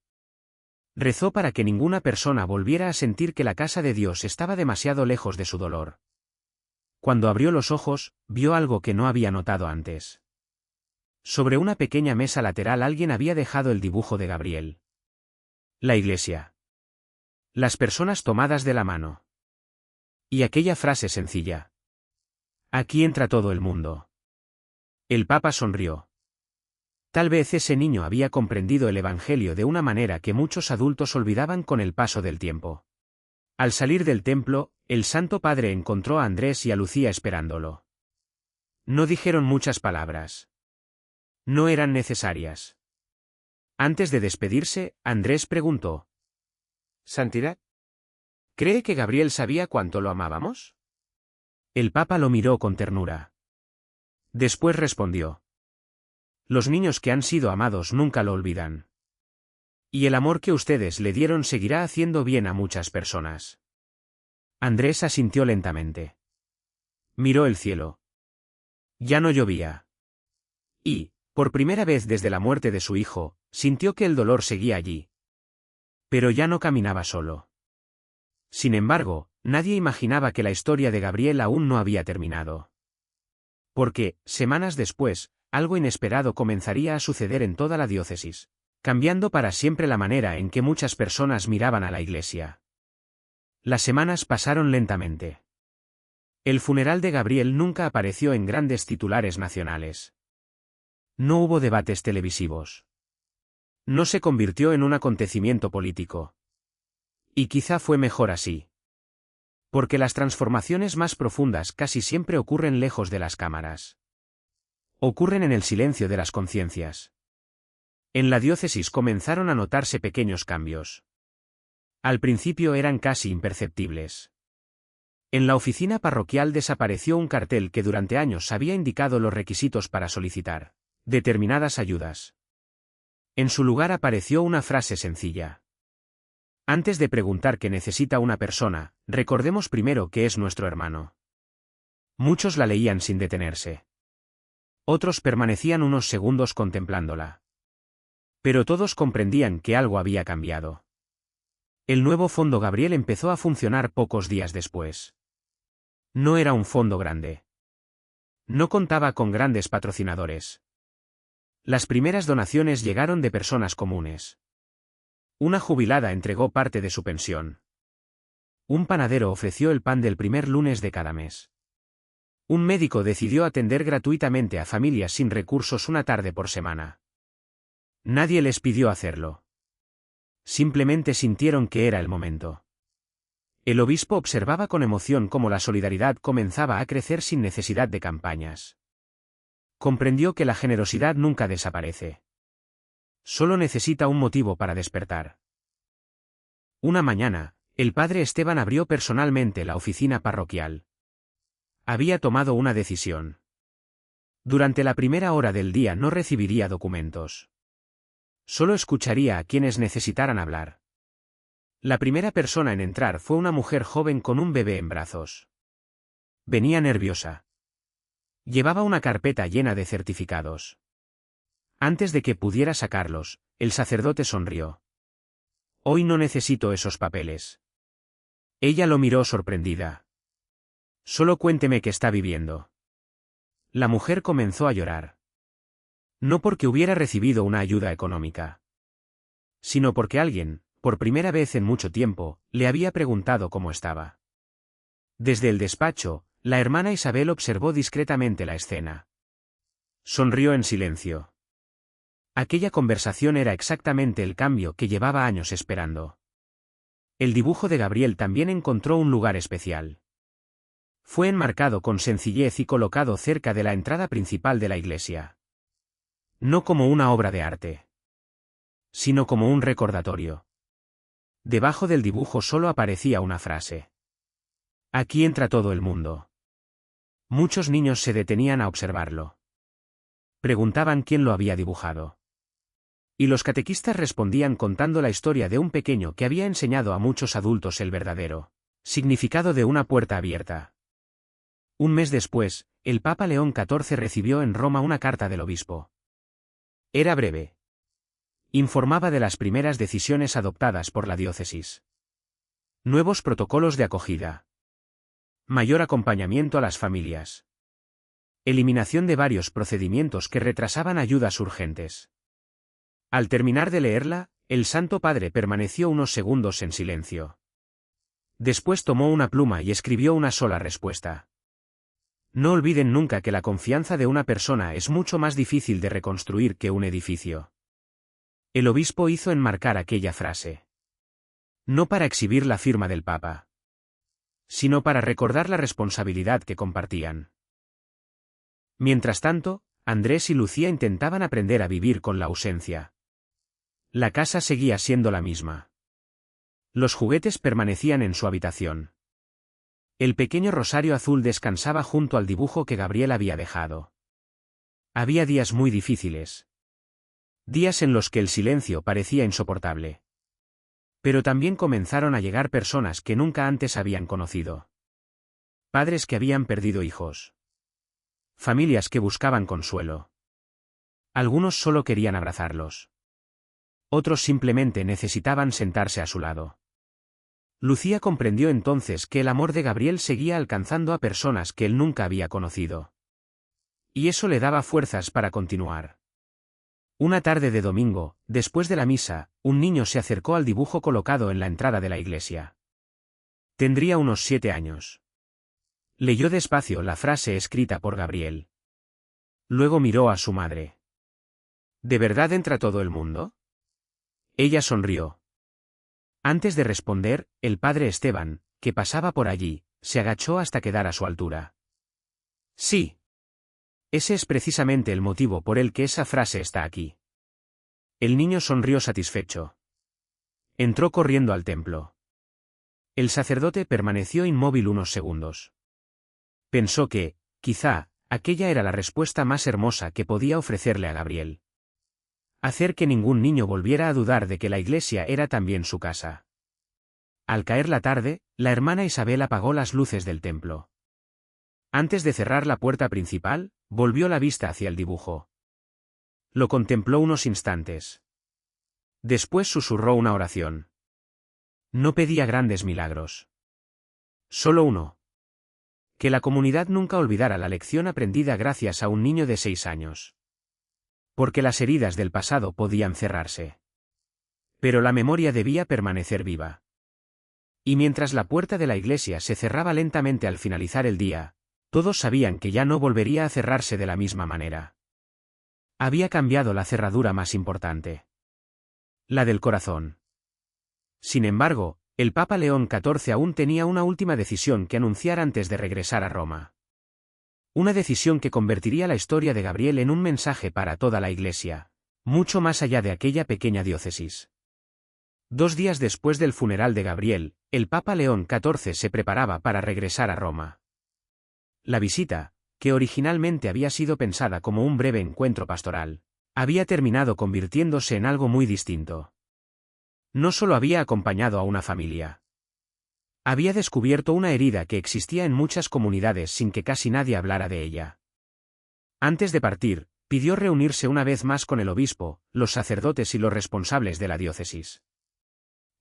Rezó para que ninguna persona volviera a sentir que la casa de Dios estaba demasiado lejos de su dolor. Cuando abrió los ojos, vio algo que no había notado antes. Sobre una pequeña mesa lateral alguien había dejado el dibujo de Gabriel. La iglesia. Las personas tomadas de la mano. Y aquella frase sencilla. Aquí entra todo el mundo. El Papa sonrió. Tal vez ese niño había comprendido el Evangelio de una manera que muchos adultos olvidaban con el paso del tiempo. Al salir del templo, el Santo Padre encontró a Andrés y a Lucía esperándolo. No dijeron muchas palabras. No eran necesarias. Antes de despedirse, Andrés preguntó. ¿Santidad? ¿Cree que Gabriel sabía cuánto lo amábamos? El Papa lo miró con ternura. Después respondió. Los niños que han sido amados nunca lo olvidan. Y el amor que ustedes le dieron seguirá haciendo bien a muchas personas. Andrés asintió lentamente. Miró el cielo. Ya no llovía. Y, por primera vez desde la muerte de su hijo, sintió que el dolor seguía allí. Pero ya no caminaba solo. Sin embargo, nadie imaginaba que la historia de Gabriel aún no había terminado. Porque, semanas después, algo inesperado comenzaría a suceder en toda la diócesis, cambiando para siempre la manera en que muchas personas miraban a la iglesia. Las semanas pasaron lentamente. El funeral de Gabriel nunca apareció en grandes titulares nacionales. No hubo debates televisivos. No se convirtió en un acontecimiento político. Y quizá fue mejor así. Porque las transformaciones más profundas casi siempre ocurren lejos de las cámaras. Ocurren en el silencio de las conciencias. En la diócesis comenzaron a notarse pequeños cambios. Al principio eran casi imperceptibles. En la oficina parroquial desapareció un cartel que durante años había indicado los requisitos para solicitar determinadas ayudas. En su lugar apareció una frase sencilla. Antes de preguntar qué necesita una persona, recordemos primero que es nuestro hermano. Muchos la leían sin detenerse. Otros permanecían unos segundos contemplándola. Pero todos comprendían que algo había cambiado. El nuevo Fondo Gabriel empezó a funcionar pocos días después. No era un fondo grande. No contaba con grandes patrocinadores. Las primeras donaciones llegaron de personas comunes. Una jubilada entregó parte de su pensión. Un panadero ofreció el pan del primer lunes de cada mes. Un médico decidió atender gratuitamente a familias sin recursos una tarde por semana. Nadie les pidió hacerlo. Simplemente sintieron que era el momento. El obispo observaba con emoción cómo la solidaridad comenzaba a crecer sin necesidad de campañas. Comprendió que la generosidad nunca desaparece. Solo necesita un motivo para despertar. Una mañana, el padre Esteban abrió personalmente la oficina parroquial. Había tomado una decisión. Durante la primera hora del día no recibiría documentos. Solo escucharía a quienes necesitaran hablar. La primera persona en entrar fue una mujer joven con un bebé en brazos. Venía nerviosa. Llevaba una carpeta llena de certificados. Antes de que pudiera sacarlos, el sacerdote sonrió. Hoy no necesito esos papeles. Ella lo miró sorprendida. Solo cuénteme qué está viviendo. La mujer comenzó a llorar. No porque hubiera recibido una ayuda económica, sino porque alguien, por primera vez en mucho tiempo, le había preguntado cómo estaba. Desde el despacho, la hermana Isabel observó discretamente la escena. Sonrió en silencio. Aquella conversación era exactamente el cambio que llevaba años esperando. El dibujo de Gabriel también encontró un lugar especial. Fue enmarcado con sencillez y colocado cerca de la entrada principal de la iglesia. No como una obra de arte, sino como un recordatorio. Debajo del dibujo solo aparecía una frase. Aquí entra todo el mundo. Muchos niños se detenían a observarlo. Preguntaban quién lo había dibujado. Y los catequistas respondían contando la historia de un pequeño que había enseñado a muchos adultos el verdadero significado de una puerta abierta. Un mes después, el Papa León XIV recibió en Roma una carta del obispo. Era breve. Informaba de las primeras decisiones adoptadas por la diócesis. Nuevos protocolos de acogida. Mayor acompañamiento a las familias. Eliminación de varios procedimientos que retrasaban ayudas urgentes. Al terminar de leerla, el Santo Padre permaneció unos segundos en silencio. Después tomó una pluma y escribió una sola respuesta. No olviden nunca que la confianza de una persona es mucho más difícil de reconstruir que un edificio. El obispo hizo enmarcar aquella frase. No para exhibir la firma del Papa, sino para recordar la responsabilidad que compartían. Mientras tanto, Andrés y Lucía intentaban aprender a vivir con la ausencia. La casa seguía siendo la misma. Los juguetes permanecían en su habitación. El pequeño rosario azul descansaba junto al dibujo que Gabriel había dejado. Había días muy difíciles. Días en los que el silencio parecía insoportable. Pero también comenzaron a llegar personas que nunca antes habían conocido. Padres que habían perdido hijos. Familias que buscaban consuelo. Algunos solo querían abrazarlos. Otros simplemente necesitaban sentarse a su lado. Lucía comprendió entonces que el amor de Gabriel seguía alcanzando a personas que él nunca había conocido. Y eso le daba fuerzas para continuar. Una tarde de domingo, después de la misa, un niño se acercó al dibujo colocado en la entrada de la iglesia. Tendría unos 7 años. Leyó despacio la frase escrita por Gabriel. Luego miró a su madre. ¿De verdad entra todo el mundo? Ella sonrió. Antes de responder, el padre Esteban, que pasaba por allí, se agachó hasta quedar a su altura. Sí. Ese es precisamente el motivo por el que esa frase está aquí. El niño sonrió satisfecho. Entró corriendo al templo. El sacerdote permaneció inmóvil unos segundos. Pensó que, quizá, aquella era la respuesta más hermosa que podía ofrecerle a Gabriel. Hacer que ningún niño volviera a dudar de que la iglesia era también su casa. Al caer la tarde, la hermana Isabel apagó las luces del templo. Antes de cerrar la puerta principal, volvió la vista hacia el dibujo. Lo contempló unos instantes. Después susurró una oración. No pedía grandes milagros. Solo uno. Que la comunidad nunca olvidara la lección aprendida gracias a un niño de 6 años. Porque las heridas del pasado podían cerrarse. Pero la memoria debía permanecer viva. Y mientras la puerta de la iglesia se cerraba lentamente al finalizar el día, todos sabían que ya no volvería a cerrarse de la misma manera. Había cambiado la cerradura más importante. La del corazón. Sin embargo, el Papa León XIV aún tenía una última decisión que anunciar antes de regresar a Roma. Una decisión que convertiría la historia de Gabriel en un mensaje para toda la Iglesia, mucho más allá de aquella pequeña diócesis. 2 días después del funeral de Gabriel, el Papa León XIV se preparaba para regresar a Roma. La visita, que originalmente había sido pensada como un breve encuentro pastoral, había terminado convirtiéndose en algo muy distinto. No solo había acompañado a una familia. Había descubierto una herida que existía en muchas comunidades sin que casi nadie hablara de ella. Antes de partir, pidió reunirse una vez más con el obispo, los sacerdotes y los responsables de la diócesis.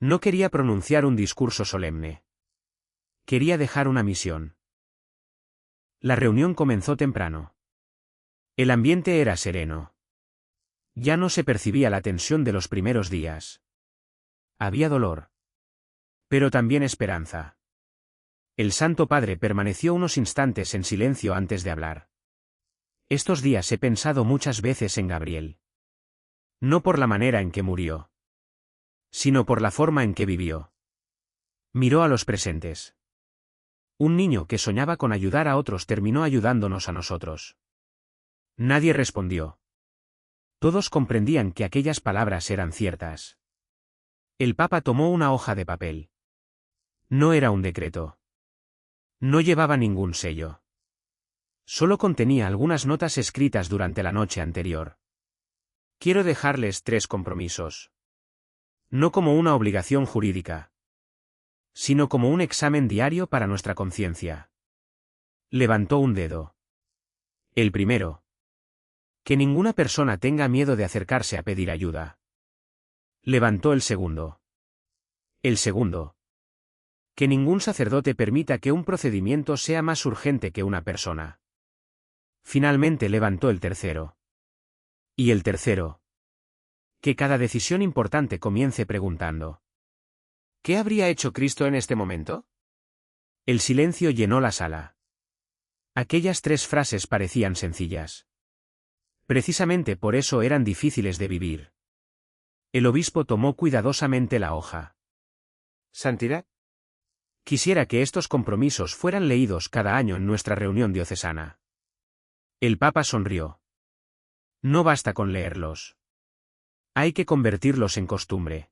No quería pronunciar un discurso solemne. Quería dejar una misión. La reunión comenzó temprano. El ambiente era sereno. Ya no se percibía la tensión de los primeros días. Había dolor. Pero también esperanza. El Santo Padre permaneció unos instantes en silencio antes de hablar. Estos días he pensado muchas veces en Gabriel. No por la manera en que murió, sino por la forma en que vivió. Miró a los presentes. Un niño que soñaba con ayudar a otros terminó ayudándonos a nosotros. Nadie respondió. Todos comprendían que aquellas palabras eran ciertas. El Papa tomó una hoja de papel. No era un decreto. No llevaba ningún sello. Solo contenía algunas notas escritas durante la noche anterior. Quiero dejarles 3 compromisos. No como una obligación jurídica, sino como un examen diario para nuestra conciencia. Levantó un dedo. El primero. Que ninguna persona tenga miedo de acercarse a pedir ayuda. Levantó el segundo. El segundo. Que ningún sacerdote permita que un procedimiento sea más urgente que una persona. Finalmente levantó el tercero. Y el tercero. Que cada decisión importante comience preguntando: ¿qué habría hecho Cristo en este momento? El silencio llenó la sala. Aquellas 3 frases parecían sencillas. Precisamente por eso eran difíciles de vivir. El obispo tomó cuidadosamente la hoja. Santidad, Quisiera que estos compromisos fueran leídos cada año en nuestra reunión diocesana. El Papa sonrió. No basta con leerlos. Hay que convertirlos en costumbre.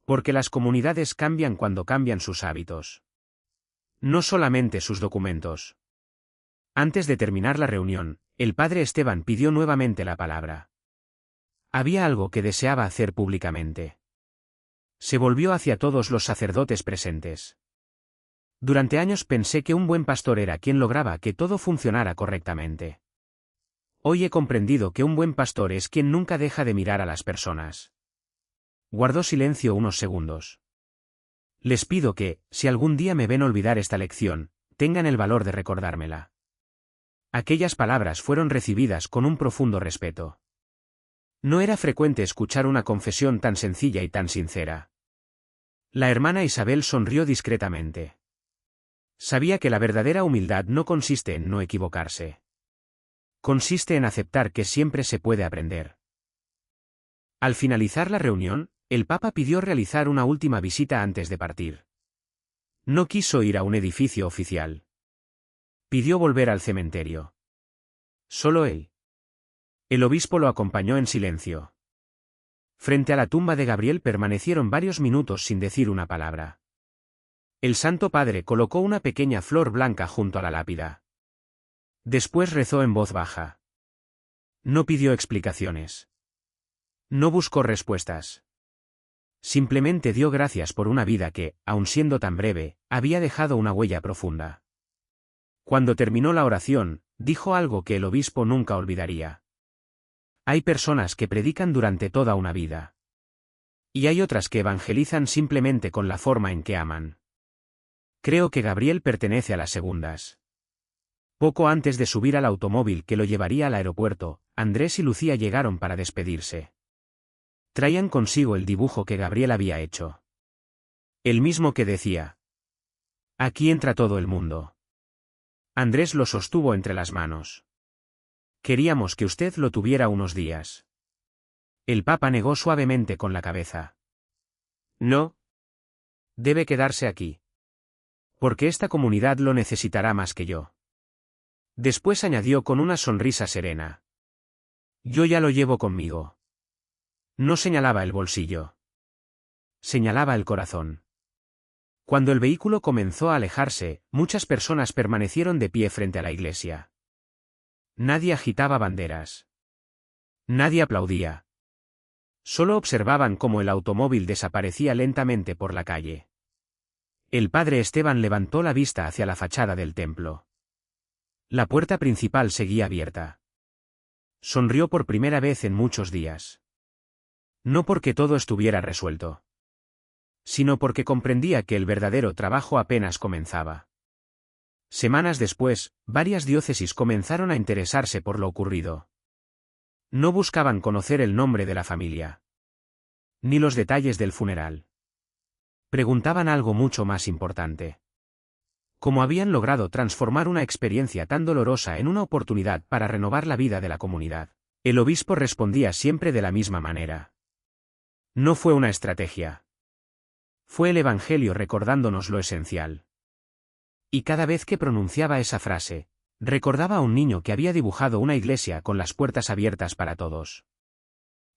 Porque las comunidades cambian cuando cambian sus hábitos. No solamente sus documentos. Antes de terminar la reunión, el padre Esteban pidió nuevamente la palabra. Había algo que deseaba hacer públicamente. Se volvió hacia todos los sacerdotes presentes. Durante años pensé que un buen pastor era quien lograba que todo funcionara correctamente. Hoy he comprendido que un buen pastor es quien nunca deja de mirar a las personas. Guardó silencio unos segundos. Les pido que, si algún día me ven olvidar esta lección, tengan el valor de recordármela. Aquellas palabras fueron recibidas con un profundo respeto. No era frecuente escuchar una confesión tan sencilla y tan sincera. La hermana Isabel sonrió discretamente. Sabía que la verdadera humildad no consiste en no equivocarse. Consiste en aceptar que siempre se puede aprender. Al finalizar la reunión, el Papa pidió realizar una última visita antes de partir. No quiso ir a un edificio oficial. Pidió volver al cementerio. Solo él. El obispo lo acompañó en silencio. Frente a la tumba de Gabriel permanecieron varios minutos sin decir una palabra. El Santo Padre colocó una pequeña flor blanca junto a la lápida. Después rezó en voz baja. No pidió explicaciones. No buscó respuestas. Simplemente dio gracias por una vida que, aun siendo tan breve, había dejado una huella profunda. Cuando terminó la oración, dijo algo que el obispo nunca olvidaría. Hay personas que predican durante toda una vida. Y hay otras que evangelizan simplemente con la forma en que aman. Creo que Gabriel pertenece a las segundas. Poco antes de subir al automóvil que lo llevaría al aeropuerto, Andrés y Lucía llegaron para despedirse. Traían consigo el dibujo que Gabriel había hecho. El mismo que decía: aquí entra todo el mundo. Andrés lo sostuvo entre las manos. Queríamos que usted lo tuviera unos días. El Papa negó suavemente con la cabeza. No. Debe quedarse aquí. Porque esta comunidad lo necesitará más que yo. Después añadió con una sonrisa serena: yo ya lo llevo conmigo. No señalaba el bolsillo. Señalaba el corazón. Cuando el vehículo comenzó a alejarse, muchas personas permanecieron de pie frente a la iglesia. Nadie agitaba banderas. Nadie aplaudía. Solo observaban cómo el automóvil desaparecía lentamente por la calle. El padre Esteban levantó la vista hacia la fachada del templo. La puerta principal seguía abierta. Sonrió por primera vez en muchos días. No porque todo estuviera resuelto, sino porque comprendía que el verdadero trabajo apenas comenzaba. Semanas después, varias diócesis comenzaron a interesarse por lo ocurrido. No buscaban conocer el nombre de la familia, ni los detalles del funeral. Preguntaban algo mucho más importante. ¿Cómo habían logrado transformar una experiencia tan dolorosa en una oportunidad para renovar la vida de la comunidad? El obispo respondía siempre de la misma manera. No fue una estrategia. Fue el Evangelio recordándonos lo esencial. Y cada vez que pronunciaba esa frase, recordaba a un niño que había dibujado una iglesia con las puertas abiertas para todos.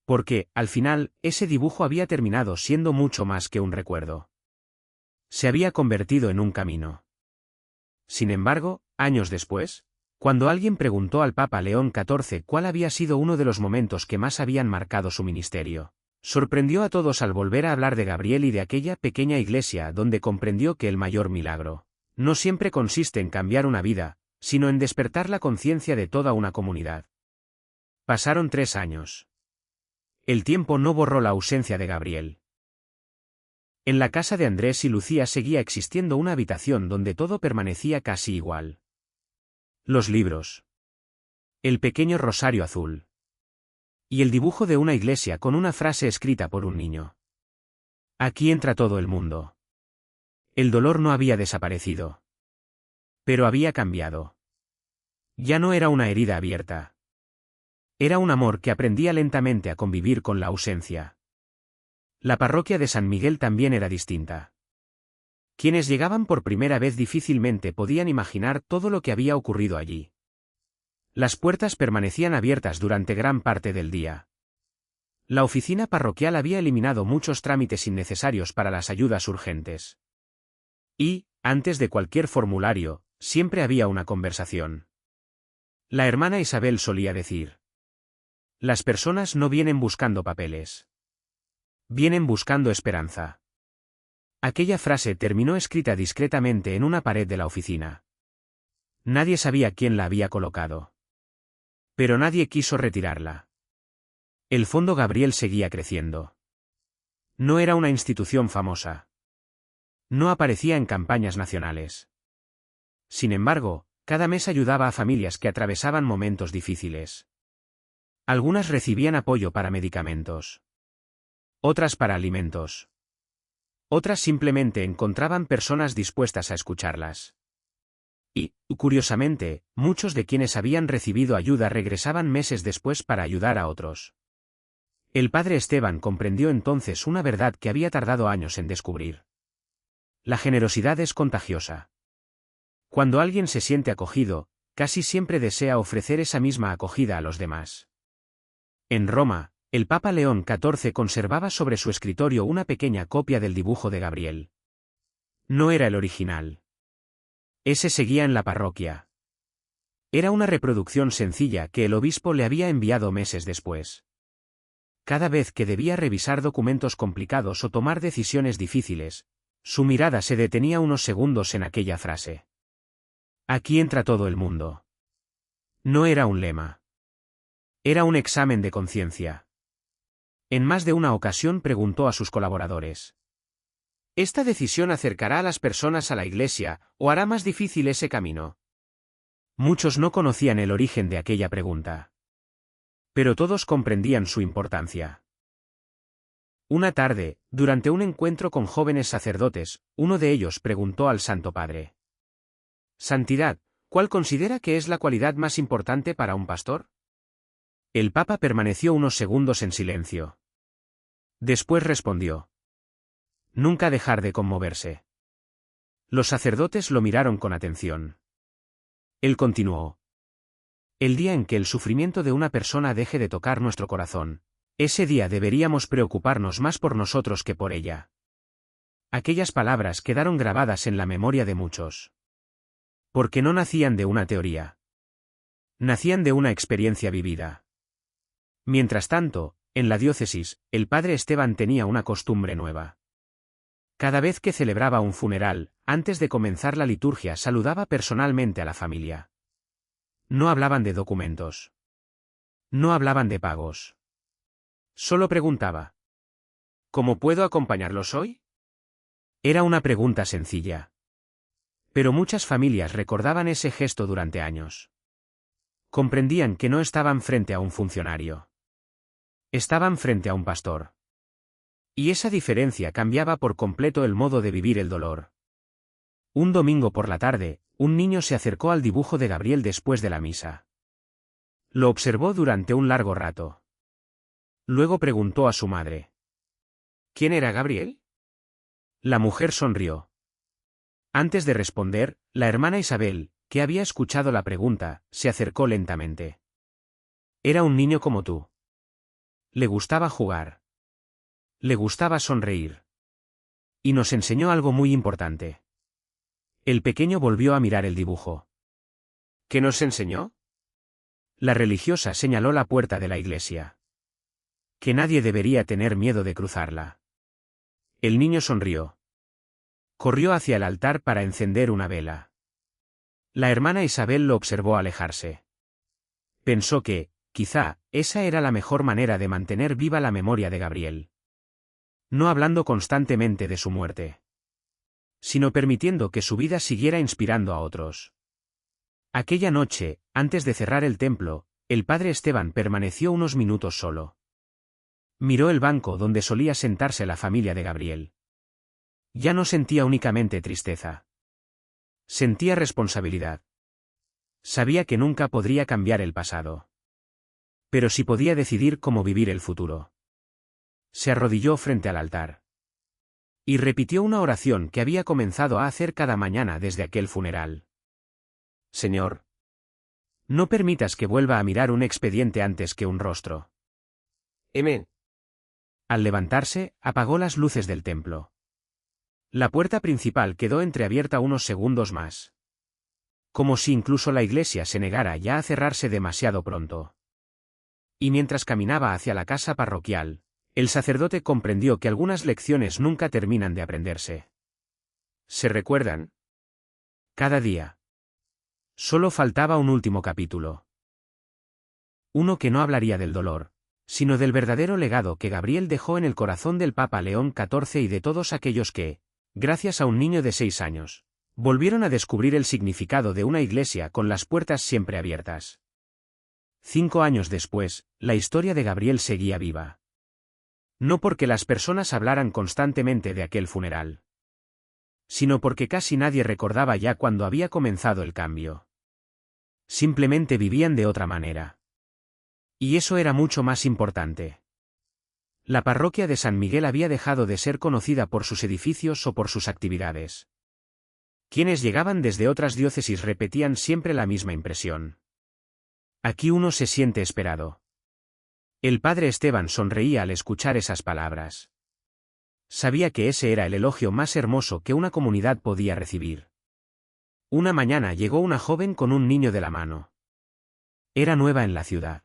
Porque, al final, ese dibujo había terminado siendo mucho más que un recuerdo. Se había convertido en un camino. Sin embargo, años después, cuando alguien preguntó al Papa León XIV cuál había sido uno de los momentos que más habían marcado su ministerio, sorprendió a todos al volver a hablar de Gabriel y de aquella pequeña iglesia donde comprendió que el mayor milagro no siempre consiste en cambiar una vida, sino en despertar la conciencia de toda una comunidad. Pasaron 3 años. El tiempo no borró la ausencia de Gabriel. En la casa de Andrés y Lucía seguía existiendo una habitación donde todo permanecía casi igual. Los libros. El pequeño rosario azul. Y el dibujo de una iglesia con una frase escrita por un niño. Aquí entra todo el mundo. El dolor no había desaparecido. Pero había cambiado. Ya no era una herida abierta. Era un amor que aprendía lentamente a convivir con la ausencia. La parroquia de San Miguel también era distinta. Quienes llegaban por primera vez difícilmente podían imaginar todo lo que había ocurrido allí. Las puertas permanecían abiertas durante gran parte del día. La oficina parroquial había eliminado muchos trámites innecesarios para las ayudas urgentes. Y, antes de cualquier formulario, siempre había una conversación. La hermana Isabel solía decir: las personas no vienen buscando papeles. Vienen buscando esperanza. Aquella frase terminó escrita discretamente en una pared de la oficina. Nadie sabía quién la había colocado. Pero nadie quiso retirarla. El Fondo Gabriel seguía creciendo. No era una institución famosa. No aparecía en campañas nacionales. Sin embargo, cada mes ayudaba a familias que atravesaban momentos difíciles. Algunas recibían apoyo para medicamentos. Otras para alimentos. Otras simplemente encontraban personas dispuestas a escucharlas. Y, curiosamente, muchos de quienes habían recibido ayuda regresaban meses después para ayudar a otros. El padre Esteban comprendió entonces una verdad que había tardado años en descubrir. La generosidad es contagiosa. Cuando alguien se siente acogido, casi siempre desea ofrecer esa misma acogida a los demás. En Roma, el Papa León XIV conservaba sobre su escritorio una pequeña copia del dibujo de Gabriel. No era el original. Ese seguía en la parroquia. Era una reproducción sencilla que el obispo le había enviado meses después. Cada vez que debía revisar documentos complicados o tomar decisiones difíciles, su mirada se detenía unos segundos en aquella frase. Aquí entra todo el mundo. No era un lema. Era un examen de conciencia. En más de una ocasión preguntó a sus colaboradores: ¿esta decisión acercará a las personas a la iglesia, o hará más difícil ese camino? Muchos no conocían el origen de aquella pregunta. Pero todos comprendían su importancia. Una tarde, durante un encuentro con jóvenes sacerdotes, uno de ellos preguntó al Santo Padre: Santidad, ¿cuál considera que es la cualidad más importante para un pastor? El Papa permaneció unos segundos en silencio. Después respondió: nunca dejar de conmoverse. Los sacerdotes lo miraron con atención. Él continuó: el día en que el sufrimiento de una persona deje de tocar nuestro corazón, ese día deberíamos preocuparnos más por nosotros que por ella. Aquellas palabras quedaron grabadas en la memoria de muchos. Porque no nacían de una teoría. Nacían de una experiencia vivida. Mientras tanto, En la diócesis, el padre Esteban tenía una costumbre nueva. Cada vez que celebraba un funeral, antes de comenzar la liturgia saludaba personalmente a la familia. No hablaban de documentos. No hablaban de pagos. Solo preguntaba: ¿cómo puedo acompañarlos hoy? Era una pregunta sencilla. Pero muchas familias recordaban ese gesto durante años. Comprendían que no estaban frente a un funcionario. Estaban frente a un pastor. Y esa diferencia cambiaba por completo el modo de vivir el dolor. Un domingo por la tarde, un niño se acercó al dibujo de Gabriel después de la misa. Lo observó durante un largo rato. Luego preguntó a su madre: ¿quién era Gabriel? La mujer sonrió. Antes de responder, la hermana Isabel, que había escuchado la pregunta, se acercó lentamente. Era un niño como tú. Le gustaba jugar. Le gustaba sonreír. Y nos enseñó algo muy importante. El pequeño volvió a mirar el dibujo. ¿Qué nos enseñó? La religiosa señaló la puerta de la iglesia. Que nadie debería tener miedo de cruzarla. El niño sonrió. Corrió hacia el altar para encender una vela. La hermana Isabel lo observó alejarse. Pensó que, quizá, esa era la mejor manera de mantener viva la memoria de Gabriel. No hablando constantemente de su muerte, sino permitiendo que su vida siguiera inspirando a otros. Aquella noche, antes de cerrar el templo, el padre Esteban permaneció unos minutos solo. Miró el banco donde solía sentarse la familia de Gabriel. Ya no sentía únicamente tristeza. Sentía responsabilidad. Sabía que nunca podría cambiar el pasado. Pero sí podía decidir cómo vivir el futuro. Se arrodilló frente al altar. Y repitió una oración que había comenzado a hacer cada mañana desde aquel funeral. Señor, no permitas que vuelva a mirar un expediente antes que un rostro. Amén. Al levantarse, apagó las luces del templo. La puerta principal quedó entreabierta unos segundos más. Como si incluso la iglesia se negara ya a cerrarse demasiado pronto. Y mientras caminaba hacia la casa parroquial, el sacerdote comprendió que algunas lecciones nunca terminan de aprenderse. ¿Se recuerdan? Cada día. Solo faltaba un último capítulo. Uno que no hablaría del dolor, sino del verdadero legado que Gabriel dejó en el corazón del Papa León XIV y de todos aquellos que, gracias a un niño de 6 años, volvieron a descubrir el significado de una iglesia con las puertas siempre abiertas. 5 años después, la historia de Gabriel seguía viva. No porque las personas hablaran constantemente de aquel funeral, sino porque casi nadie recordaba ya cuándo había comenzado el cambio. Simplemente vivían de otra manera. Y eso era mucho más importante. La parroquia de San Miguel había dejado de ser conocida por sus edificios o por sus actividades. Quienes llegaban desde otras diócesis repetían siempre la misma impresión. Aquí uno se siente esperado. El padre Esteban sonreía al escuchar esas palabras. Sabía que ese era el elogio más hermoso que una comunidad podía recibir. Una mañana llegó una joven con un niño de la mano. Era nueva en la ciudad.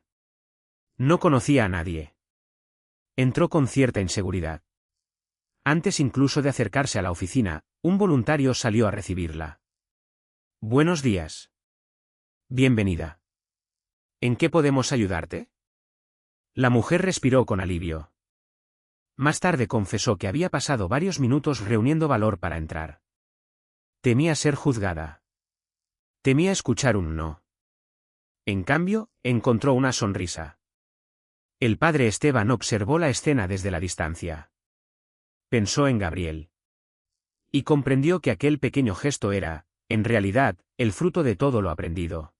No conocía a nadie. Entró con cierta inseguridad. Antes incluso de acercarse a la oficina, un voluntario salió a recibirla. Buenos días. Bienvenida. ¿En qué podemos ayudarte? La mujer respiró con alivio. Más tarde confesó que había pasado varios minutos reuniendo valor para entrar. Temía ser juzgada. Temía escuchar un no. En cambio, encontró una sonrisa. El padre Esteban observó la escena desde la distancia. Pensó en Gabriel. Y comprendió que aquel pequeño gesto era, en realidad, el fruto de todo lo aprendido.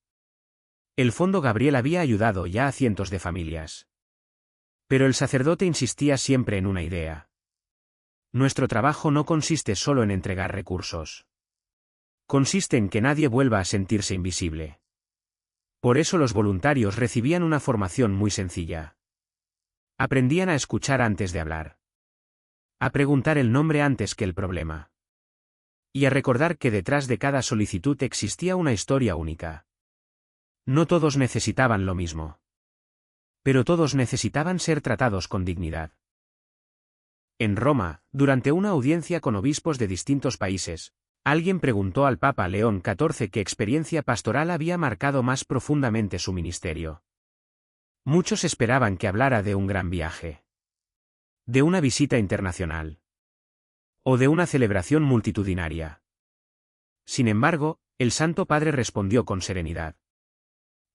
El fondo Gabriel había ayudado ya a cientos de familias. Pero el sacerdote insistía siempre en una idea. Nuestro trabajo no consiste solo en entregar recursos. Consiste en que nadie vuelva a sentirse invisible. Por eso los voluntarios recibían una formación muy sencilla. Aprendían a escuchar antes de hablar. A preguntar el nombre antes que el problema. Y a recordar que detrás de cada solicitud existía una historia única. No todos necesitaban lo mismo. Pero todos necesitaban ser tratados con dignidad. En Roma, durante una audiencia con obispos de distintos países, alguien preguntó al Papa León XIV qué experiencia pastoral había marcado más profundamente su ministerio. Muchos esperaban que hablara de un gran viaje, de una visita internacional, o de una celebración multitudinaria. Sin embargo, el Santo Padre respondió con serenidad.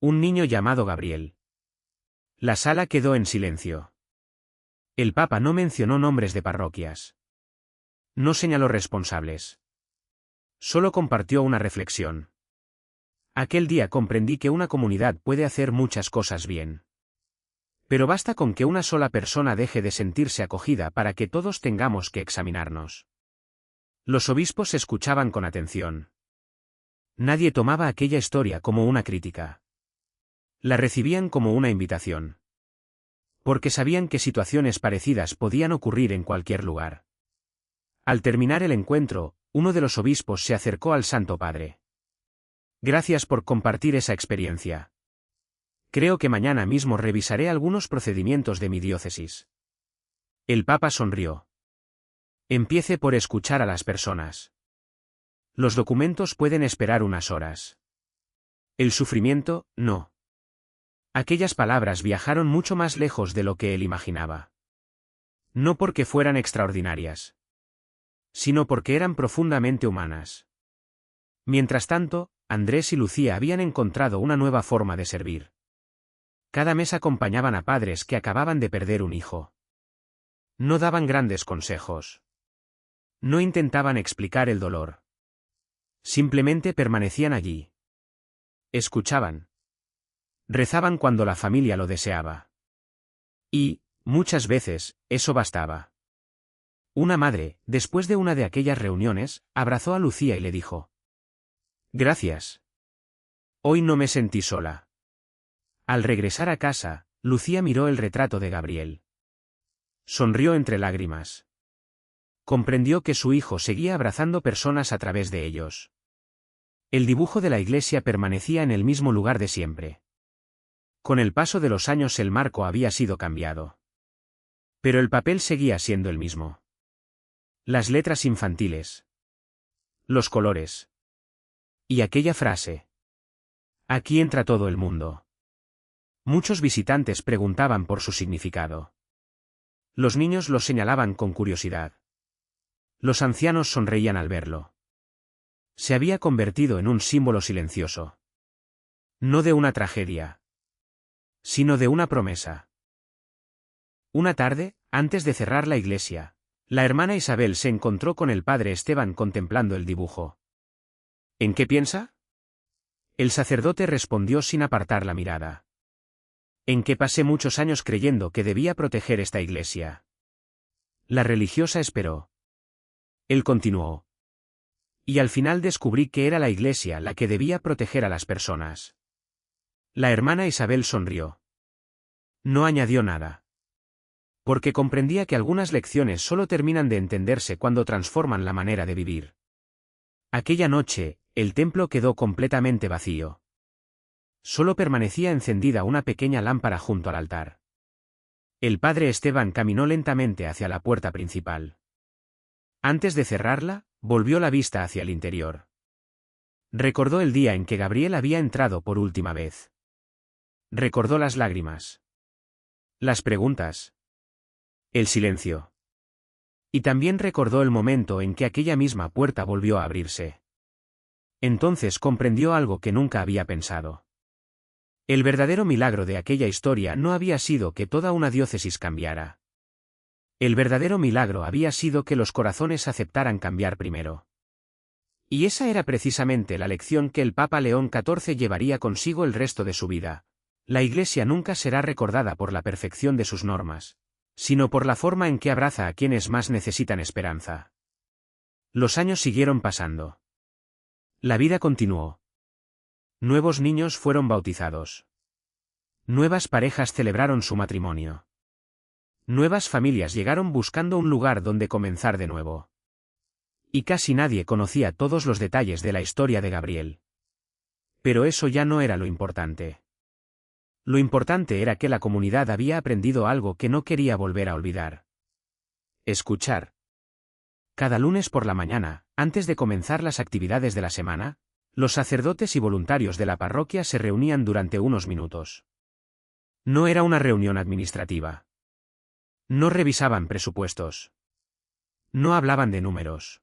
Un niño llamado Gabriel. La sala quedó en silencio. El Papa no mencionó nombres de parroquias. No señaló responsables. Solo compartió una reflexión. Aquel día comprendí que una comunidad puede hacer muchas cosas bien. Pero basta con que una sola persona deje de sentirse acogida para que todos tengamos que examinarnos. Los obispos escuchaban con atención. Nadie tomaba aquella historia como una crítica. La recibían como una invitación. Porque sabían que situaciones parecidas podían ocurrir en cualquier lugar. Al terminar el encuentro, uno de los obispos se acercó al Santo Padre. Gracias por compartir esa experiencia. Creo que mañana mismo revisaré algunos procedimientos de mi diócesis. El Papa sonrió. Empiece por escuchar a las personas. Los documentos pueden esperar unas horas. El sufrimiento, no. Aquellas palabras viajaron mucho más lejos de lo que él imaginaba. No porque fueran extraordinarias, sino porque eran profundamente humanas. Mientras tanto, Andrés y Lucía habían encontrado una nueva forma de servir. Cada mes acompañaban a padres que acababan de perder un hijo. No daban grandes consejos. No intentaban explicar el dolor. Simplemente permanecían allí. Escuchaban. Rezaban cuando la familia lo deseaba. Y, muchas veces, eso bastaba. Una madre, después de una de aquellas reuniones, abrazó a Lucía y le dijo: «Gracias. Hoy no me sentí sola». Al regresar a casa, Lucía miró el retrato de Gabriel. Sonrió entre lágrimas. Comprendió que su hijo seguía abrazando personas a través de ellos. El dibujo de la iglesia permanecía en el mismo lugar de siempre. Con el paso de los años el marco había sido cambiado. Pero el papel seguía siendo el mismo. Las letras infantiles. Los colores. Y aquella frase. Aquí entra todo el mundo. Muchos visitantes preguntaban por su significado. Los niños lo señalaban con curiosidad. Los ancianos sonreían al verlo. Se había convertido en un símbolo silencioso. No de una tragedia, sino de una promesa. Una tarde, antes de cerrar la iglesia, la hermana Isabel se encontró con el padre Esteban contemplando el dibujo. ¿En qué piensa? El sacerdote respondió sin apartar la mirada. En que pasé muchos años creyendo que debía proteger esta iglesia. La religiosa esperó. Él continuó. Y al final descubrí que era la iglesia la que debía proteger a las personas. La hermana Isabel sonrió. No añadió nada. Porque comprendía que algunas lecciones solo terminan de entenderse cuando transforman la manera de vivir. Aquella noche, el templo quedó completamente vacío. Solo permanecía encendida una pequeña lámpara junto al altar. El padre Esteban caminó lentamente hacia la puerta principal. Antes de cerrarla, volvió la vista hacia el interior. Recordó el día en que Gabriel había entrado por última vez. Recordó las lágrimas. Las preguntas. El silencio. Y también recordó el momento en que aquella misma puerta volvió a abrirse. Entonces comprendió algo que nunca había pensado. El verdadero milagro de aquella historia no había sido que toda una diócesis cambiara. El verdadero milagro había sido que los corazones aceptaran cambiar primero. Y esa era precisamente la lección que el Papa León XIV llevaría consigo el resto de su vida. La Iglesia nunca será recordada por la perfección de sus normas, sino por la forma en que abraza a quienes más necesitan esperanza. Los años siguieron pasando. La vida continuó. Nuevos niños fueron bautizados. Nuevas parejas celebraron su matrimonio. Nuevas familias llegaron buscando un lugar donde comenzar de nuevo. Y casi nadie conocía todos los detalles de la historia de Gabriel. Pero eso ya no era lo importante. Lo importante era que la comunidad había aprendido algo que no quería volver a olvidar. Escuchar. Cada lunes por la mañana, antes de comenzar las actividades de la semana, los sacerdotes y voluntarios de la parroquia se reunían durante unos minutos. No era una reunión administrativa. No revisaban presupuestos. No hablaban de números.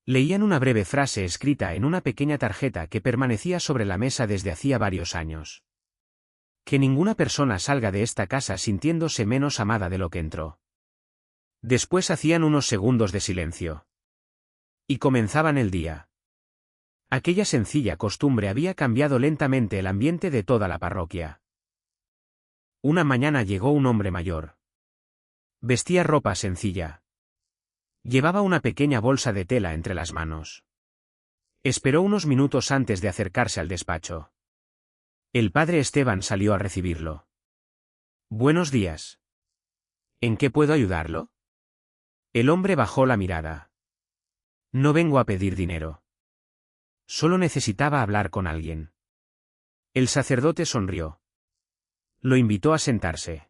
Leían una breve frase escrita en una pequeña tarjeta que permanecía sobre la mesa desde hacía varios años. Que ninguna persona salga de esta casa sintiéndose menos amada de lo que entró. Después hacían unos segundos de silencio. Y comenzaban el día. Aquella sencilla costumbre había cambiado lentamente el ambiente de toda la parroquia. Una mañana llegó un hombre mayor. Vestía ropa sencilla. Llevaba una pequeña bolsa de tela entre las manos. Esperó unos minutos antes de acercarse al despacho. El padre Esteban salió a recibirlo. Buenos días. ¿En qué puedo ayudarlo? El hombre bajó la mirada. No vengo a pedir dinero. Solo necesitaba hablar con alguien. El sacerdote sonrió. Lo invitó a sentarse.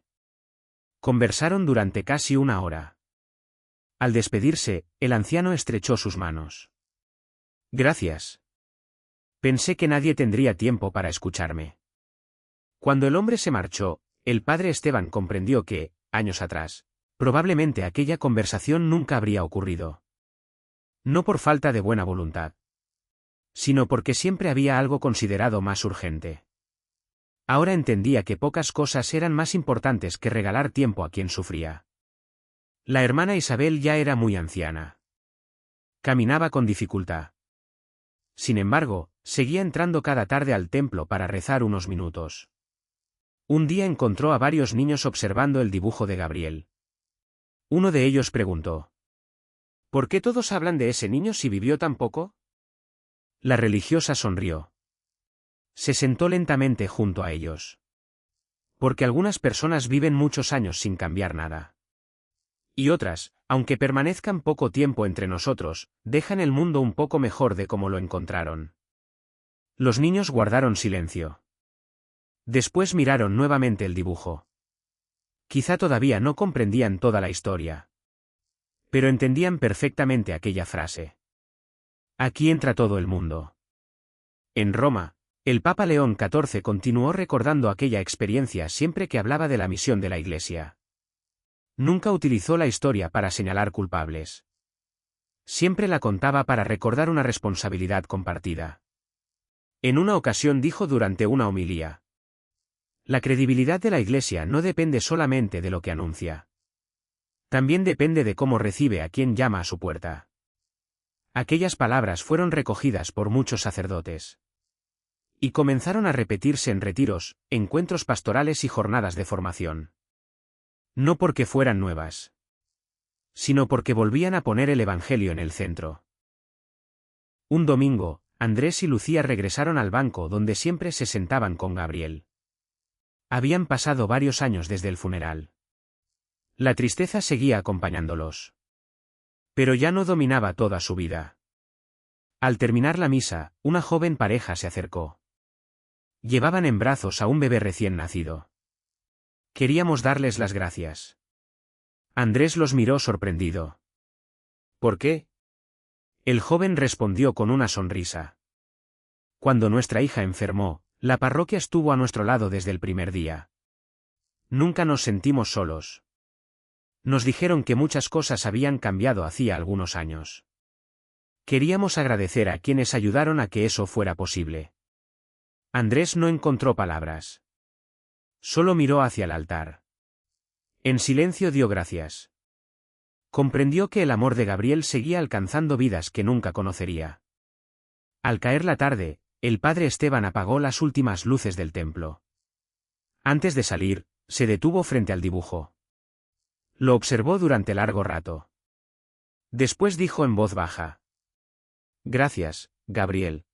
Conversaron durante casi una hora. Al despedirse, el anciano estrechó sus manos. Gracias. Pensé que nadie tendría tiempo para escucharme. Cuando el hombre se marchó, el padre Esteban comprendió que, años atrás, probablemente aquella conversación nunca habría ocurrido. No por falta de buena voluntad, sino porque siempre había algo considerado más urgente. Ahora entendía que pocas cosas eran más importantes que regalar tiempo a quien sufría. La hermana Isabel ya era muy anciana. Caminaba con dificultad. Sin embargo, seguía entrando cada tarde al templo para rezar unos minutos. Un día encontró a varios niños observando el dibujo de Gabriel. Uno de ellos preguntó: ¿por qué todos hablan de ese niño si vivió tan poco? La religiosa sonrió. Se sentó lentamente junto a ellos. Porque algunas personas viven muchos años sin cambiar nada. Y otras, aunque permanezcan poco tiempo entre nosotros, dejan el mundo un poco mejor de como lo encontraron. Los niños guardaron silencio. Después miraron nuevamente el dibujo. Quizá todavía no comprendían toda la historia. Pero entendían perfectamente aquella frase. Aquí entra todo el mundo. En Roma, el Papa León XIV continuó recordando aquella experiencia siempre que hablaba de la misión de la Iglesia. Nunca utilizó la historia para señalar culpables. Siempre la contaba para recordar una responsabilidad compartida. En una ocasión dijo durante una homilía: la credibilidad de la Iglesia no depende solamente de lo que anuncia. También depende de cómo recibe a quien llama a su puerta. Aquellas palabras fueron recogidas por muchos sacerdotes. Y comenzaron a repetirse en retiros, encuentros pastorales y jornadas de formación. No porque fueran nuevas, sino porque volvían a poner el Evangelio en el centro. Un domingo, Andrés y Lucía regresaron al banco donde siempre se sentaban con Gabriel. Habían pasado varios años desde el funeral. La tristeza seguía acompañándolos. Pero ya no dominaba toda su vida. Al terminar la misa, una joven pareja se acercó. Llevaban en brazos a un bebé recién nacido. Queríamos darles las gracias. Andrés los miró sorprendido. ¿Por qué? El joven respondió con una sonrisa. Cuando nuestra hija enfermó, la parroquia estuvo a nuestro lado desde el primer día. Nunca nos sentimos solos. Nos dijeron que muchas cosas habían cambiado hacía algunos años. Queríamos agradecer a quienes ayudaron a que eso fuera posible. Andrés no encontró palabras. Solo miró hacia el altar. En silencio dio gracias. Comprendió que el amor de Gabriel seguía alcanzando vidas que nunca conocería. Al caer la tarde, el padre Esteban apagó las últimas luces del templo. Antes de salir, se detuvo frente al dibujo. Lo observó durante largo rato. Después dijo en voz baja: gracias, Gabriel.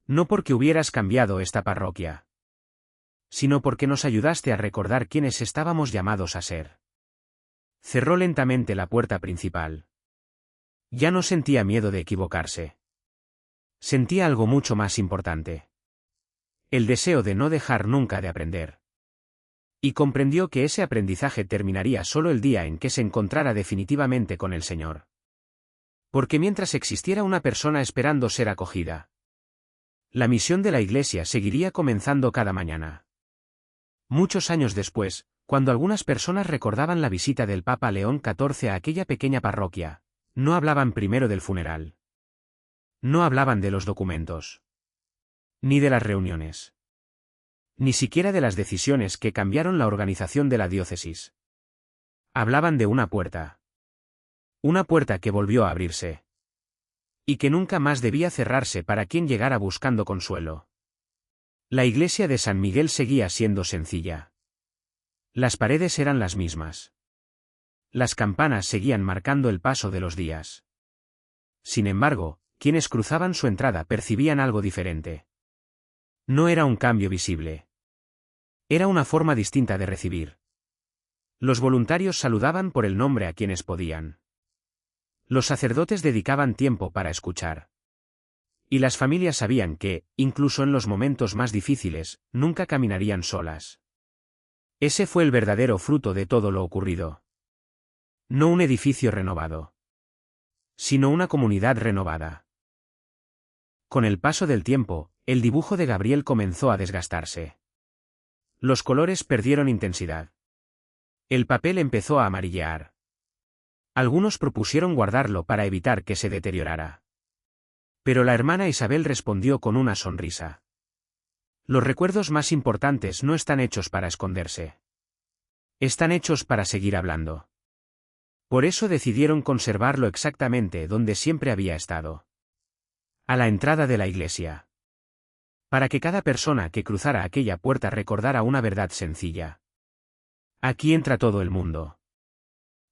No porque hubieras cambiado esta parroquia, sino porque nos ayudaste a recordar quiénes estábamos llamados a ser. Cerró lentamente la puerta principal. Ya no sentía miedo de equivocarse. Sentía algo mucho más importante. El deseo de no dejar nunca de aprender. Y comprendió que ese aprendizaje terminaría solo el día en que se encontrara definitivamente con el Señor. Porque mientras existiera una persona esperando ser acogida, la misión de la Iglesia seguiría comenzando cada mañana. Muchos años después, cuando algunas personas recordaban la visita del Papa León XIV a aquella pequeña parroquia, no hablaban primero del funeral. No hablaban de los documentos. Ni de las reuniones. Ni siquiera de las decisiones que cambiaron la organización de la diócesis. Hablaban de una puerta. Una puerta que volvió a abrirse. Y que nunca más debía cerrarse para quien llegara buscando consuelo. La iglesia de San Miguel seguía siendo sencilla. Las paredes eran las mismas. Las campanas seguían marcando el paso de los días. Sin embargo, quienes cruzaban su entrada percibían algo diferente. No era un cambio visible. Era una forma distinta de recibir. Los voluntarios saludaban por el nombre a quienes podían. Los sacerdotes dedicaban tiempo para escuchar. Y las familias sabían que, incluso en los momentos más difíciles, nunca caminarían solas. Ese fue el verdadero fruto de todo lo ocurrido. No un edificio renovado, sino una comunidad renovada. Con el paso del tiempo, el dibujo de Gabriel comenzó a desgastarse. Los colores perdieron intensidad. El papel empezó a amarillear. Algunos propusieron guardarlo para evitar que se deteriorara. Pero la hermana Isabel respondió con una sonrisa. Los recuerdos más importantes no están hechos para esconderse. Están hechos para seguir hablando. Por eso decidieron conservarlo exactamente donde siempre había estado. A la entrada de la iglesia. Para que cada persona que cruzara aquella puerta recordara una verdad sencilla. Aquí entra todo el mundo.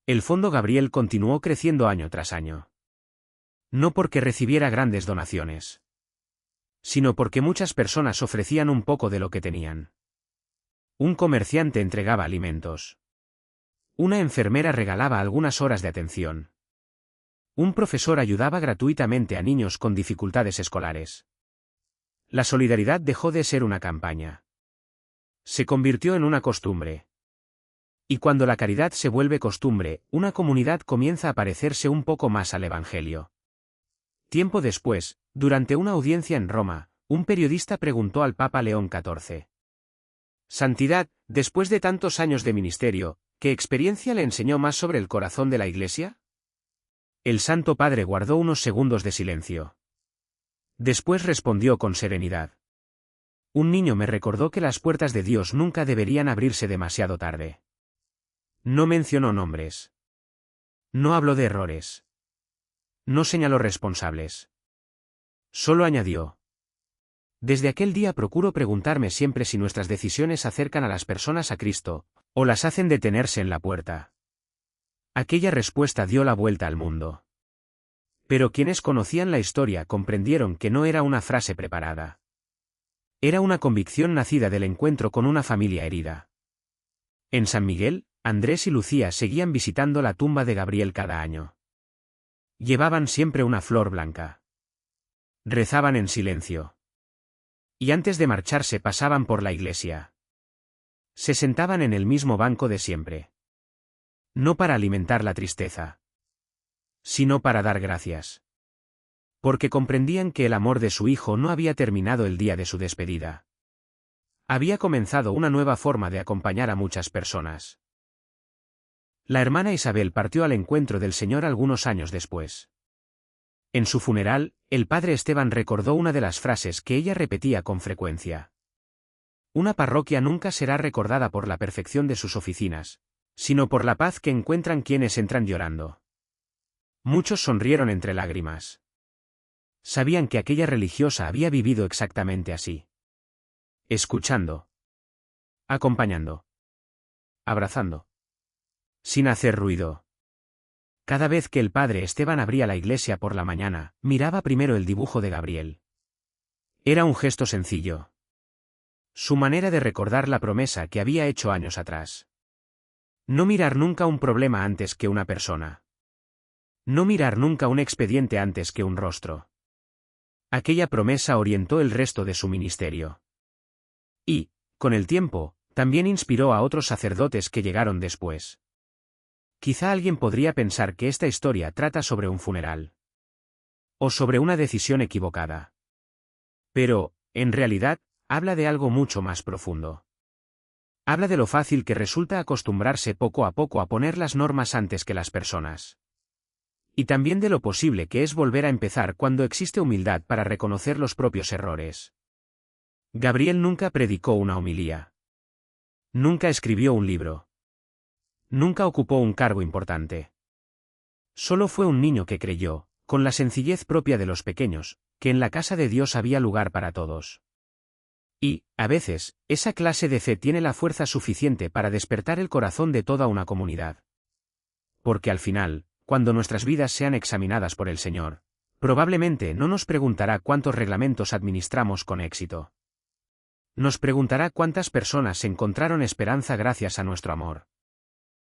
El Fondo Gabriel continuó creciendo año tras año. No porque recibiera grandes donaciones, sino porque muchas personas ofrecían un poco de lo que tenían. Un comerciante entregaba alimentos. Una enfermera regalaba algunas horas de atención. Un profesor ayudaba gratuitamente a niños con dificultades escolares. La solidaridad dejó de ser una campaña. Se convirtió en una costumbre. Y cuando la caridad se vuelve costumbre, una comunidad comienza a parecerse un poco más al Evangelio. Tiempo después, durante una audiencia en Roma, un periodista preguntó al Papa León XIV. Santidad, después de tantos años de ministerio, ¿qué experiencia le enseñó más sobre el corazón de la Iglesia? El Santo Padre guardó unos segundos de silencio. Después respondió con serenidad. Un niño me recordó que las puertas de Dios nunca deberían abrirse demasiado tarde. No mencionó nombres. No habló de errores. No señaló responsables. Solo añadió. Desde aquel día procuro preguntarme siempre si nuestras decisiones acercan a las personas a Cristo, o las hacen detenerse en la puerta. Aquella respuesta dio la vuelta al mundo. Pero quienes conocían la historia comprendieron que no era una frase preparada. Era una convicción nacida del encuentro con una familia herida. En San Miguel, Andrés y Lucía seguían visitando la tumba de Gabriel cada año. Llevaban siempre una flor blanca. Rezaban en silencio. Y antes de marcharse pasaban por la iglesia. Se sentaban en el mismo banco de siempre. No para alimentar la tristeza, sino para dar gracias. Porque comprendían que el amor de su hijo no había terminado el día de su despedida. Había comenzado una nueva forma de acompañar a muchas personas. La hermana Isabel partió al encuentro del Señor algunos años después. En su funeral, el padre Esteban recordó una de las frases que ella repetía con frecuencia. Una parroquia nunca será recordada por la perfección de sus oficinas, sino por la paz que encuentran quienes entran llorando. Muchos sonrieron entre lágrimas. Sabían que aquella religiosa había vivido exactamente así. Escuchando. Acompañando. Abrazando. Sin hacer ruido. Cada vez que el padre Esteban abría la iglesia por la mañana, miraba primero el dibujo de Gabriel. Era un gesto sencillo. Su manera de recordar la promesa que había hecho años atrás. No mirar nunca un problema antes que una persona. No mirar nunca un expediente antes que un rostro. Aquella promesa orientó el resto de su ministerio. Y, con el tiempo, también inspiró a otros sacerdotes que llegaron después. Quizá alguien podría pensar que esta historia trata sobre un funeral. O sobre una decisión equivocada. Pero, en realidad, habla de algo mucho más profundo. Habla de lo fácil que resulta acostumbrarse poco a poco a poner las normas antes que las personas. Y también de lo posible que es volver a empezar cuando existe humildad para reconocer los propios errores. Gabriel nunca predicó una homilía. Nunca escribió un libro. Nunca ocupó un cargo importante. Solo fue un niño que creyó, con la sencillez propia de los pequeños, que en la casa de Dios había lugar para todos. Y, a veces, esa clase de fe tiene la fuerza suficiente para despertar el corazón de toda una comunidad. Porque al final, cuando nuestras vidas sean examinadas por el Señor, probablemente no nos preguntará cuántos reglamentos administramos con éxito. Nos preguntará cuántas personas encontraron esperanza gracias a nuestro amor.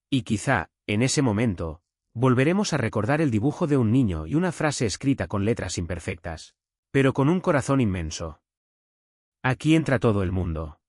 Y quizá, en ese momento, volveremos a recordar el dibujo de un niño y una frase escrita con letras imperfectas, pero con un corazón inmenso. Aquí entra todo el mundo.